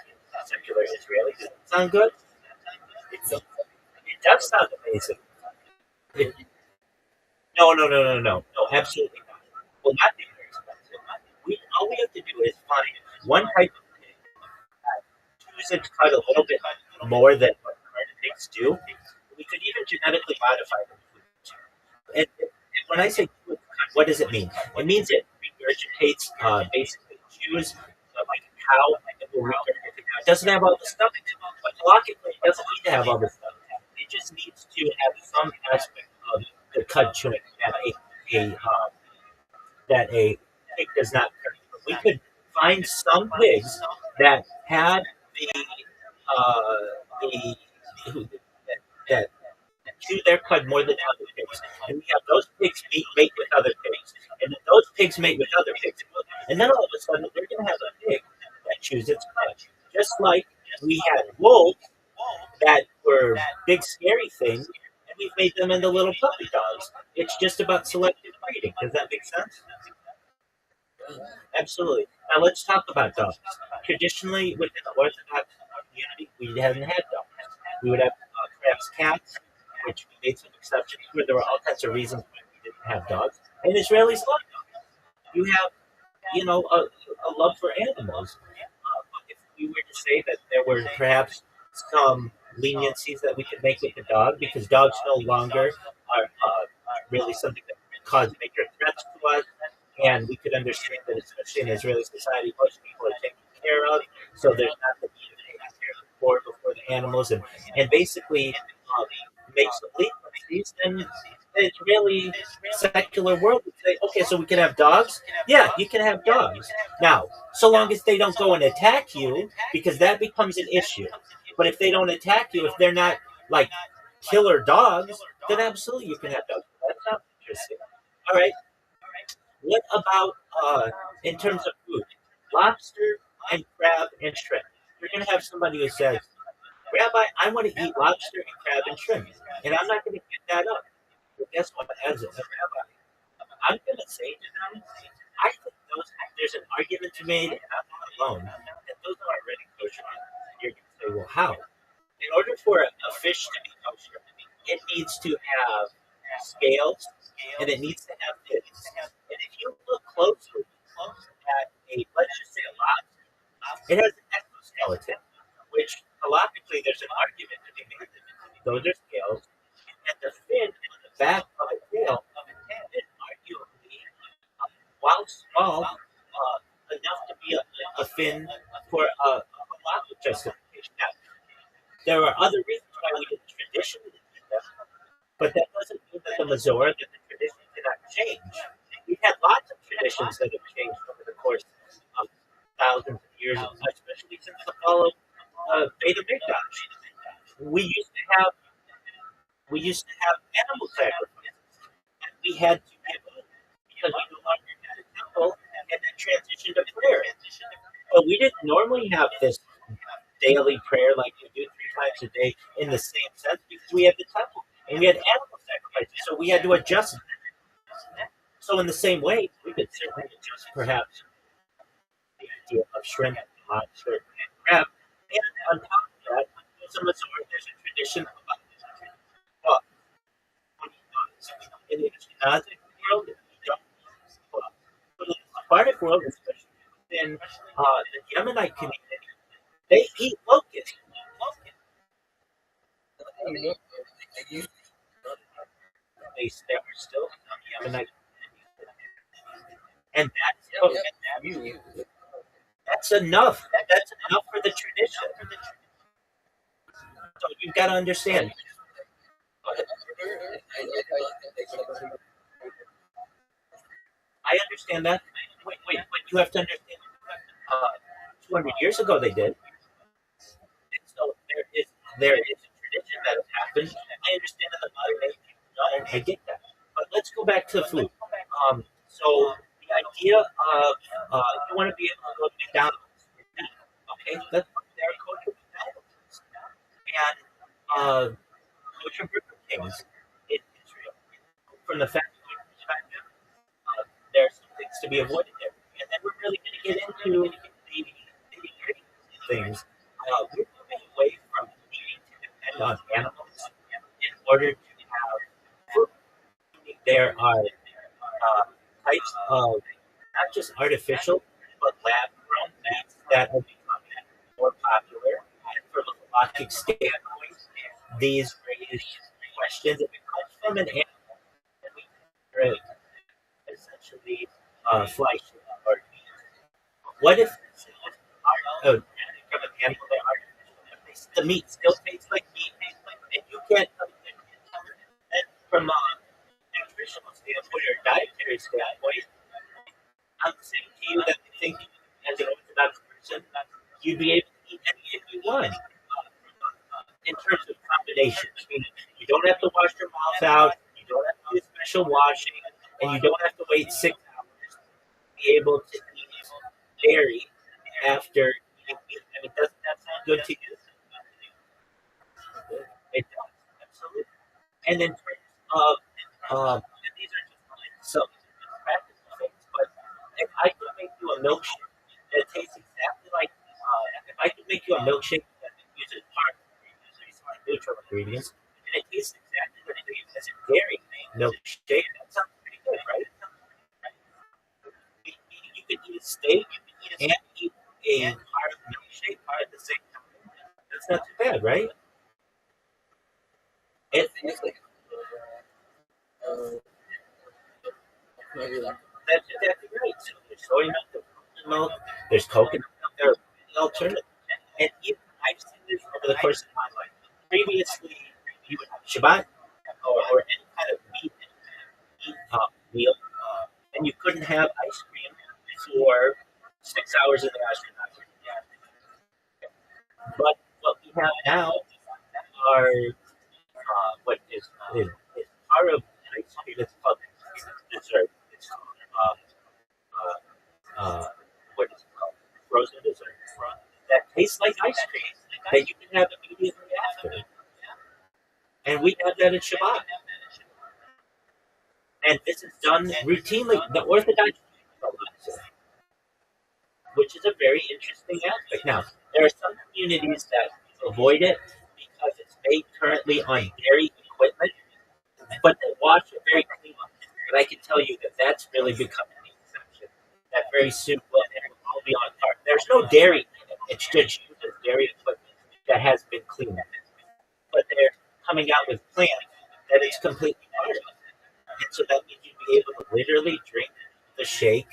Secular Israeli? Does it sound good? It does sound amazing. It, no, absolutely not. Well, not be very expensive. All we have to do is find one type of pig that chews its cud a little bit more than what current pigs do. We could even genetically modify them. And when I say chew its cud, what does it mean? It means it regurgitates, basically chews like a cow, and will regurgitate. Now, it doesn't have all the stuff, but logically, it doesn't need to have all the stuff. It just needs to have some aspect of the cud chewing that a pig does not carry. We could find some pigs that had the that chew their cud more than other pigs, and we have those pigs mate with other pigs, and then those pigs mate with other pigs, and then all of a sudden we're going to have a pig that chews its cud, just like we had wolves that were big scary things, and we've made them into little puppy dogs. It's just about selective breeding. Does that make sense? Absolutely. Now let's talk about dogs. Traditionally, within the Orthodox community, we haven't had dogs. We would have perhaps cats, which we made some exceptions for. There were all kinds of reasons why we didn't have dogs. And Israelis love dogs. You have, a love for animals. If we were to say that there were perhaps some leniencies that we could make with the dog, because dogs no longer are really something that cause major threats to us, and we could understand that, especially in Israeli society, most people are taken care of, so there's not the need of taking care of the poor before the animals, and basically makes the leniencies, and it's really secular world would say, okay, so we can have dogs? Yeah, you can have dogs. Now, so long as they don't go and attack you, because that becomes an issue. But if they don't attack you, if they're not like killer dogs, then absolutely you can have dogs. That sounds interesting. All right. What about in terms of food? Lobster and crab and shrimp. You're going to have somebody who says, Rabbi, I want to eat lobster and crab and shrimp, and I'm not going to give that up. But guess what? As a rabbi, I'm going to say to them, I think there's an argument to be made, and I'm not alone, that those are already kosher. You're going to say, well, how? In order for a fish to be kosher, it needs to have scales, and it needs to have fins. And if you look closely at let's just say a lobster, it has an exoskeleton, which halachically there's an argument to be made that those are scales, and the fin on the back of a tail small, enough to be a fin for a lot of justification. Now, there are other reasons why we didn't traditionally do that, but that doesn't mean that the Mazor, that the tradition cannot change. We've had lots of traditions that have changed over the course of thousands of years, especially since the fall of Beta Mikdash. We used to have animal sacrifices, and we had to give up because we no longer had a temple, and then transition to prayer. But we didn't normally have this daily prayer like we do 3 times a day in the same sense because we had the temple and we had animal sacrifices, so we had to adjust. So in the same way, we could certainly adjust perhaps the idea of shrimp, lobster, and crab. And on top of that, there's a tradition about well, in the Ashkenazic world, but in the Sephardic world, especially in the Yemenite community, they eat locusts. They are still Yemenite, and that's enough. That's enough for the tradition. So you've got to understand. I understand that. Wait, but you have to understand. 200 years ago, they did. And so there is a tradition that has happened. I understand that the modern day people don't. I get that. But let's go back to food. So the idea of you want to be able to go to McDonald's, okay? That's their culture of McDonald's and culture of Burger Kings in Israel. From the fact perspective, there's some things to be avoided there. And then we're really going to get into the things. We're moving away from needing to depend on animals in order to have food. There are types of not just artificial, but lab grown fats that are becoming more popular. And from a logic standpoint, these raise questions if it comes from an animal, then we consider it essentially flesh or meat. What if it's from an animal that artificial? The meat still tastes like meat, and you can't. And from a nutritional standpoint or dietary standpoint, I'm saying to you that I think as an Orthodox person, you'd be able to eat anything you want in terms of combinations. I mean, you don't have to wash your mouth out, you don't have to do special washing, and you don't have to wait 6 hours to be able to eat dairy after you eat. I mean, doesn't that sound good to you? It does, absolutely. And in terms of, and these are just like some practical things, but if I could make you a milkshake that tastes exactly like, if I could make you a milkshake that uses neutral ingredients, and it tastes exactly what it is as a dairy milkshake, that sounds pretty good, right? You could eat a steak and eat a part of milkshake part at the same time. That's not too bad, right? It, that's exactly right. So there's soy milk, there's coconut milk, there's coconut milk, there are many alternatives. And even I've seen this over the course of my life. Previously, you would have Shabbat or any kind of meal, and you couldn't have ice cream for 6 hours in the Ashkenazi. But what we have now are what is part of ice cream. It's called dessert. It's called what is it called? Frozen dessert. That tastes like ice cream that you can have immediately after. And we have that at Shabbat. And this is done routinely. The Orthodox, which is a very interesting aspect. Now, there are some communities that avoid it because it's made currently on dairy equipment, but they wash it very clean. But I can tell you that that's really becoming the exception. That very soon will all be on par. There's no dairy in it. It's just used as dairy equipment that has been cleaned. But they're coming out with plans that it's completely part of. And so that means you'd be able to literally drink the shake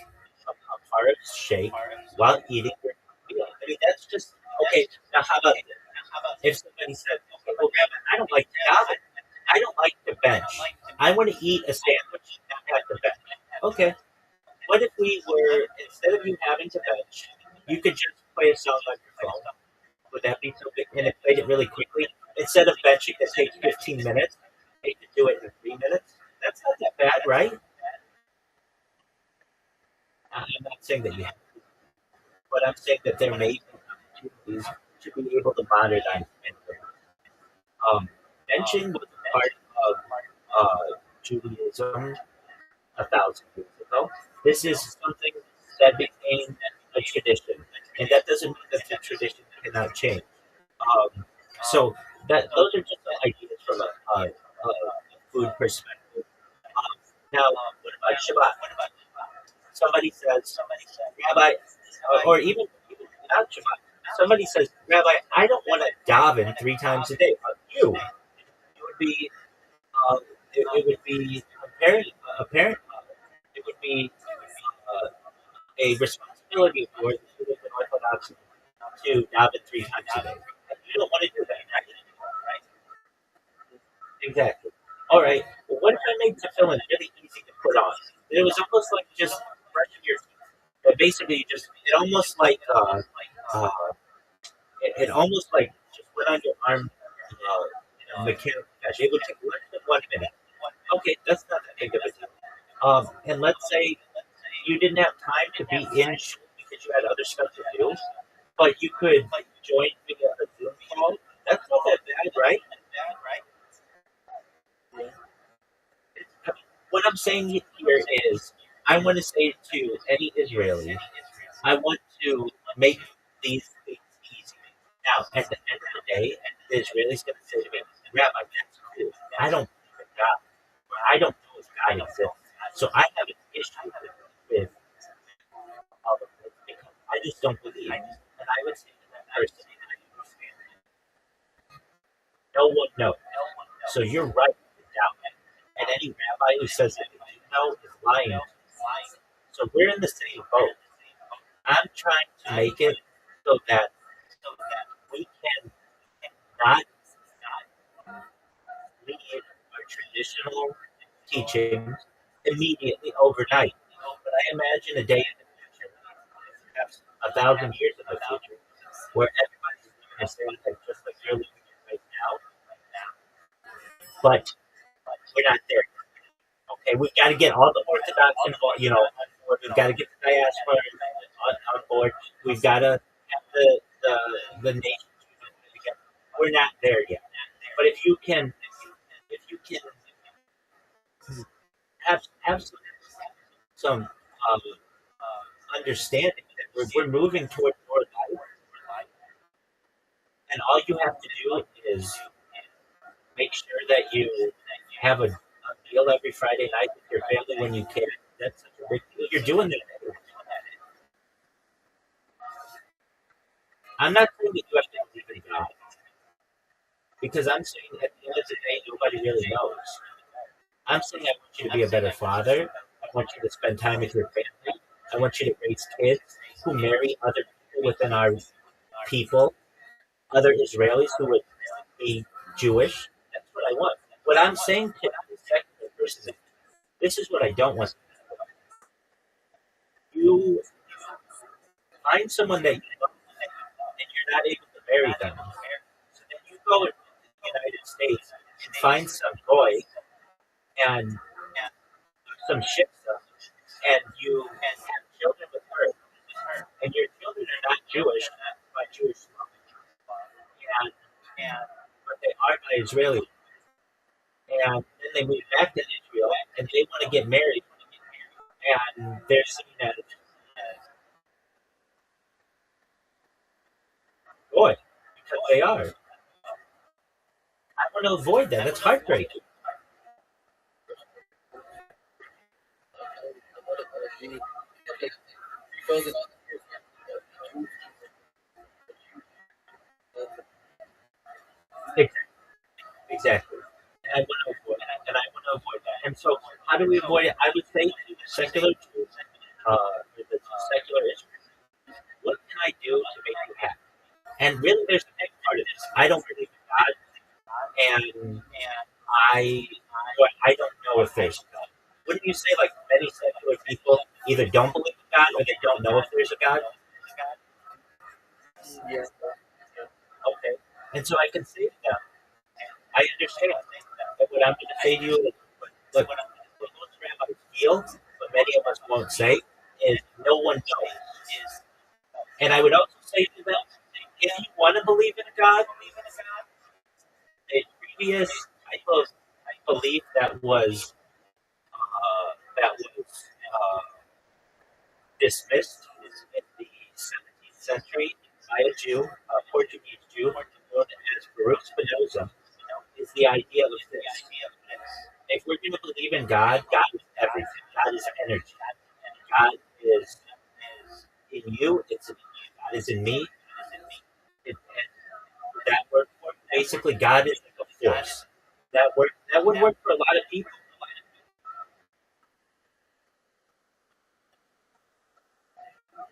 while eating your meal. I mean, that's just okay. Now, how about this? If somebody said, okay, well, Rabbi, I don't like to daven. I don't like to bench. I want to eat a sandwich, not have to bench. Okay. What if we were, instead of you having to bench, you could just play a song on your phone? Would that be so big? And it played it really quickly? Instead of benching that takes 15 minutes, they could do it in 3 minutes? That's not that bad, right? I'm not saying that you have, but I'm saying that there may be opportunities to be able to modernize mental. Benching was a part of Judaism 1,000 years ago. This is something that became a tradition, and that doesn't mean that the tradition cannot change. Um, so that those are just the ideas from a food perspective. Now, what about Shabbat? Somebody says, Rabbi, or even without Shabbat, somebody says, Rabbi, I don't want to daven 3 times a day. But you, it would be, uh, it would be apparent, it would be uh, a responsibility of yours as you live in Orthodoxy to daven 3 times a day. And you don't want to do that, right? Exactly. All right. Well, what if I made tefillin really easy to put on? It was almost like just brushing your teeth. Basically, just uh, it almost like just put on your arm in a mechanical fashion. It would take less than 1 minute. Okay, that's not that big of a deal. And let's say you didn't have time to be in shul because you had other stuff to do, but you could join via a Zoom call. That's not that bad, right? What I'm saying here is, I want to say to any Israeli, I want to make these things easy. Now, at the end of the day, the Israeli's going to say to me, Rabbi, that's cool. I don't believe in God. I don't know if God exists. So I have an issue with all of this because I just don't believe. And I would say to that person, no one knows. So you're right to doubt. And any rabbi who says that they do know is lying. So we're in the same boat. I'm trying to make it so that we can not leave our traditional teachings immediately overnight. But I imagine a day in the future, perhaps 1,000 years in the future, where everybody's living a state like just like you're living it right now. But we're not there. Okay, we've got to get all the Orthodox involved. On board. We've got to get the diaspora on board. We've got to have the nation together. We're not there yet. But if you can have some understanding that we're moving toward more life, and all you have to do is make sure that you have a meal every Friday night with your family when you can. That's such a big deal. You're doing that. I'm not saying that you have to believe in God, because I'm saying at the end of the day, nobody really knows. I'm saying I want you to be a better father. I want you to spend time with your family. I want you to raise kids who marry other people within our people, other Israelis who would be Jewish. That's what I want. What I'm saying to the secular person is, this is what I don't want. You find someone that you love and you're not able to marry them. So then you go to the United States and find some boy and some shipsa, and you have children with her, and your children are not Jewish by Jewish law, and but they are by Israeli, and then they move back to Israel, and they want to get married, and they're seen as boy because they are. I want to avoid that. That's heartbreaking. Exactly. And I want to avoid that. And I want to avoid that. And so, how do we avoid it? I would say to the secular Jews, the secular Israel, I do to make you happy? And really, there's a big part of this. I don't believe in God, and I, well, I don't know if there's a God. Wouldn't you say like many secular people either don't believe in God or they don't know if there's a God? Yeah. Okay. And so I can say to them, I understand. And what I'm going to say to you is, look, what most rabbis feel, but many of us won't say, is no one knows. And I would also say to them, if you want to believe in a God, a previous type of belief that was dismissed in the 17th century by a Jew, a Portuguese Jew, known as Baruch Spinoza, is the idea of this. If we're going to believe in God, God is everything. God is energy. God is in you. It's in you. God is in me. And that word, basically, God is like a force. That would work for a lot of people.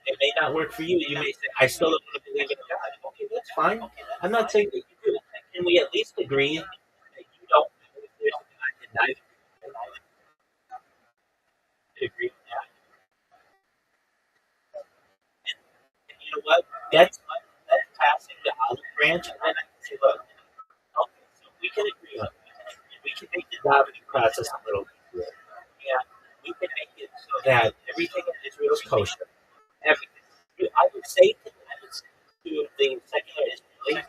It may not work for you. You may say, I still don't want to believe in God. Okay, that's fine. I'm not saying that you do. Can we at least agree that you don't know if there's a God and neither agree with that? And you know what? That's passing the olive branch, and then I can say, look, okay, so we can agree on that. We can make the davening process a little easier. And we can make it so that everything in Israel is kosher. Everything. I would say to the secular Israeli,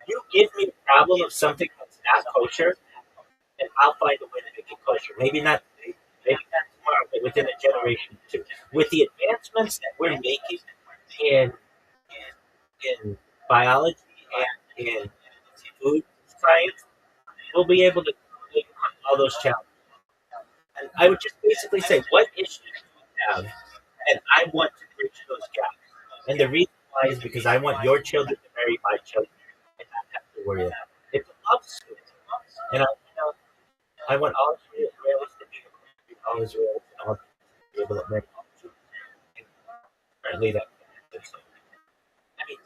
you give me the problem of something that's not kosher, and I'll find a way to make it kosher. Maybe not today, maybe not tomorrow, but within a generation or two. With the advancements that we're making in in biology and in food science, we'll be able to overcome all those challenges. And I would just basically say, what issues do you have? And I want to bridge those gaps. And the reason why is because I want your children to marry my children and not have to worry about it. It's a love story. And I want all Israelis to be able to be all Israelis and all to be able to marry all Jews. And apparently that. I mean,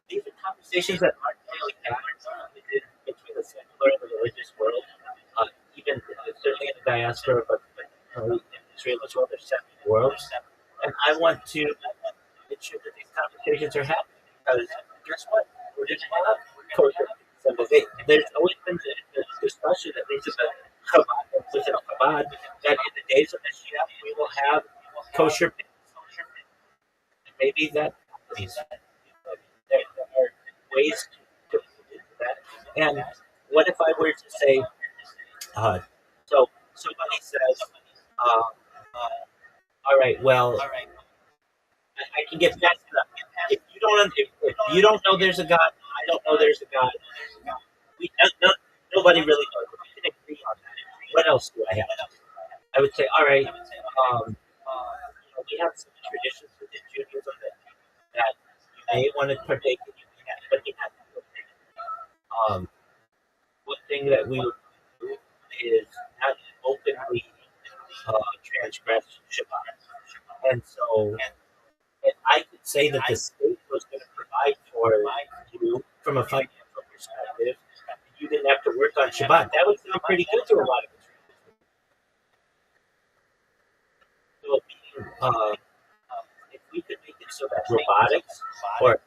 these are conversations that aren't really had between the secular and the religious world. Even certainly in the diaspora, but in Israel as well, there's seven worlds. And I want to ensure that these conversations are happening because guess what? We're just not kosher. There's always been the discussion, at least in the Chabad, that in the days of the Shia, we will have kosher pigs. And maybe that happens. There are ways to do that. And what if I were to say, so somebody says, uh, all right, well, I can get past that. If you don't know there's a God, I don't know there's a God. We nobody really knows. We can agree on that. What else do I have? I would say, all right, we have some traditions within Judaism that you may want to partake in, but you have to partake. One thing that we would do is not openly transgress Shabbat. And so, and I could say that the state was going to provide for you from a financial perspective. You didn't have to work on Shabbat. That would sound pretty good to a lot of us. So, if we could make it so that robotics or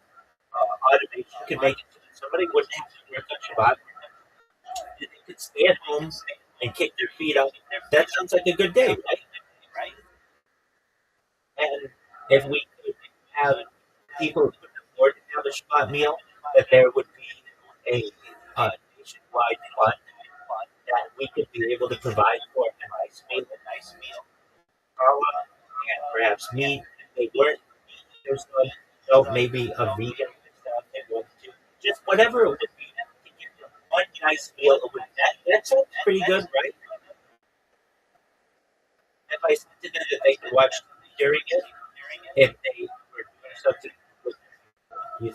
automation could make it so that somebody wouldn't have to work on Shabbat, and they could stay at home and kick their feet up, that sounds like a good day, right? And if we could have people who couldn't afford to have a Shabbat meal, that there would be a nationwide fund that we could be able to provide for a nice meal, and perhaps meat. If they weren't, there's no maybe a vegan stuff they want to. Just whatever it would be to give them one nice meal a week. That sounds pretty good, right? If I said to them that they could watch during it, if they were doing something with you,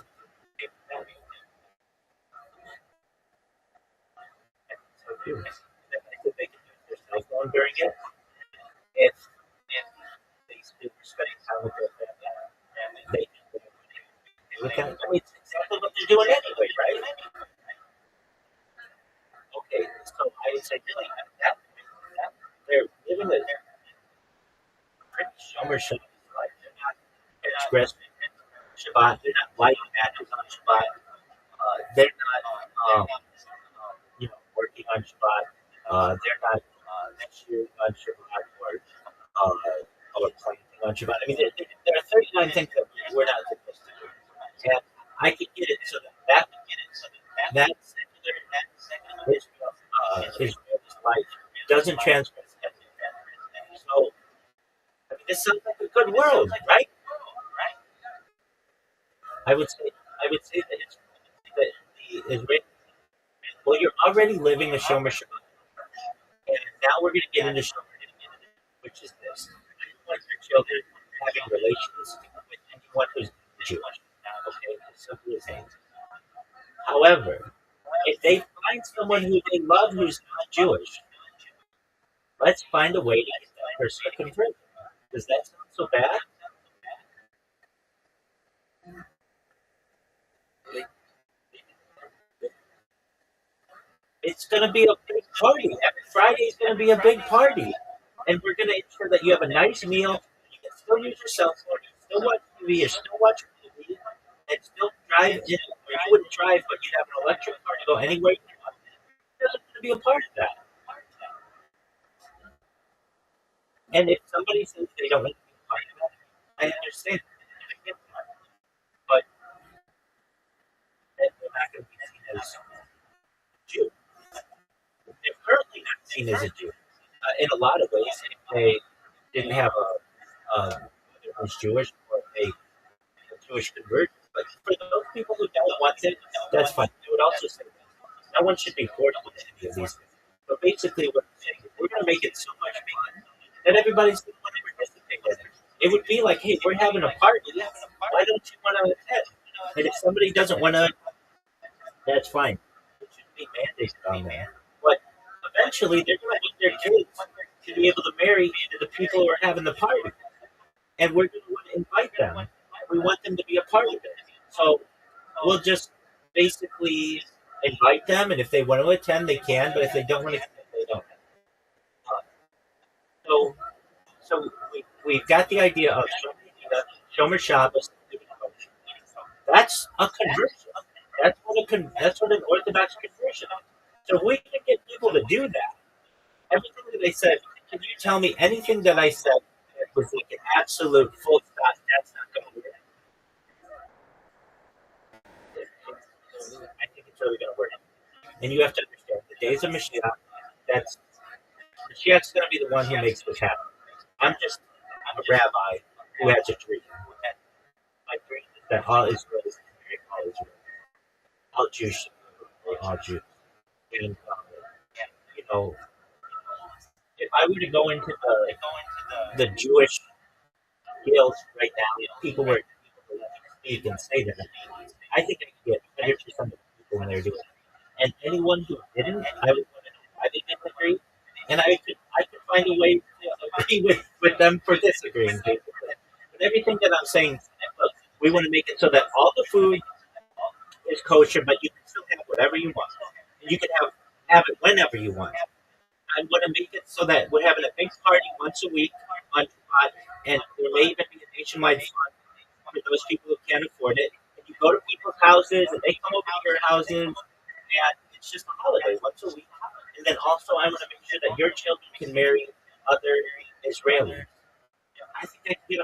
so too. If they could use their cell phone during it, if they spend time with their family, they can. with that? I mean, it's exactly what they're doing anyway, right? Okay, so I would say really that they're living a pretty shomer Shabbat life. They're not expressing Shabbat. They're not lighting matches on Shabbat. They're not, working on Shabbat. They're not cheering on Shabbat or planting on Shabbat. I mean, there are 39 things that we're not supposed to do. And I could get it so that secular Israel's life doesn't transgress that. So, I mean, this sounds like a good world, right? I would say that the Israeli, well, you're already living a Shomer Shabbat, and now we're going to get into Shomer, which is this: you want your children having relations with anyone who's Jewish. Okay, as simple as that. However, if they find someone who they love who's not Jewish, let's find a way to get that person converted. Does that sound so bad? It's going to be a big party. Every Friday is going to be a big party. And we're going to ensure that you have a nice meal. You can still use your cell phone. You can still watch TV. You still watch TV. And still drive in. Or you wouldn't drive, but you'd have an electric car to go anywhere you want. There's going to be a part of that. And if somebody says they don't want to be a part of that, I understand. I get that. But they're not going to be seen as Jew. They're currently not seen as a Jew. In a lot of ways, if they didn't have whether it was Jewish or a Jewish conversion. But for those people who don't want it, that's fine. I would also say that no one should be forced with any of these things. But basically, what I'm saying is we're going to make it so much fun that everybody's going to want to participate in it. It would be like, hey, we're having a party. Why don't you want to attend? And if somebody doesn't want to, that's fine. It shouldn't be mandated on them. But eventually, they're going to want their kids to be able to marry the people who are having the party. And we're going to want to invite them. We want them to be a part of it. So we'll just basically invite them, and if they want to attend, they can. But if they don't want to attend, they don't. Uh, we've got the idea of Shomer Shabbos. That's a conversion. That's what an Orthodox conversion is. So if we can get people to do that, everything that they said, can you tell me anything that I said was like an absolute full stop? That's not going to work. I think it's really going to work. And you have to understand the days of Mashiach. That's Mashiach's going to be the one who makes this happen. I'm a rabbi who has a dream. And my dream is that all Israelis can marry all Israelis, all Jews, all Jews. And you know, if I were to go into the Jewish guilds right now, people were speak and say that. I think I could get 100% of the people when they're doing it. And anyone who didn't, I would want to know why they didn't agree, and I could find a way to agree with them for disagreeing. Basically. But everything that I'm saying, look, we want to make it so that all the food is kosher, but you can still have whatever you want. And you can have it whenever you want. I want to make it so that we're having a big party once a week on Shabbat, and there may even be a nationwide fund for those people who can't afford it. And you go to people's houses, and they come over to your houses, and it's just a holiday once a week. And then also, I want to make sure that your children can marry other Israelis. I think I can get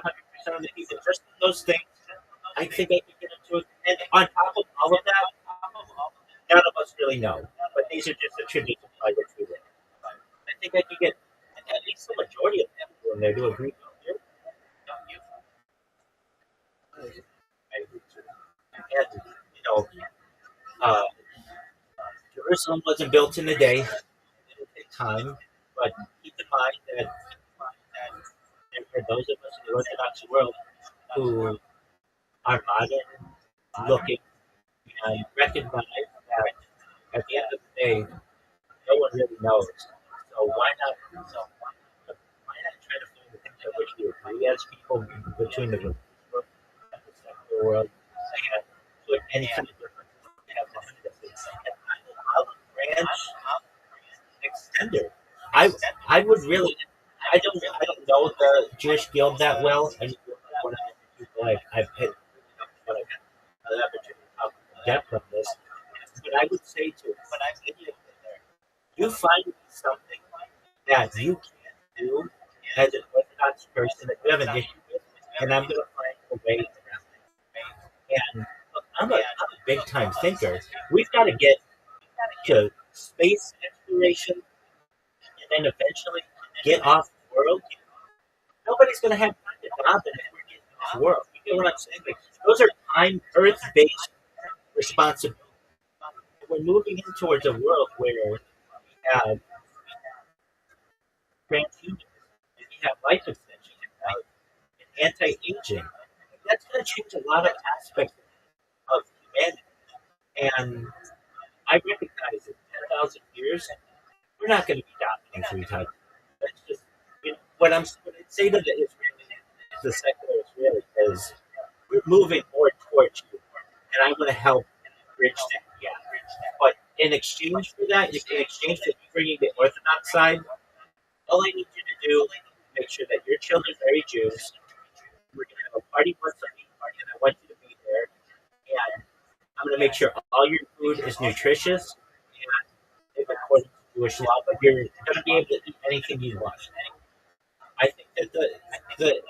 100% of the people. Just those things, I think I can get into it. And on top of all of that, none of us really know. But these are just the traditions by which we live. I think I could get at least the majority of them when they do agree. And, uh, Jerusalem wasn't built in a day. It'll take time. But keep in mind that there are those of us in the Orthodox world who are modern, looking, and recognize that at the end of the day, no one really knows. So why not try to find the things on which we agree as people between the religious world and the secular world? any kind of difference. We have one of the things. And I'm an olive branch extender. I I would really I don't know the Jewish Guild that well. I mean, one of the people I've hit, but I got an opportunity to talk in depth on this. But I would say to you find something that you can do as an Orthodox person that you have an issue with, and I'm going to find a way around it. And look, I'm a big time thinker. We've got to get to space exploration and then eventually get off the world. Nobody's going to have time to dominate if we're getting off the world. You get what I'm saying? Like, those are time, Earth based responsibilities. We're moving in towards a world where we have transhumanism, and we have life extension, and anti-aging. That's going to change a lot of aspects of humanity. And I recognize in 10,000 years, we're not going to be dominating three times. That's just what I'd say to the Israeli, the secular Israeli, is we're moving more towards you, and I'm going to help bridge that gap. But in exchange for that, in exchange for bringing the Orthodox side, all I need you to do is make sure that your children marry Jews. We're going to have a party once a week, and I want you to be there. And I'm going to make sure all your food is nutritious and according to Jewish law, but you're going to be able to eat anything you want. I think that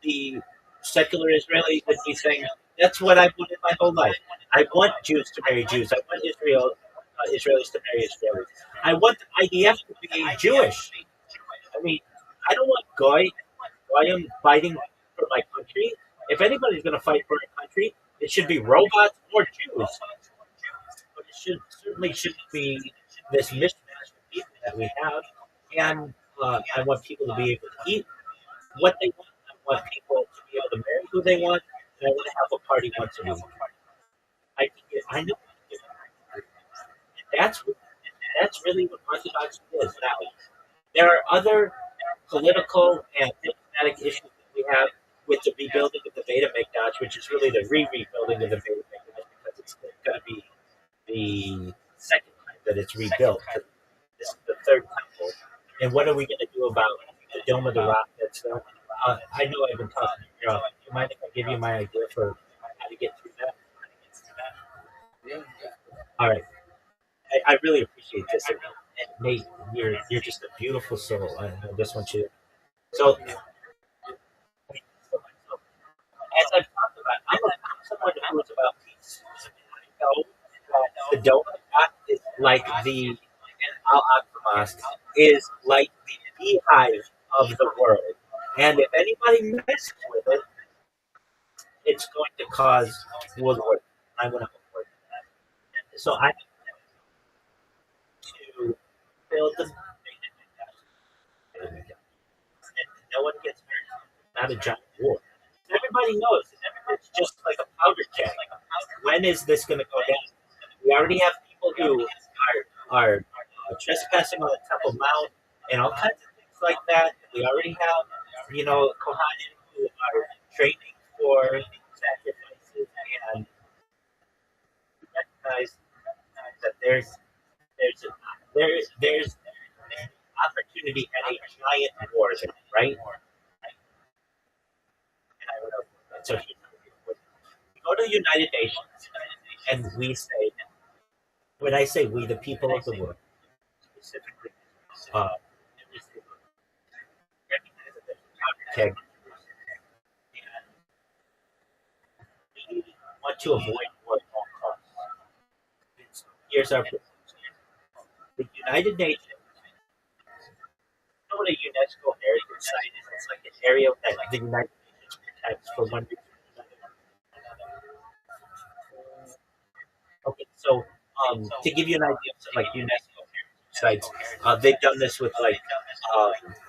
the secular Israeli would be saying, that's what I've wanted my whole life. I want Jews to marry Jews. I want Israelis to marry Israelis. I want the IDF to be Jewish. I mean, I don't want Goyim fighting for my country. If anybody's going to fight for a country, it should be robots or Jews. But it certainly shouldn't be this mishmash of people that we have. And I want people to be able to eat what they want. I want people to be able to marry who they want, and I want to have a party once a week. I know. That's really what Orthodoxy is now. There are other political and diplomatic issues that we have with the rebuilding of the Beit HaMikdash, which is really the rebuilding of the Beit HaMikdash because it's going to be the second time that it's rebuilt. This is the third temple. And what are we going to do about the Dome of the Rock that's there? I know I've been talking. Do you mind if I give you my idea for how to get through that? All right. I really appreciate this. And Nate, you're just a beautiful soul. I just want you to. So, as I've talked about, I'm someone who is about peace. I know that the Dome of the Rock is like the Al Aqsa Mosque is like the beehive of the world. And if anybody messes with it, it's going to cause World War. I want to avoid that. So I need to build the and no one gets hurt. Not a giant war. Everybody knows. It's just like a powder keg. When is this going to go down? We already have people who are trespassing on the Temple Mount and all kinds of things like that. We already have, Kohanim who are training for sacrifices, and we recognize that there's an opportunity at a giant war there, right? So we go to the United Nations and we say, when I say we, the people of the world, specifically, recognize that there's a powder keg. And we want to avoid war at all costs. Here's our proposal. The United Nations, what a UNESCO heritage site is. It's like an area that the United Nations protects for one reason or another. Okay, so to give you an idea of like UNESCO sites, they've done this with like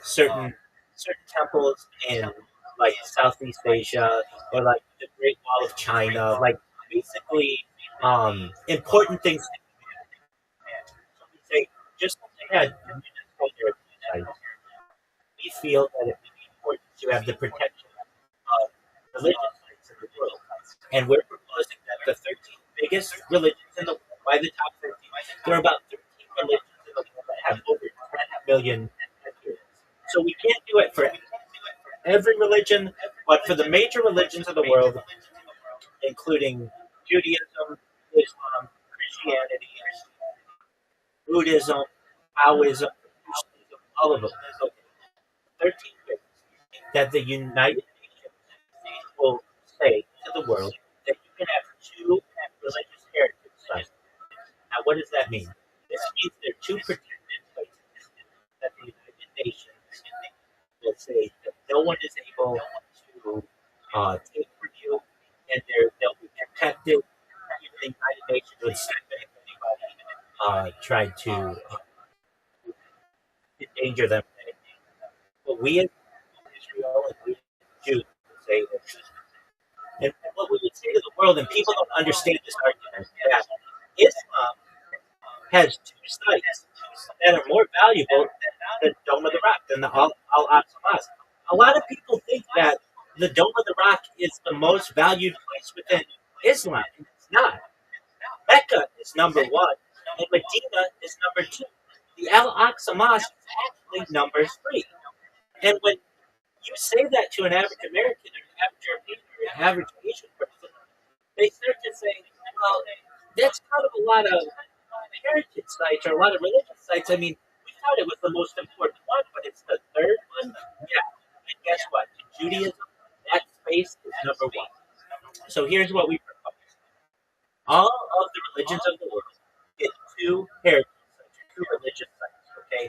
certain temples in like Southeast Asia or like the Great Wall of China, like basically important things. So we say just had UNESCO heritage sites. We feel that it would be important to have the protection of religious sites in the world, and we're proposing that the 13 biggest religions in the world, by the top 13, there are about 13 religions in the world that have over 10 million adherents. So we can't do it for every religion, but for the major religions of the world, including Judaism, Islam, Christianity, Buddhism, Taoism, Confucianism, all of them. So 13 things that the United Nations will say to the world that you can have two religious heritage sites. Now, what does that mean? This means there are two protected places that the United Nations will say that no one is able to take from you, and they'll be protected. Even the United Nations would step in if anybody tried to endanger them. But we as Israel and we as Jews would say that. And what we would say to the world, and people don't understand this argument, that Islam has two sites that are more valuable than the Dome of the Rock, than the Al-Aqsa Mosque. A lot of people think that the Dome of the Rock is the most valued place within Islam. It's not. Mecca is number one, and Medina is number two. The Al-Aqsa Mosque is actually number three. And when you say that to an average American or an average European or an average Asian person, they start to say, well, that's kind of a lot of heritage sites or a lot of religious sites. I mean, we thought it was the most important one, but it's the third one? Yeah. And guess what? In Judaism, that space is number one. So here's what we propose. All of the religions of the world get two heritage sites, two religious sites, okay?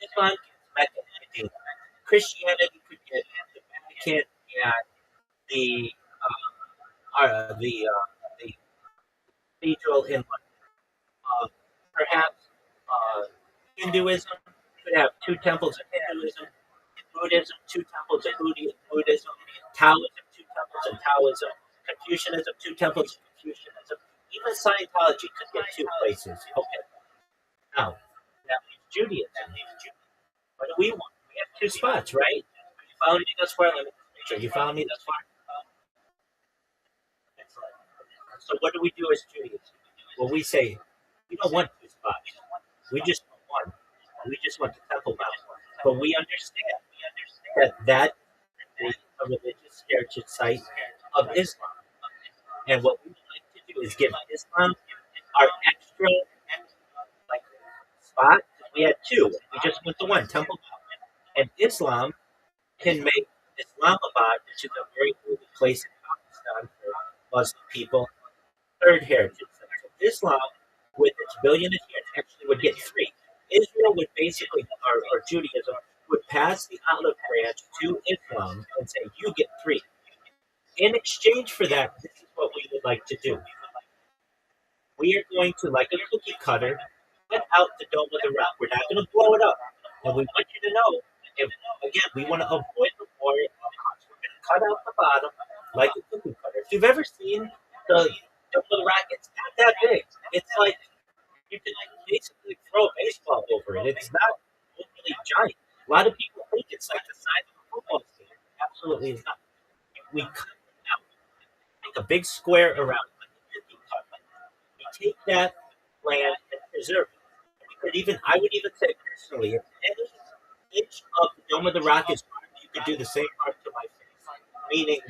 Islam gets Mecca and Medina. Christianity could get the Vatican and the cathedral in London. Perhaps Hinduism could have two temples of Hinduism, Buddhism, two temples of Buddhism, Taoism, two temples of Taoism, Confucianism, two temples of Confucianism. Even Scientology could get two places. Okay. Now, that leaves Judaism. What do we want? We have two spots, right? You follow me thus far? Let me make sure you follow me thus far. Excellent. So what do we do as Judaism? Well, we say we don't want two spots. We just want one. We just want the Temple Mount. But we understand that is a religious heritage site of Islam. And what we would like to do is give Islam our extra like spot. We had two. We just went to one, Temple Mount. And Islam can make Islamabad, which is a very holy place in Pakistan for Muslim people, third heritage site. So Islam, with its billion adherents, actually would get three. Israel would basically, or Judaism, would pass the olive branch to Islam and say, you get three. In exchange for that, this is what we would like to do. We are going to, like a cookie cutter, cut out the Dome of the Rock. We're not going to blow it up. And we want you to know, if, again, we want to avoid the war. We're going to cut out the bottom like a cookie cutter. If you've ever seen the Dome of the Rock, it's not that big. It's like you can basically throw a baseball over it. It's not overly giant. A lot of people think it's like the size of a football stadium. Absolutely it's not. We cut it out, make a big square around it, like a cookie cutter. We take that land and preserve it. I would even say personally, if any inch of the Dome of the Rock is harmed, you could do the same harm to my face. Meaning,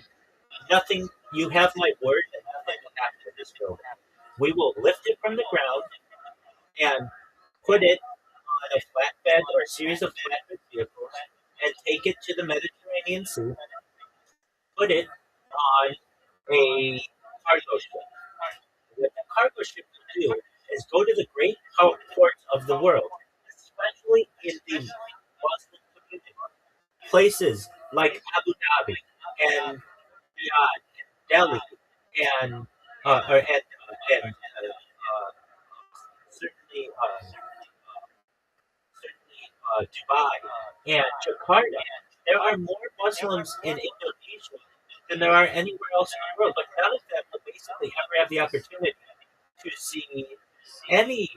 nothing. You have my word that nothing will happen to this building. We will lift it from the ground and put it on a flatbed or a series of flatbed vehicles and take it to the Mediterranean Sea, put it on a cargo ship. What the cargo ship will do is go to the great ports of the world, especially in the Muslim community. Places like Abu Dhabi and Riyadh and Delhi and certainly Dubai and Jakarta. There are more Muslims in Indonesia than there are anywhere else in the world, but none of them will basically ever have the opportunity to see any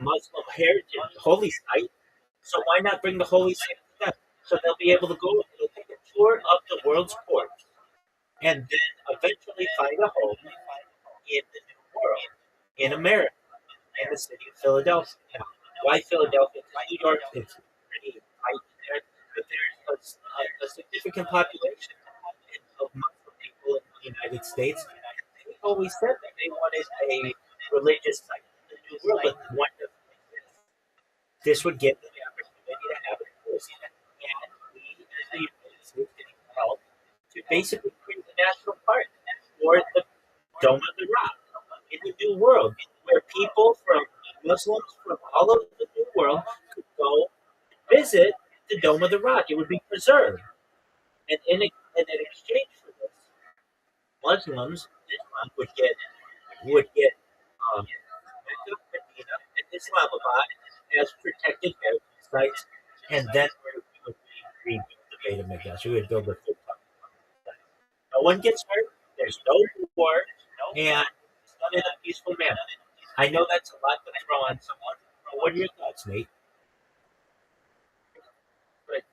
Muslim heritage holy site. So why not bring the holy site to them? So they'll be able to go and take a tour of the world's ports and then eventually find a home in the New World, in America, in the city of Philadelphia. Now, why Philadelphia? New York is pretty tight there, but there's a significant population of Muslim people in the United States. They always said that they wanted a religious site in the New World, but one doesn't exist. This would give them the opportunity to have it exist. And we, as the United States, can help to basically create a national park for the Dome of the Rock in the New World, where people from Muslims from all over the New World could go visit the Dome of the Rock. It would be preserved. And in exchange for this, Muslims, Islam would get Mecca, Medina, and Islamabad as protected heritage sites, and then we would rebuild the Beit HaMikdash. We would build the full temple. No one gets hurt. There's no war, and it's done in a peaceful manner. I know that's a lot to throw on someone. But what are your thoughts, Nate? Right.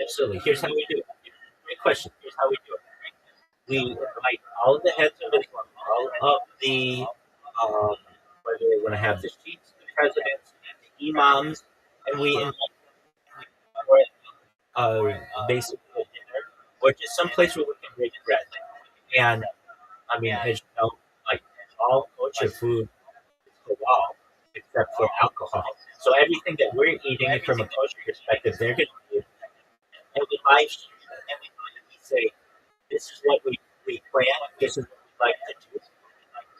Absolutely. Here's how we do it. Great question. Here's how we do it. We invite all of the heads of Islam, all of the whether they want to have the sheikhs, the presidents, the imams, and we invite them for basically a dinner or just someplace where we can break bread. And I mean, as you know, like all kosher food is halal except for alcohol. So everything that we're eating from a kosher perspective, they're going to do, and we live stream it, and we say, this is what we plan, this is what we like to do.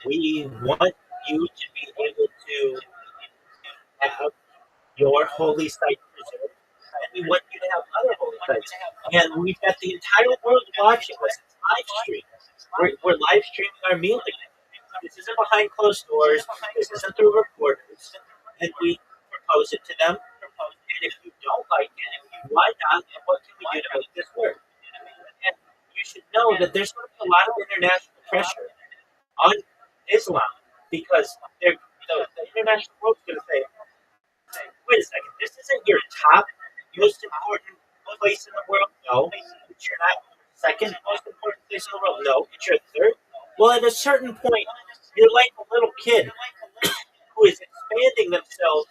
We want you to be able to have your holy site preserved, and we want you to have other holy sites. And we've got the entire world watching us. It's live stream. We're live streaming our meal together. This isn't behind closed doors. This isn't through reporters. And we propose it to them. And if you don't like it, why not? And what can we do to make this work? And you should know that there's going to be a lot of international pressure on Islam because the international world's going to say, wait a second, this isn't your top most important place in the world? No. It's your not second most important place in the world? No. It's your third? Well, at a certain point, you're like a little kid who is expanding themselves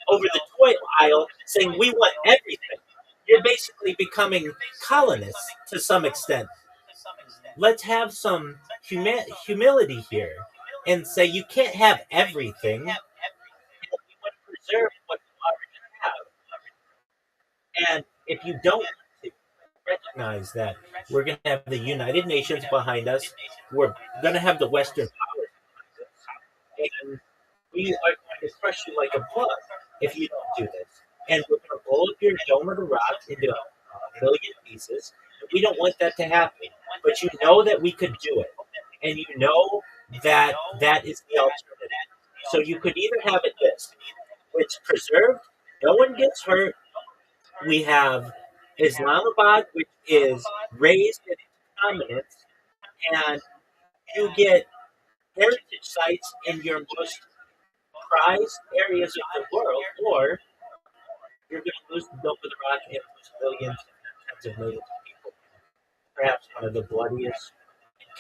over the toy aisle saying, we want everything. You're basically becoming colonists to some extent. Let's have some humility here and say you can't have everything. And we want to preserve what you already have. And if you don't recognize that, we're going to have the United Nations behind us. We're going to have the Western powers behind us. And we are going to crush you like a bug if you don't do this. And we're going to blow up your Dome of the Rock into a million pieces. And we don't want that to happen. But you know that we could do it. And you know that that is the alternative. So you could either have it this, it's preserved, no one gets hurt. We have Islamabad, which is raised in prominence, and you get heritage sites in your most prized areas of the world, or you're going to lose the Dome of the Rock and lose millions and tens of millions of people. Perhaps one of the bloodiest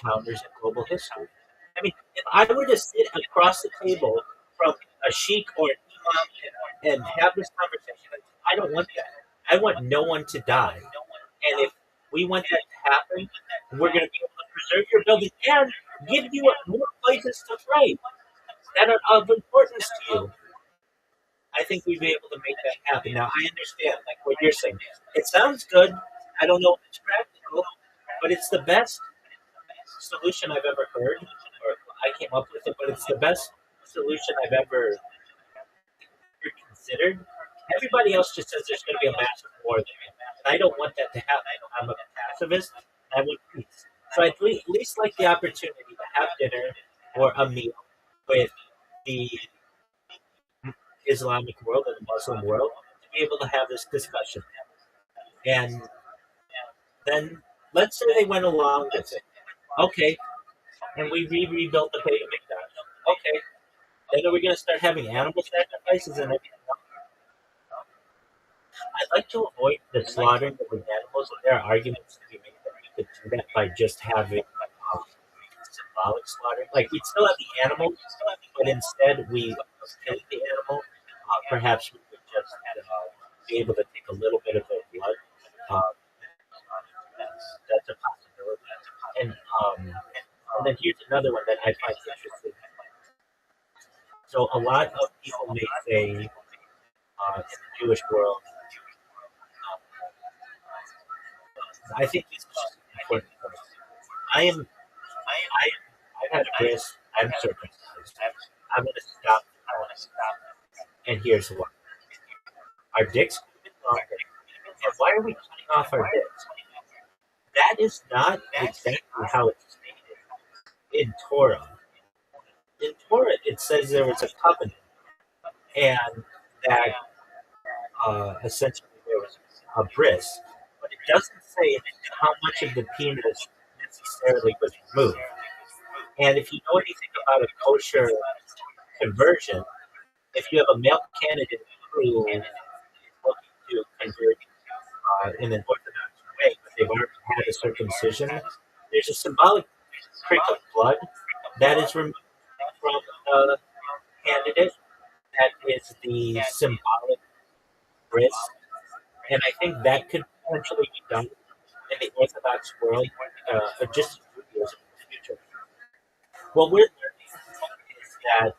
encounters in global history. I mean, if I were to sit across the table from a sheikh or an imam and have this conversation, I don't want that. I want no one to die. And if we want that to happen, we're going to be able to preserve your building and give you more places to pray that are of importance to you. I think we'd be able to make that happen. Now, I understand, like what you're saying. It sounds good. I don't know if it's practical, but it's the best solution I've ever heard, or I came up with it, but it's the best solution I've ever considered. Everybody else just says there's going to be a massive war there, and I don't want that to happen. I'm a pacifist. I want peace. So I'd at least like the opportunity to have dinner or a meal with the Islamic world and the Muslim world to be able to have this discussion. And then let's say they went along with it. Okay, and we rebuilt the pagan Mikdash. Okay, then are we going to start having animal sacrifices and everything else? I'd like to avoid the slaughtering of the animals, and there are arguments to be made that we could do that by just having symbolic slaughtering. Like we'd still have the animals, but instead we kill the animal. Perhaps we would just be able to take a little bit of their blood. Uh, that's a possibility. And then here's another one that I find interesting. So a lot of people may say in the Jewish world, I think this is just an important point. I am, I've had a bris, I'm circumcised. I'm going to stop the process. And here's why. Our dicks could have been longer. And why are we cutting off our dicks? That is not exactly how it's stated in Torah. In Torah, it says there was a covenant, and that essentially there was a bris, but it doesn't say how much of the penis necessarily was removed. And if you know anything about a kosher conversion, if you have a male candidate who is looking to convert in an orthodox way, but they've already had a circumcision, there's a symbolic prick of blood that is removed from the candidate. That is the symbolic bris, and I think that could potentially be done in the Orthodox world, or just in Judaism in the future. What we're learning is that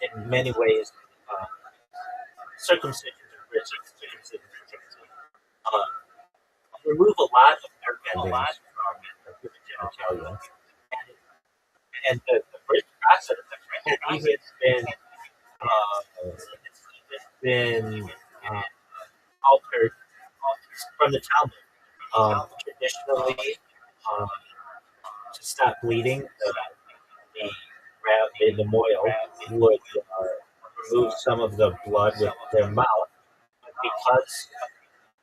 in many ways, uh, circumcision and circumcision uh, remove a lot of nerve endings from the human genitalia, and the bris process has even been altered from the Talmud. Traditionally, um, to stop bleeding, the moil would remove some of the blood with their mouth, because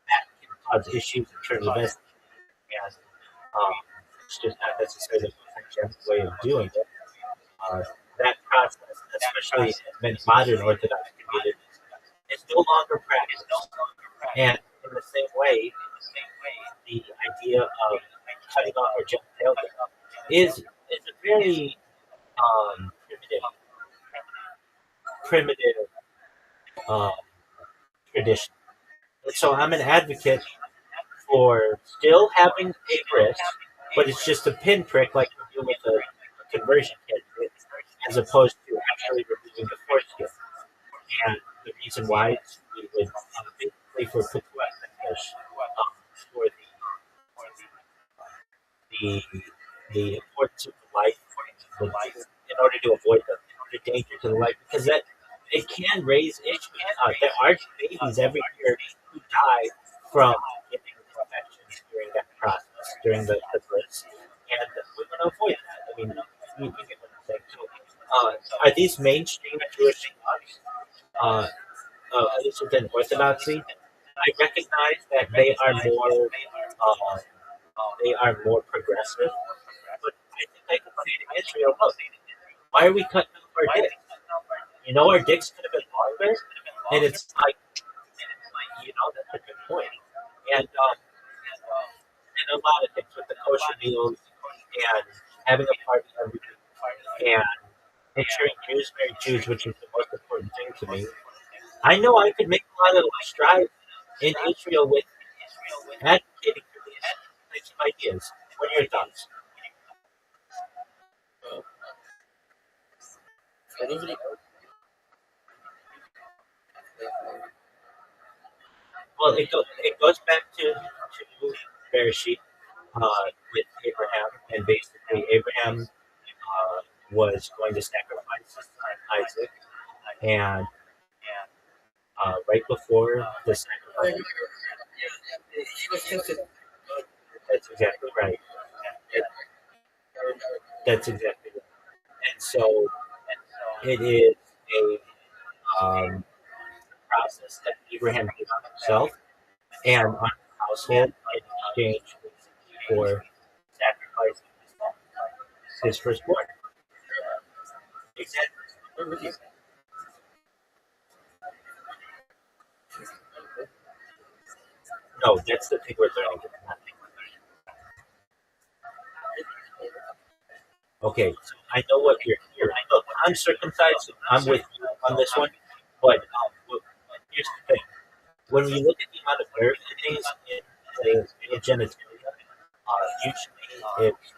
that can cause issues in terms of estrogen. And it's just not necessarily the hygienic way of doing it. Uh, that process, especially in many modern Orthodox communities, is no longer practiced. And in the same way, the idea of cutting off our genitalia is a very primitive um, tradition. And so I'm an advocate for still having a bris, but it's just a pinprick like we do with a conversion candidate, as opposed to actually removing the foreskin. And the reason why is we would basically for for the the importance of the life, in order to avoid the danger to the life, because that it can raise issues. There are babies every year who die from getting infections during that process, during the births, and we want to avoid that. I mean, you get what I'm saying. So, are these mainstream Jewish thoughts, at least within Orthodoxy? I recognize that they are more progressive, but I think I can say to Israel, look, why are we cutting off our dicks? You know, our dicks could have been longer, and it's like, that's a good point. And a lot of things with the kosher meals and having a party every week and ensuring Jews marry Jews, which is the most important thing to me. I know I could make a lot of strides in Israel with advocating for these types of ideas. What are your thoughts? Well, it goes back to Bereshit, with Abraham, and basically Abraham was going to sacrifice his son Isaac, and right before the sacrifice, that's exactly right. That's exactly right. And so it is a process that Abraham did on himself and on his household in exchange for sacrificing his son. his firstborn. Exactly. No, that's the thing we're learning. Okay, so I know what you're here. Look, I'm circumcised. So I'm with you on this one. But here's the thing: when we look at the amount of nerve endings in the male genitalia, usually it's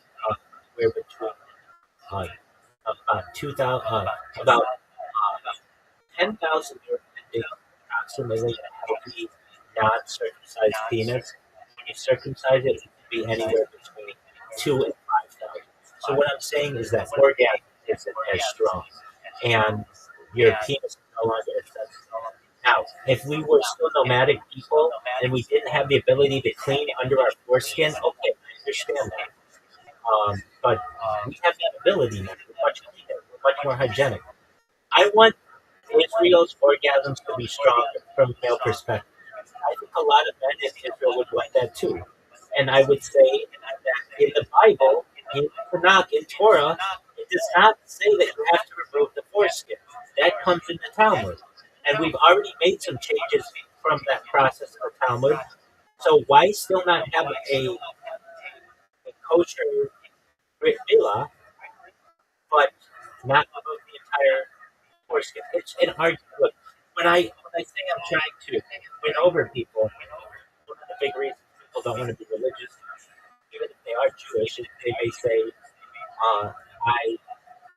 anywhere between uh, about 2,000, about 10,000 nerve endings approximately a healthy non-circumcised penis. When you circumcise it, it can be anywhere between 2 and 5,000. So what I'm saying is that orgasm isn't as strong, and your penis is no longer as sensitive. Now, if we were still nomadic people and we didn't have the ability to clean under our foreskin, okay, I understand that. But we have that ability now. We're much cleaner. We're much more hygienic. I want Israel's orgasms to be stronger from a male perspective. I think a lot of men in Israel would want that too. And I would say that in the Bible, in Tanakh, in Torah, it does not say that you have to remove the foreskin. That comes in the Talmud. And we've already made some changes from that process in the Talmud. So why still not have a kosher Brit Milah, but not remove the entire foreskin? It's an argument. Look, when I say I'm trying to win over people, one of the big reasons people don't want to be religious, even if they are Jewish, is they may say, I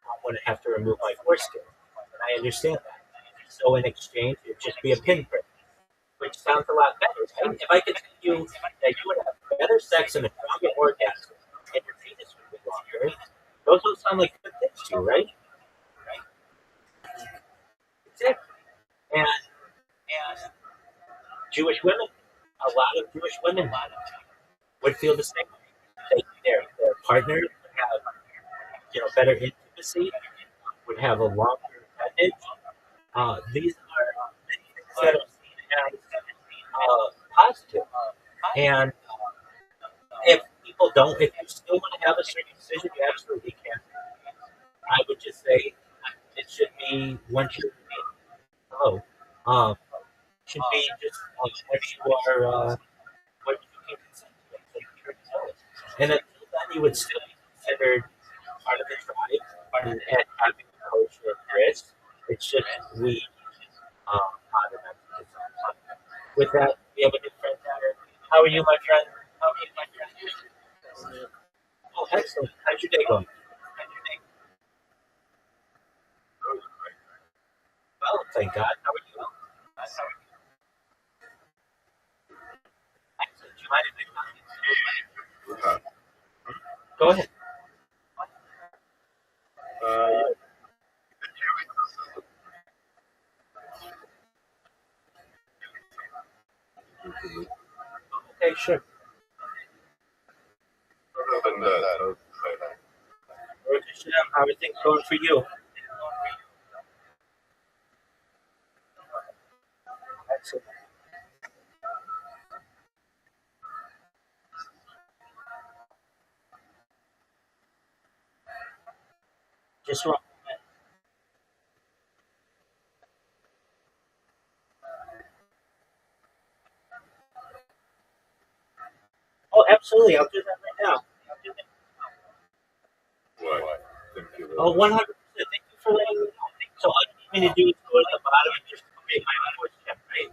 don't want to have to remove my foreskin. And I understand that. So in exchange, it'd just be a pinprick, which sounds a lot better, right? If I could tell you that you would have better sex and a stronger orgasm, and your penis would be longer, those would sound like good things to you, right? Exactly. And Jewish women, a lot of Jewish women would feel the same way. Their partner would have, better intimacy, would have a longer appendage. These are many things that are seen as positive. And if people don't, if you still want to have a circumcision, you absolutely can. I would just say it should be once you oh, um, should be just once you are once you can consent to it, so you're jealous. And until then, you would still be considered part of the tribe and having a kosher grist. It's just we honor them. With that, we have a new friend here. How are you, my friend? How are you, my friend? Oh, excellent. How's your day going? Well, thank God. How are you? Excellent. Do you mind if I go ahead? Okay, sure. How are things going for you? Excellent. Just wrong. Oh, absolutely. I'll do that right now. Oh, 100%. Thank you for letting me know. So all you need me to do is go to the bottom and just create my own voice chat, right?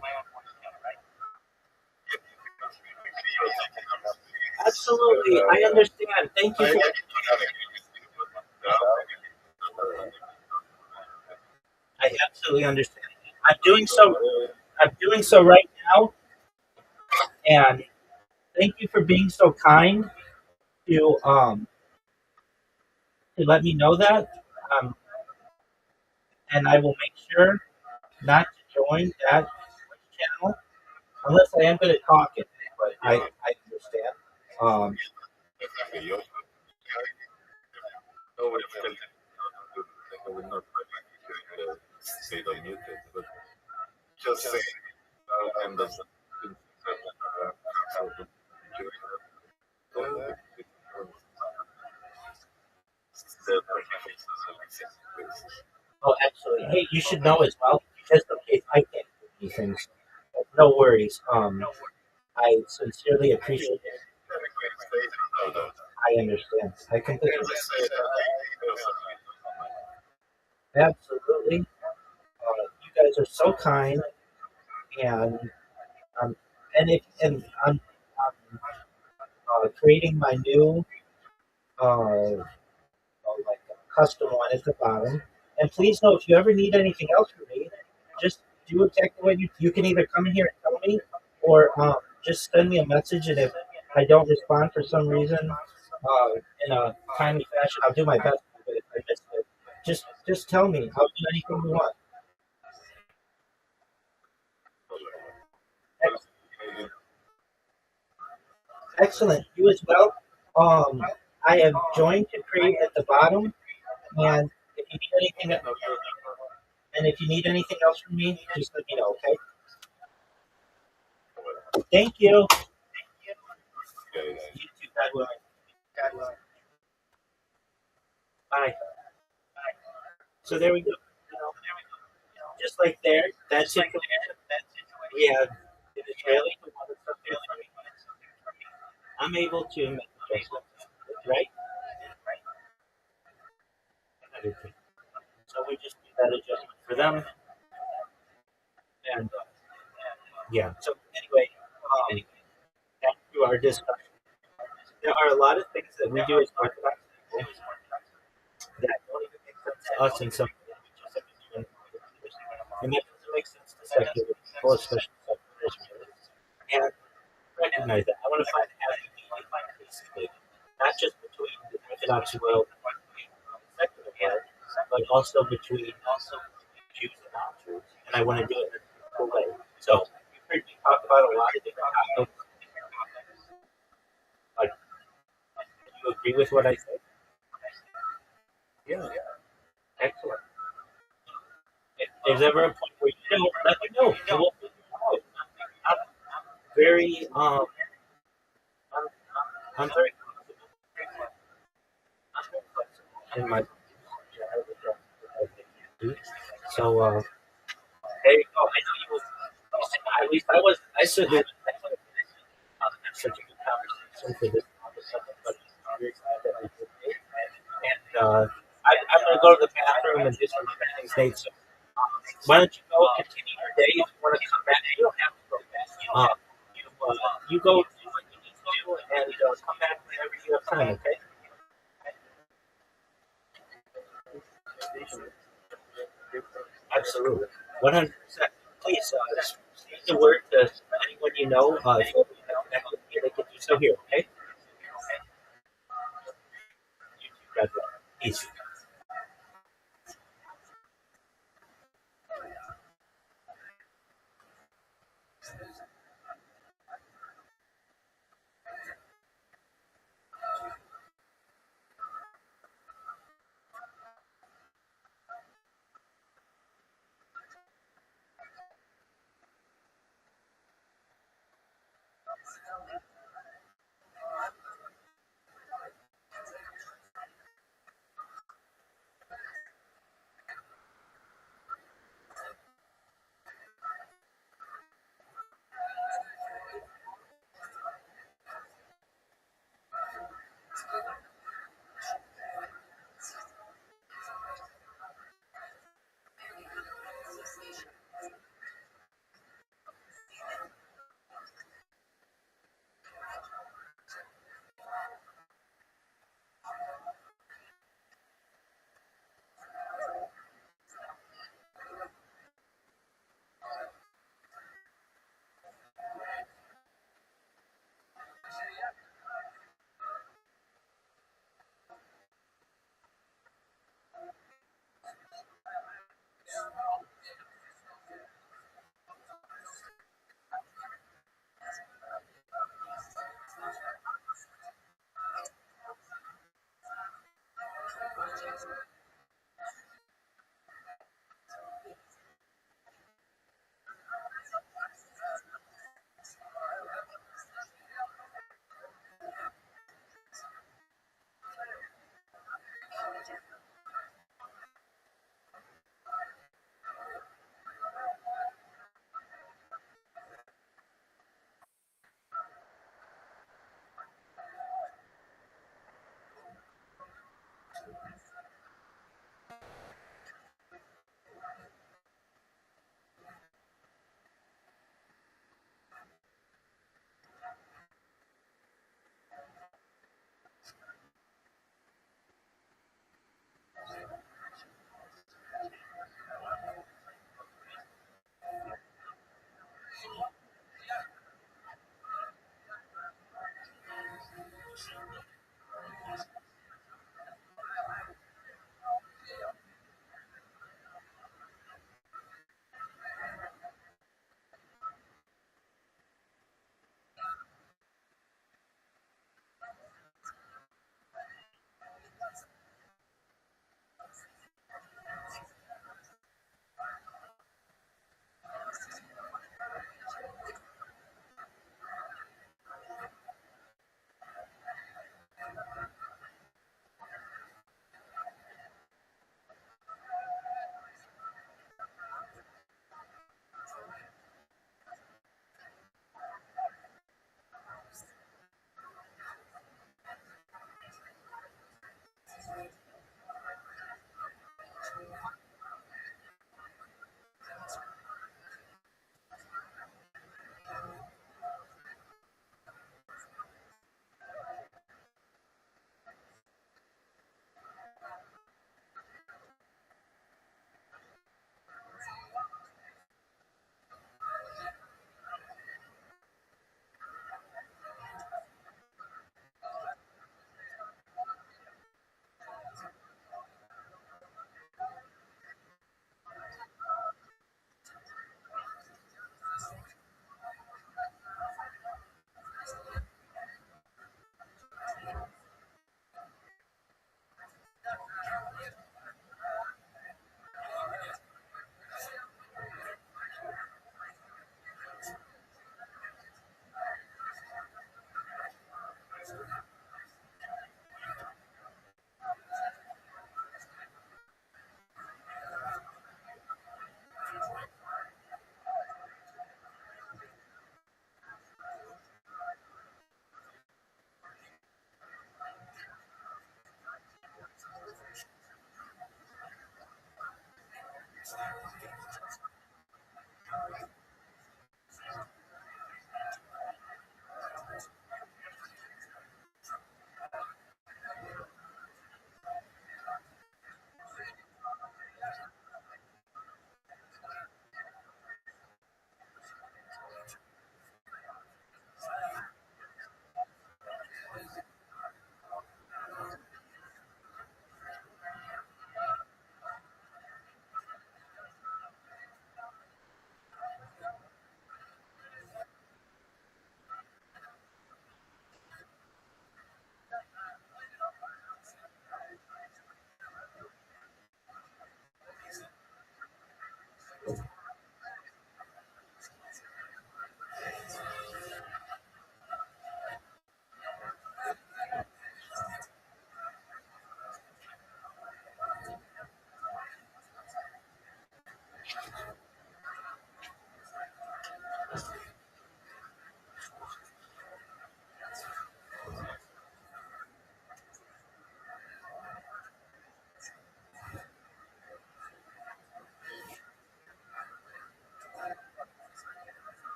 Absolutely. I understand. Thank you for I absolutely understand. I'm doing so I'm doing so right now, and thank you for being so kind to let me know that. Um, and I will make sure not to join that channel unless I am good at talking. But I understand. Um, you should know as well, just in case I can't do anything. So no worries. I sincerely appreciate it. I understand. I completely absolutely. You guys are so kind, and um, I'm creating my new like a custom one at the bottom. And please know if you ever need anything else from me, just do exactly what you can either come in here and tell me, or just send me a message. And if I don't respond for some reason, in a timely fashion, I'll do my best. But if I miss it, just tell me. I'll do anything you want. Ex- Excellent. You as well. Um, I have joined to create at the bottom, and if you need anything, else from me, just let me know. Okay. Thank you. You too. God willing. God willing. Bye. So there we go. Just like there, that's it. We have an Israeli who wanted something from me. I'm able to make adjustments, right? Everything. So we just do that adjustment for them, and yeah. So anyway, back to our discussion. There are a lot of things that we do as Orthodox people that don't even make sense to us, and some we just have been doing for years. And that doesn't make sense to secular people, especially secular Israelis. And recognize that. I want to find happy medium, basically, not just between the Orthodox world and the secular world, but also between Jews and non-Jews. And I want to do it in a beautiful way. So you've heard me talk about a lot of different topics. Like, do you agree with what I said? Yeah, excellent. If there's ever a point where you don't, let me know. And we'll figure it out. I'm very, I'm, I'm very flexible in my so there you go. I know you will. At least I was. I said that such a good conversation for this subject, but I'm very glad that we did it. And I'm going to go to the bathroom and do some other things, Nate. So why don't you go continue your day? If you want to come back, you don't have to go back. You go do what you need to do and come back whenever you have time. Okay? Absolutely. 100%. Please speak the word to anyone you know. If you want to connect with me, they can do so here. Okay? God bless. Peace.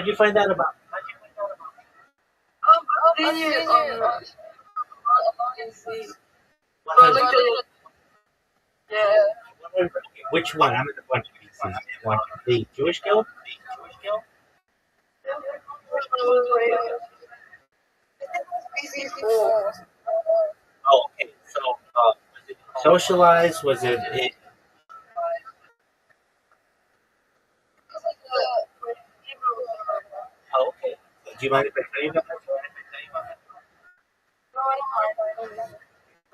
How'd you find out about? I've seen it on NC. What But has, like yeah. which one? I'm in a bunch of pieces. One, the Jewish Guild. Which one was BC4. Oh, okay. So, was it socialized? Was it? Oh, okay. Do you mind if I tell you about that?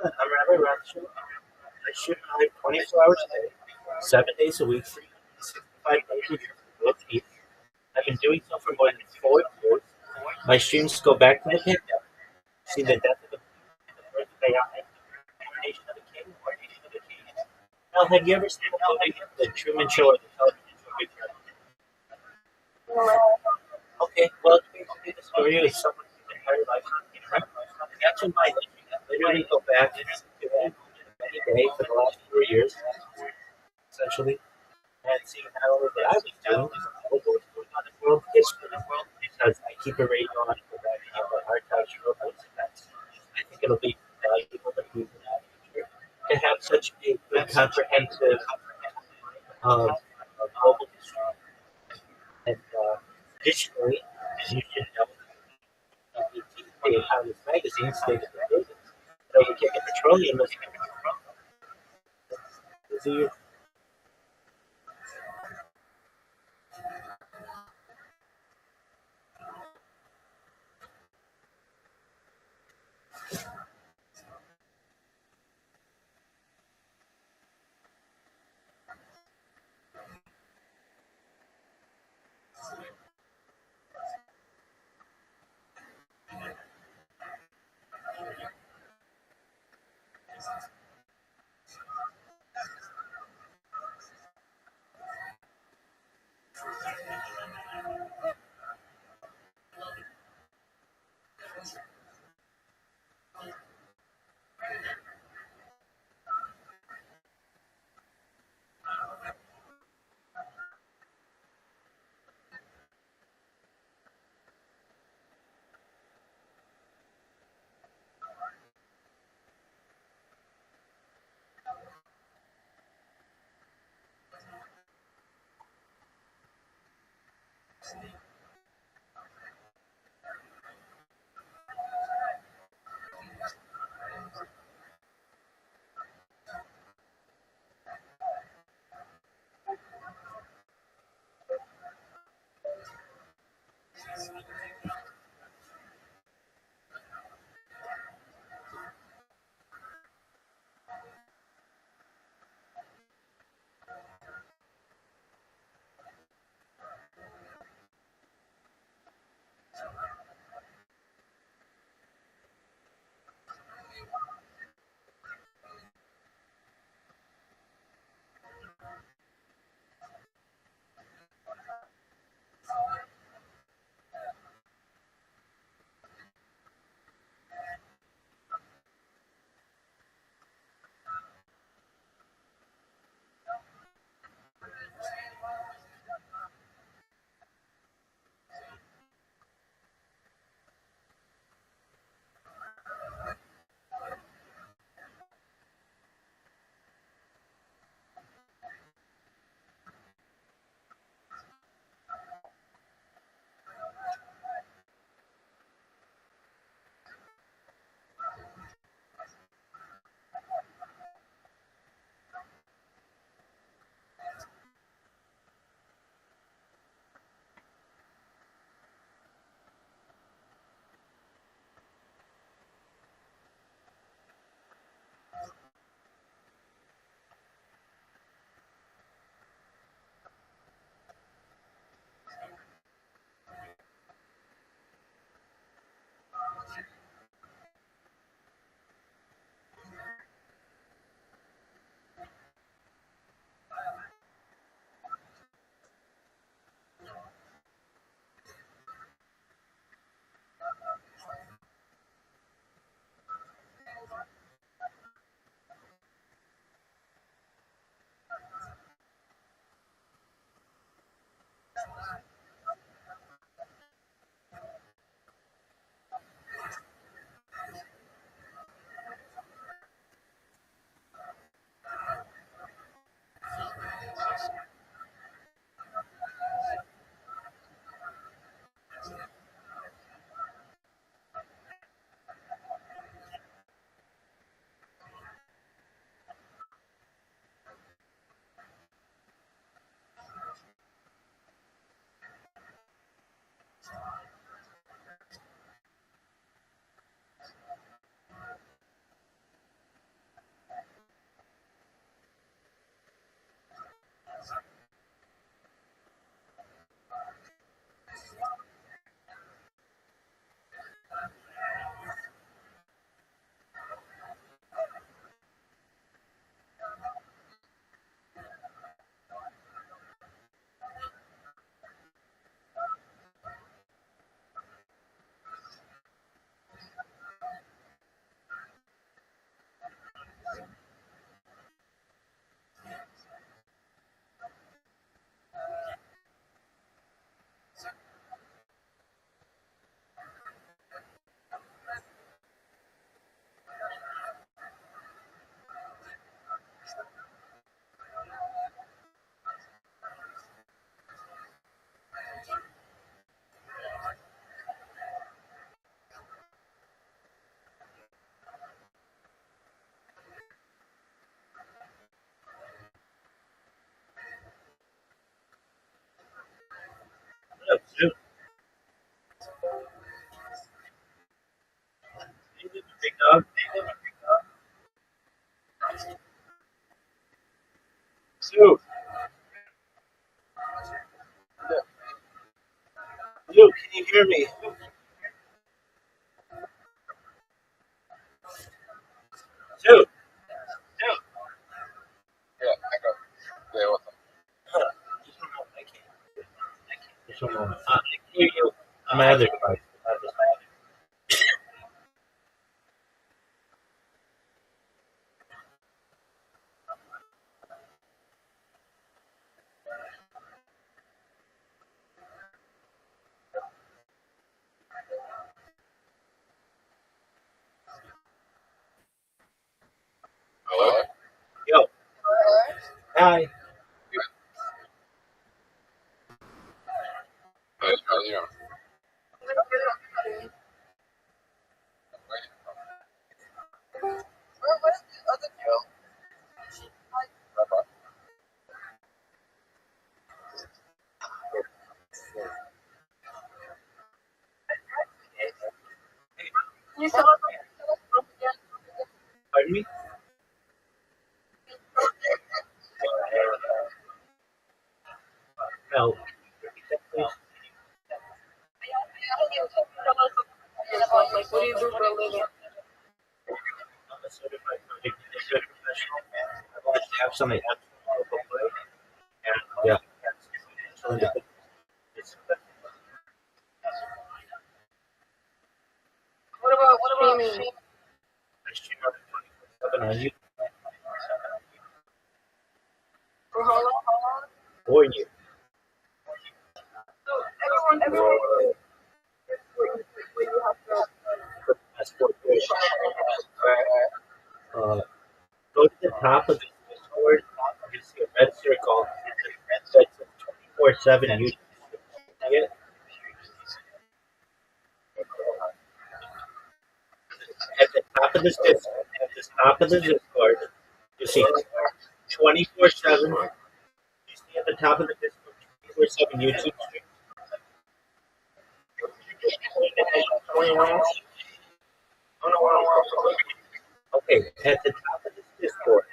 I'm Rabbi Rothschild. I shoot live 24 hours a day, 7 days a week, 365 days a year for both teams. I've been doing so for more than 4 years. My streams go back to the pandemic, see the death of the birth of AI, coronation of the king, coronation of the king. Now, have you ever seen the movie The Truman Show or the television show Big Brother? Okay, well, it's basically the story of someone's entire life on the internet. That's in my life. You can literally go back to any day for the last 4 years, essentially, and see not only what I was doing, but what was going on in world history. Because I keep a radio on for that, but archives for those events. I think it'll be valuable to people in the future to have such a good, comprehensive global history. And additionally, you should know the Economist magazine stated that overtaking petroleum is a Dude, dude, can you hear me? Dude, Yeah, I got there with them. just one moment. I can hear you on my other device. Hello? Yo, hi. Hey, how's it going? Pardon me? No. Like, what do you do for a living? I'm a certified project manager professional. I wanted to have something local play. And, yeah. So, it's What about streaming? I stream on 24/7 on YouTube For how long? for you. Everyone, when you have to. That's 4 years. Go to the top of the Discord. You see a red circle. That says 24/7 YouTube. See it? At the top of this Discord, at the top of the Discord, you see 24/7. You see at the top of the Discord 24/7 YouTube stream. Okay, at the top of this Discord,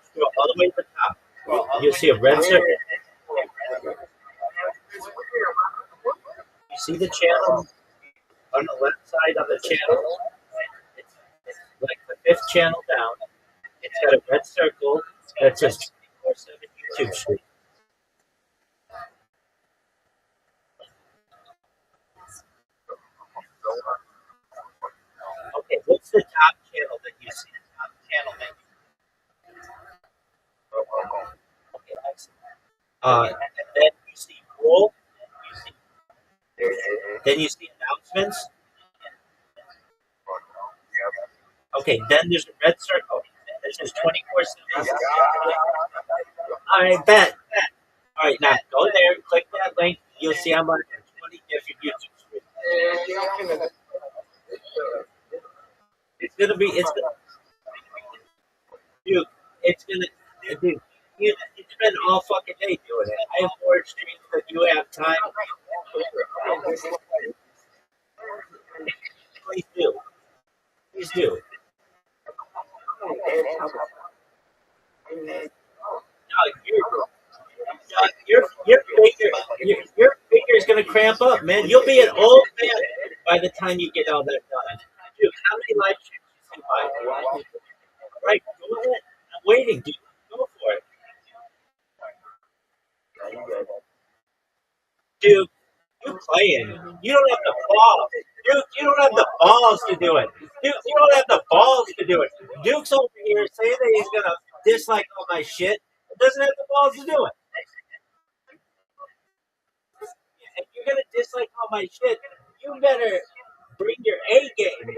scroll all the way to the top. You'll see a red circle. You see the channel on the left side of the channel. It's like the fifth channel down. It's got a red circle that says 24/7 YouTube stream. Okay, what's the top channel that you see? Top channel that okay, excellent. And then you see roll. You see, then you see announcements. Okay, then there's a red circle that says 24/7. All right, bet. All right, now go there, click that link. You'll see I'm on 20 different YouTube streams. It's gonna, dude, it's gonna, dude, you spend all fucking day doing it. I have more streams than you have time. Please do. Please do. Your finger is gonna cramp up, man. You'll be an old man by the time you get all that done. Dude, how many live streams you see by? Right, go ahead. I'm waiting, dude. Go for it. Dude, you playing. You don't have the balls. Dude, you don't have the balls to do it. Dude, you don't have the balls to do it. Duke's over here saying that he's gonna dislike all my shit. Doesn't have the balls to do it. If you're gonna dislike all my shit, you better bring your A game.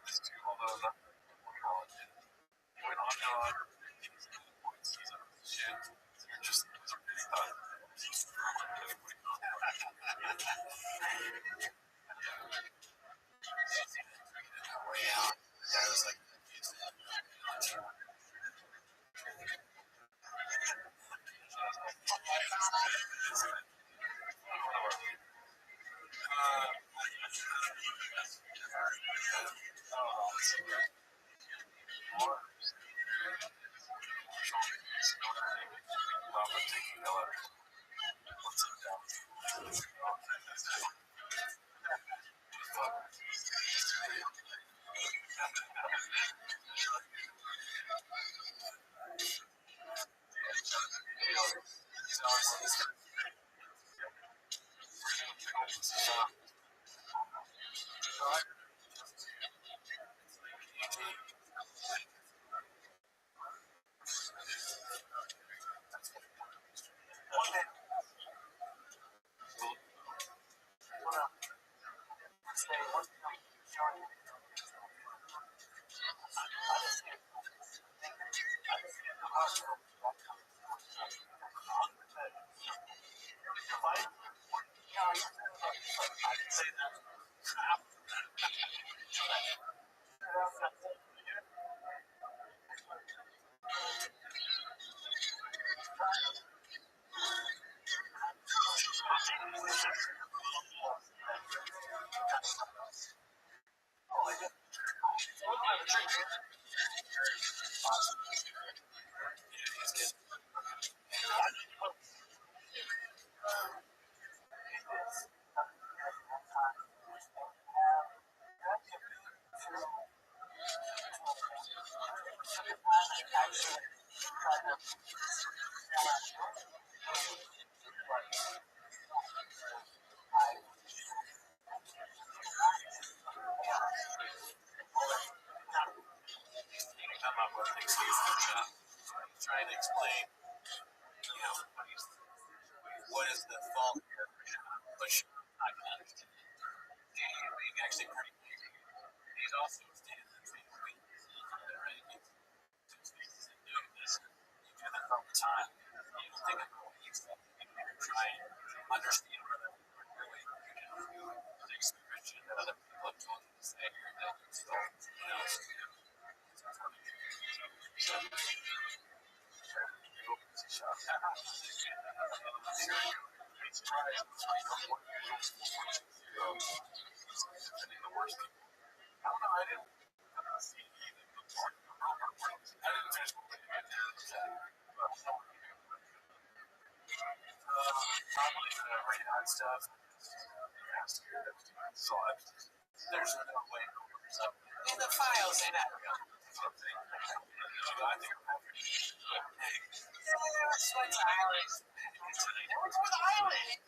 this too, although not college. He went on to shit. You're just way out. I was like, come up with excuses, trying to explain, what is the fault here, which I can understand. Being actually pretty easy. He's also stated that he's right? He's doing this. You do that all the time. You don't think about what he's thinking. You're trying to understand what other people are doing. The expression that other people have told you to say here that you still, stuff. So there's no way in the files in that. I think Sweat's Island. What's with Island?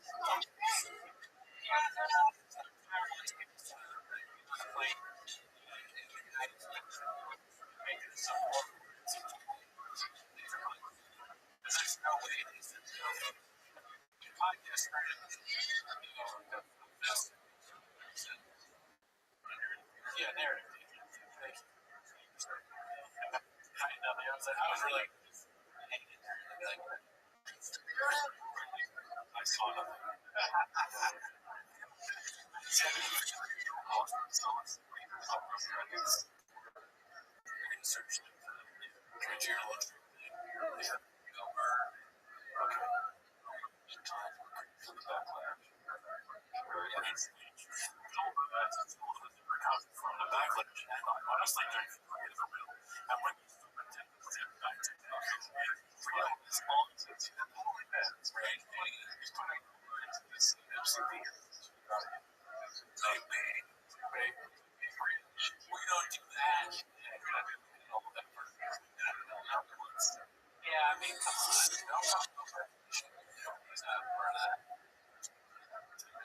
There's no way podcast yeah, there. I was really I saw nothing. Search honestly, and when we don't do that. Yeah, I mean, come on.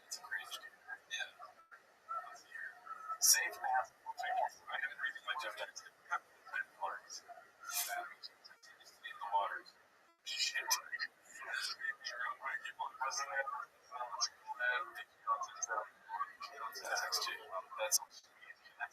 It's crazy. Yeah. Safe math. I have everything my Jeff Jackson. Waters. In the waters. Shit. That's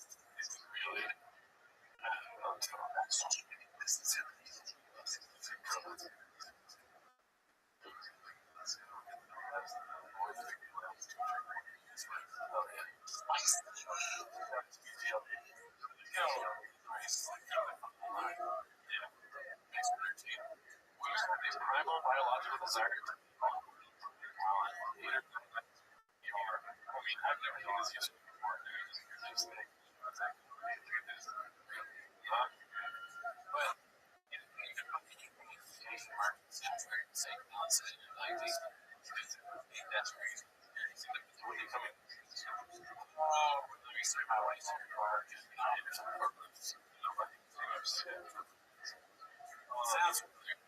Sounds familiar.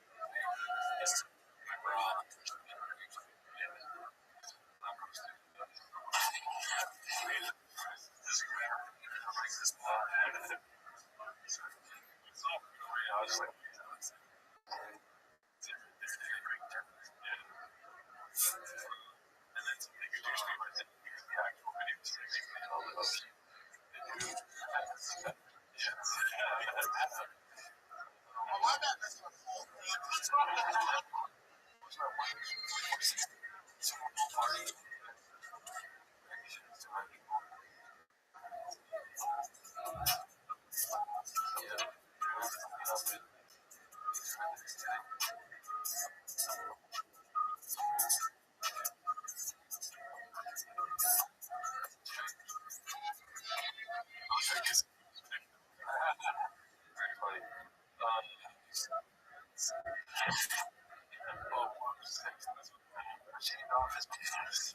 Yes. We're all I was like, and then somebody introduced me with the actual video to make me all the most. Very funny. Off his penis.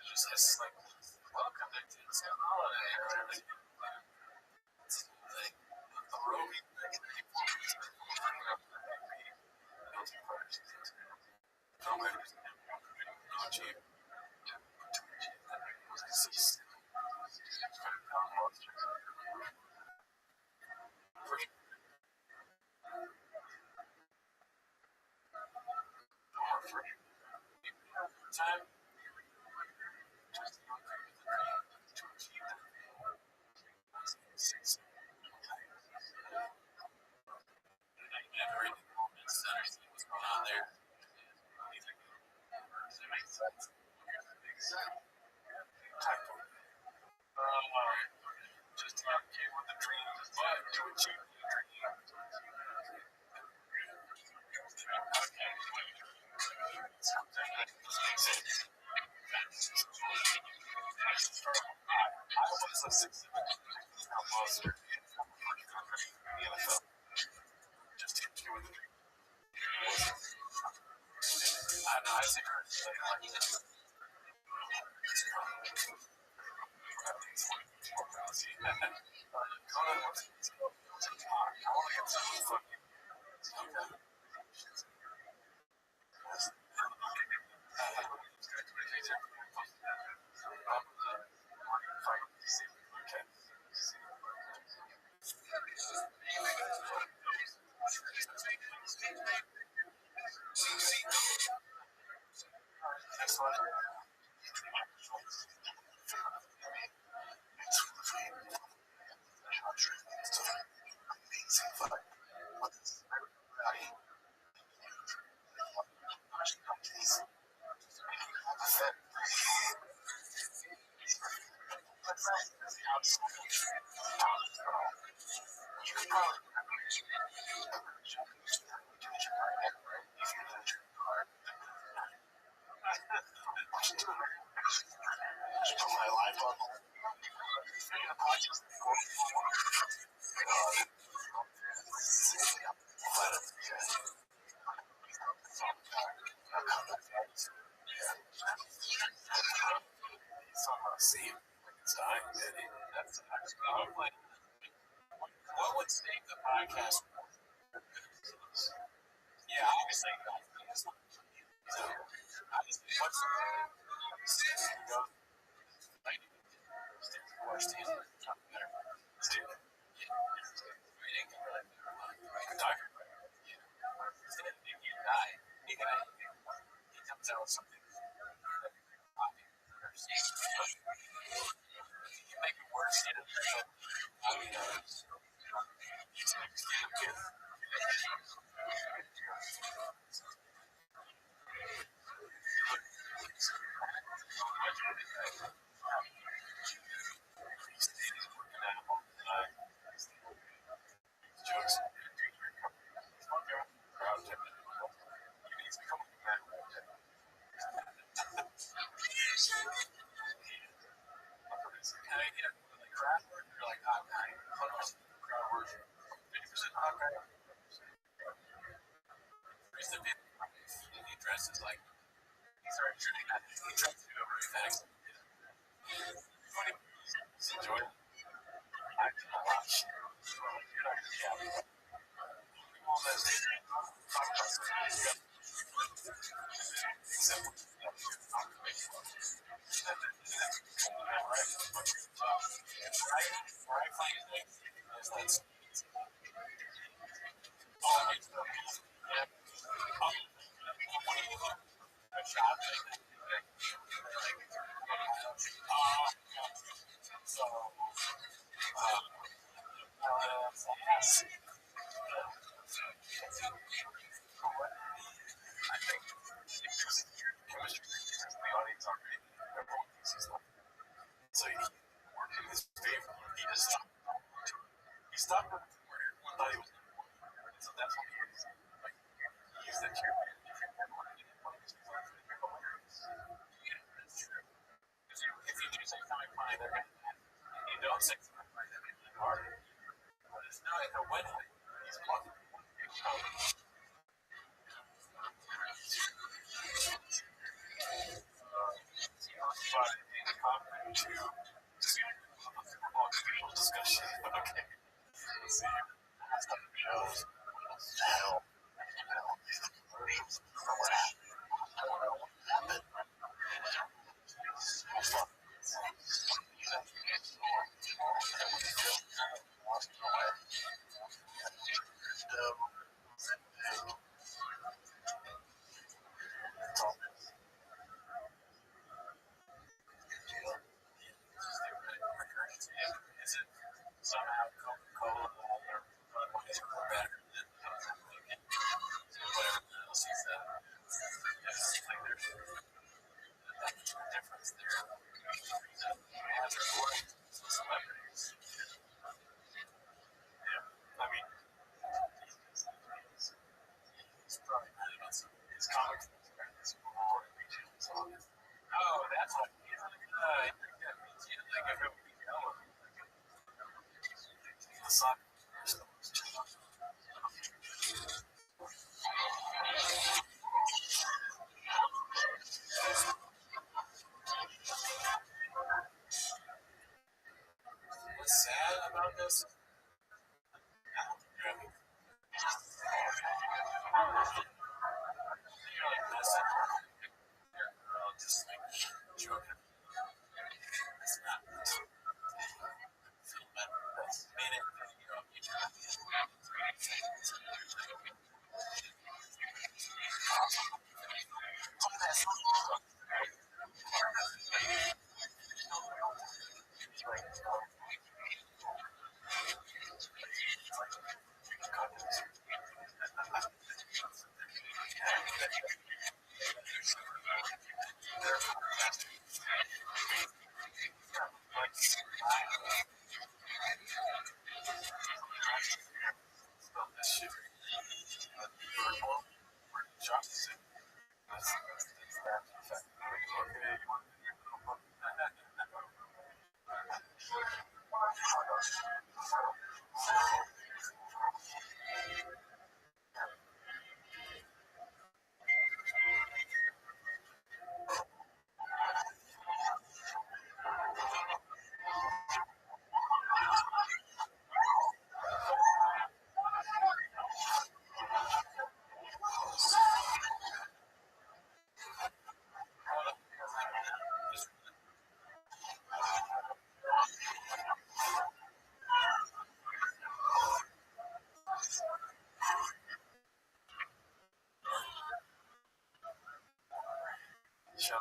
Just like welcome to Disney holiday. The roving time. What's going on there? Just to get with the dream, but to achieve the dream. I was a 6 monster in the NFL. Just to get with the dream. I think next one. What would save the podcast? Yeah, obviously. He comes out with something. You make it worse. Jokes. Can I get like crowd work or like hot guy? 100% crowd work. 50% hot guy. Reason to be he dresses like he's already shooting that. He tries to do it very fast. He's enjoying it. I can watch. You're not gonna be happy. All that stage, talk about something. Except where I find it is that's all I do. A shot. So, yes. I think chemistry is the audience already. Everyone thinks he's like. So he worked in his favor. He just stopped. He stopped where everyone thought he was going to work. So that's what he is. Like, he used that chair. If you do say something funny, they're going to. If you don't say something funny, they're going to be hard. But it's not like a wedding. He's bluffing. But in the comment to football discussion. Okay. See you. Shows. Hell. Is it somehow Coca-Cola or better than whatever else he said? It's like there's that much of a difference there. Ads are boring to celebrities. Yeah, I mean, he's probably mad about some of his comics and his cool retail songs. Oh, that's what he is. Like, everyone can tell him. The soccer what's sad about this? You're like messing your girl, just like joking. It's not feel better. That's made it. You try. This shit. Justice. That's that effect. Okay, you want show?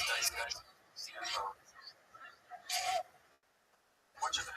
Nice guys. What you think?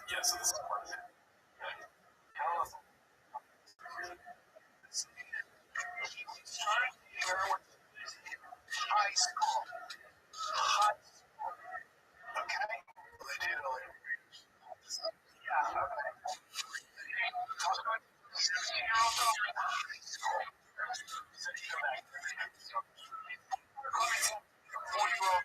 Yeah, so this is part of it. High school. Okay? Well, they did earlier. Yeah, okay. 17-year-old girl in high school. So you go back. 40-year-old.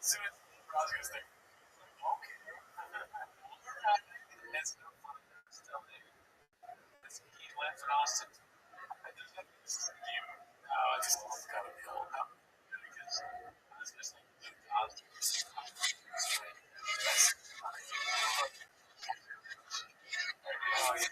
So I was gonna say, okay. It's no fun. Still there. He left in Austin. I just think it's you. It's gotta be old now. Because this is like Austin. Oh, yeah.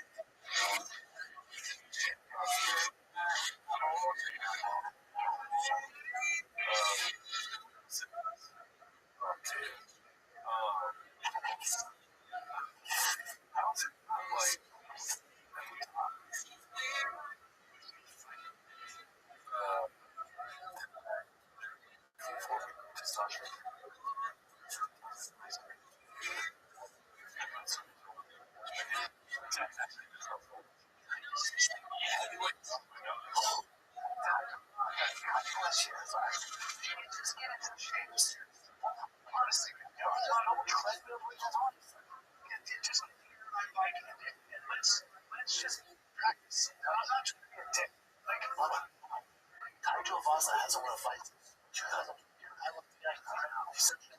Let's just practice. I'm not trying to be a dick. Like, Nigel Vasa hasn't won a fight since 2000. I love the guy. He's such a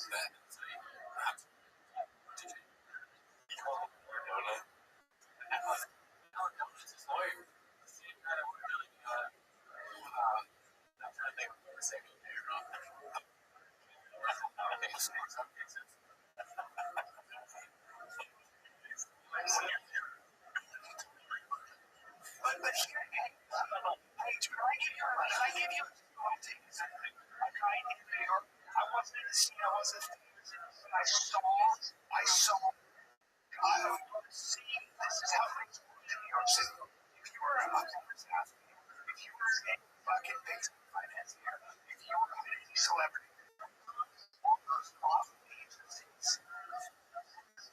that. So you have to call him Donut. Donut's his lawyer. The same guy that would really I'm trying to think of the same name wrong. I think it's in some cases. But here, hey, Drew, I give you one thing. Okay, in New York, I wasn't in the scene, I wasn't, but I saw, I see, this is how things work in New York City. If you were a homeless athlete, if you were a fucking victim of financier, if you were a celebrity, all those awful agencies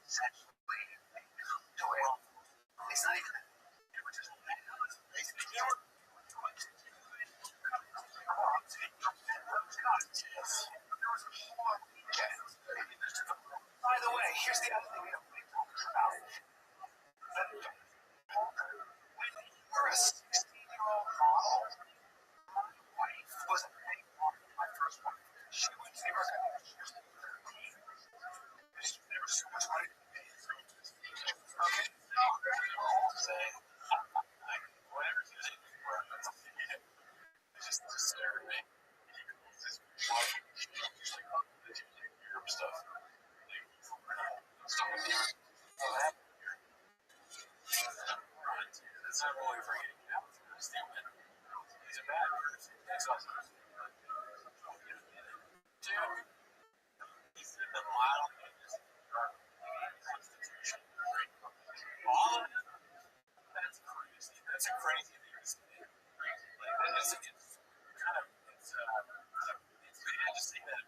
essentially come to it. It's not even they were just basically they were by the way, here's the other thing we don't talk about. When you were a 16-year-old model, my wife wasn't any model, my first wife. She went to New York, I think she was 13. There was so much money to pay. Okay? Saying, whatever you think you were, it's just disturbing me. This Europe stuff. That's not really forgetting now. He's a bad person. He's also dude. He's in the model constitution. All of it. That's crazy. That's a crazy thing to say. Like, it's kind of it's bad to say that.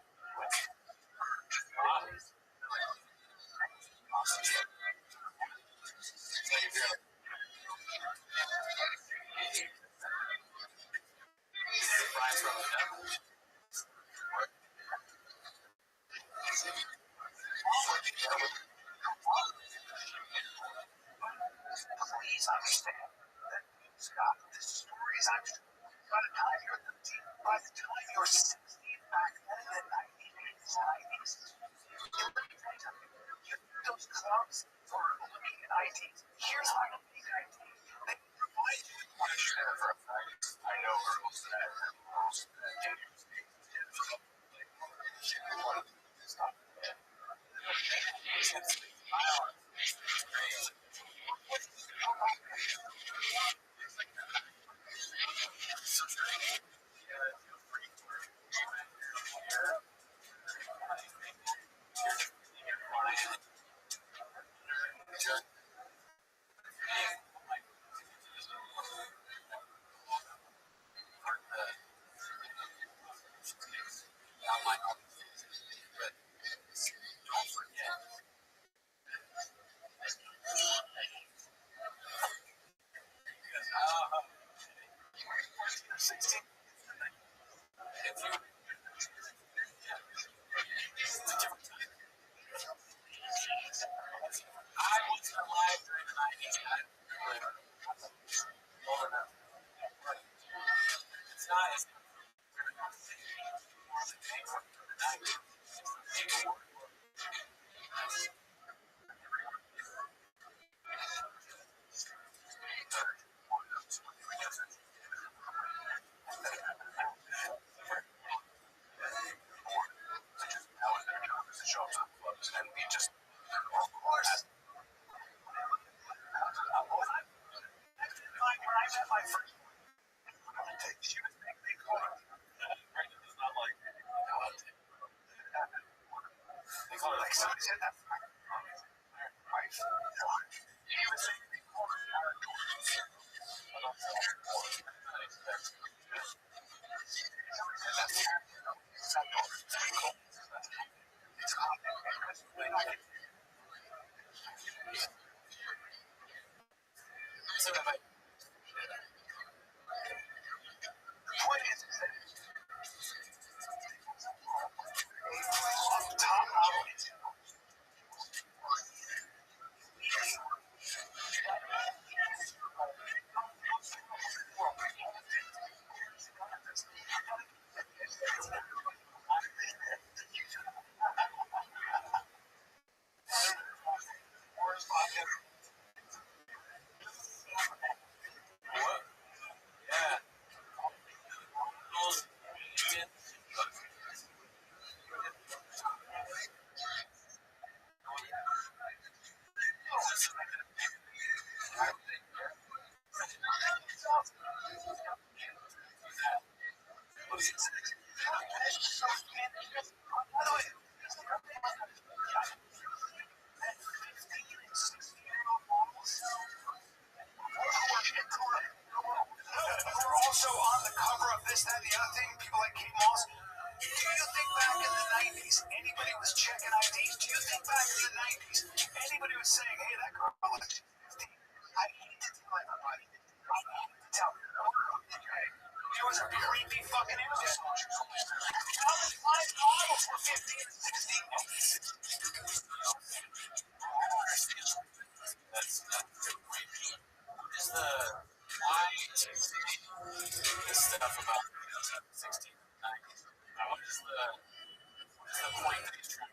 Please understand that, Scott, this story is actually, by the time you're 13, by the time you're 16, back then in the 1980s, 90s, those clubs for looking at IDs. Here's how you make ID. They provide you with one share for a fact. I know girls that have girls that get used to stop. Don't forget. 16. If you, it's a different time. I was alive during the 90s. It's not as shows up clubs and we just, of course. When I met my first she was big, they call her. It's not like, they call her like somebody said that. Wife. She was saying they call her so that the point is that top level is 90s, anybody was checking IDs. Do you think back in the 90s, anybody was saying, hey, that girl looks 50? I hate to tell everybody. I hate to tell everybody. It was a creepy fucking image. My models were 50 and 60. That's creepy. What is the why the stuff about 16 and 90s? What is the point that he's trying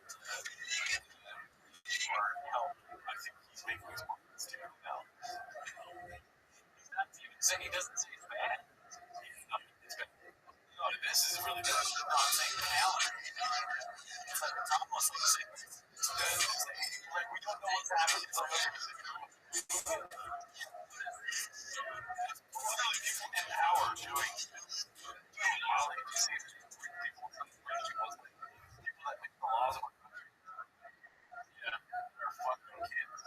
to help? I think he's making his point too. No. He's not even saying he doesn't say it's bad. This is really good. I'm saying calendar. It's like it's almost like saying it's good. Like we don't know what's happening. It's like literally people in power doing all they do is people that make the laws of our country. Yeah, they're fucking kids.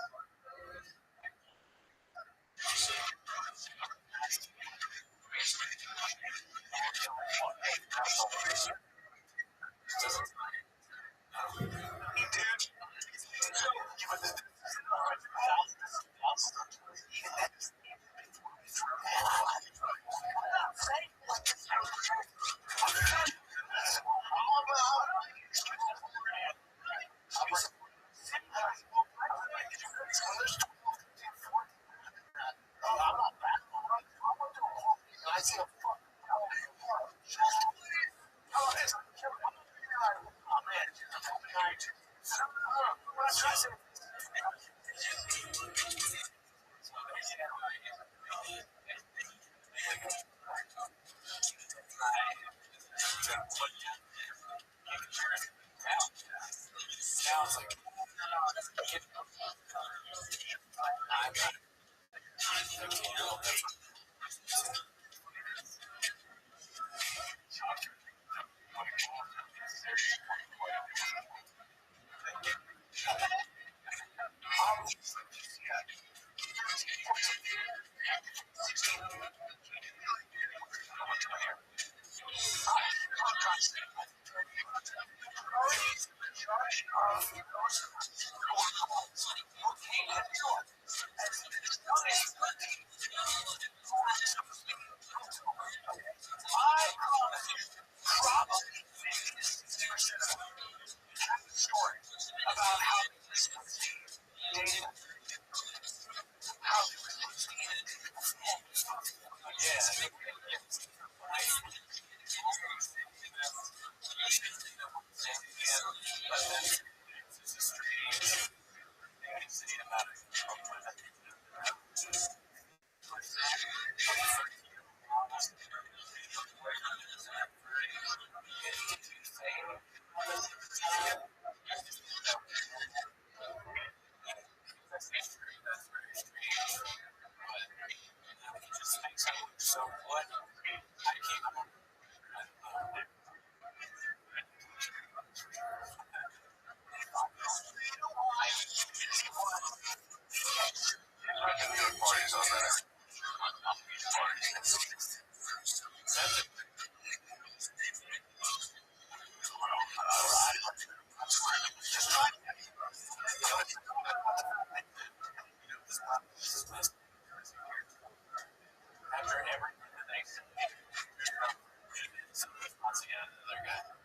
So what? I came up parties on that. After everything that they said, once again, another guy.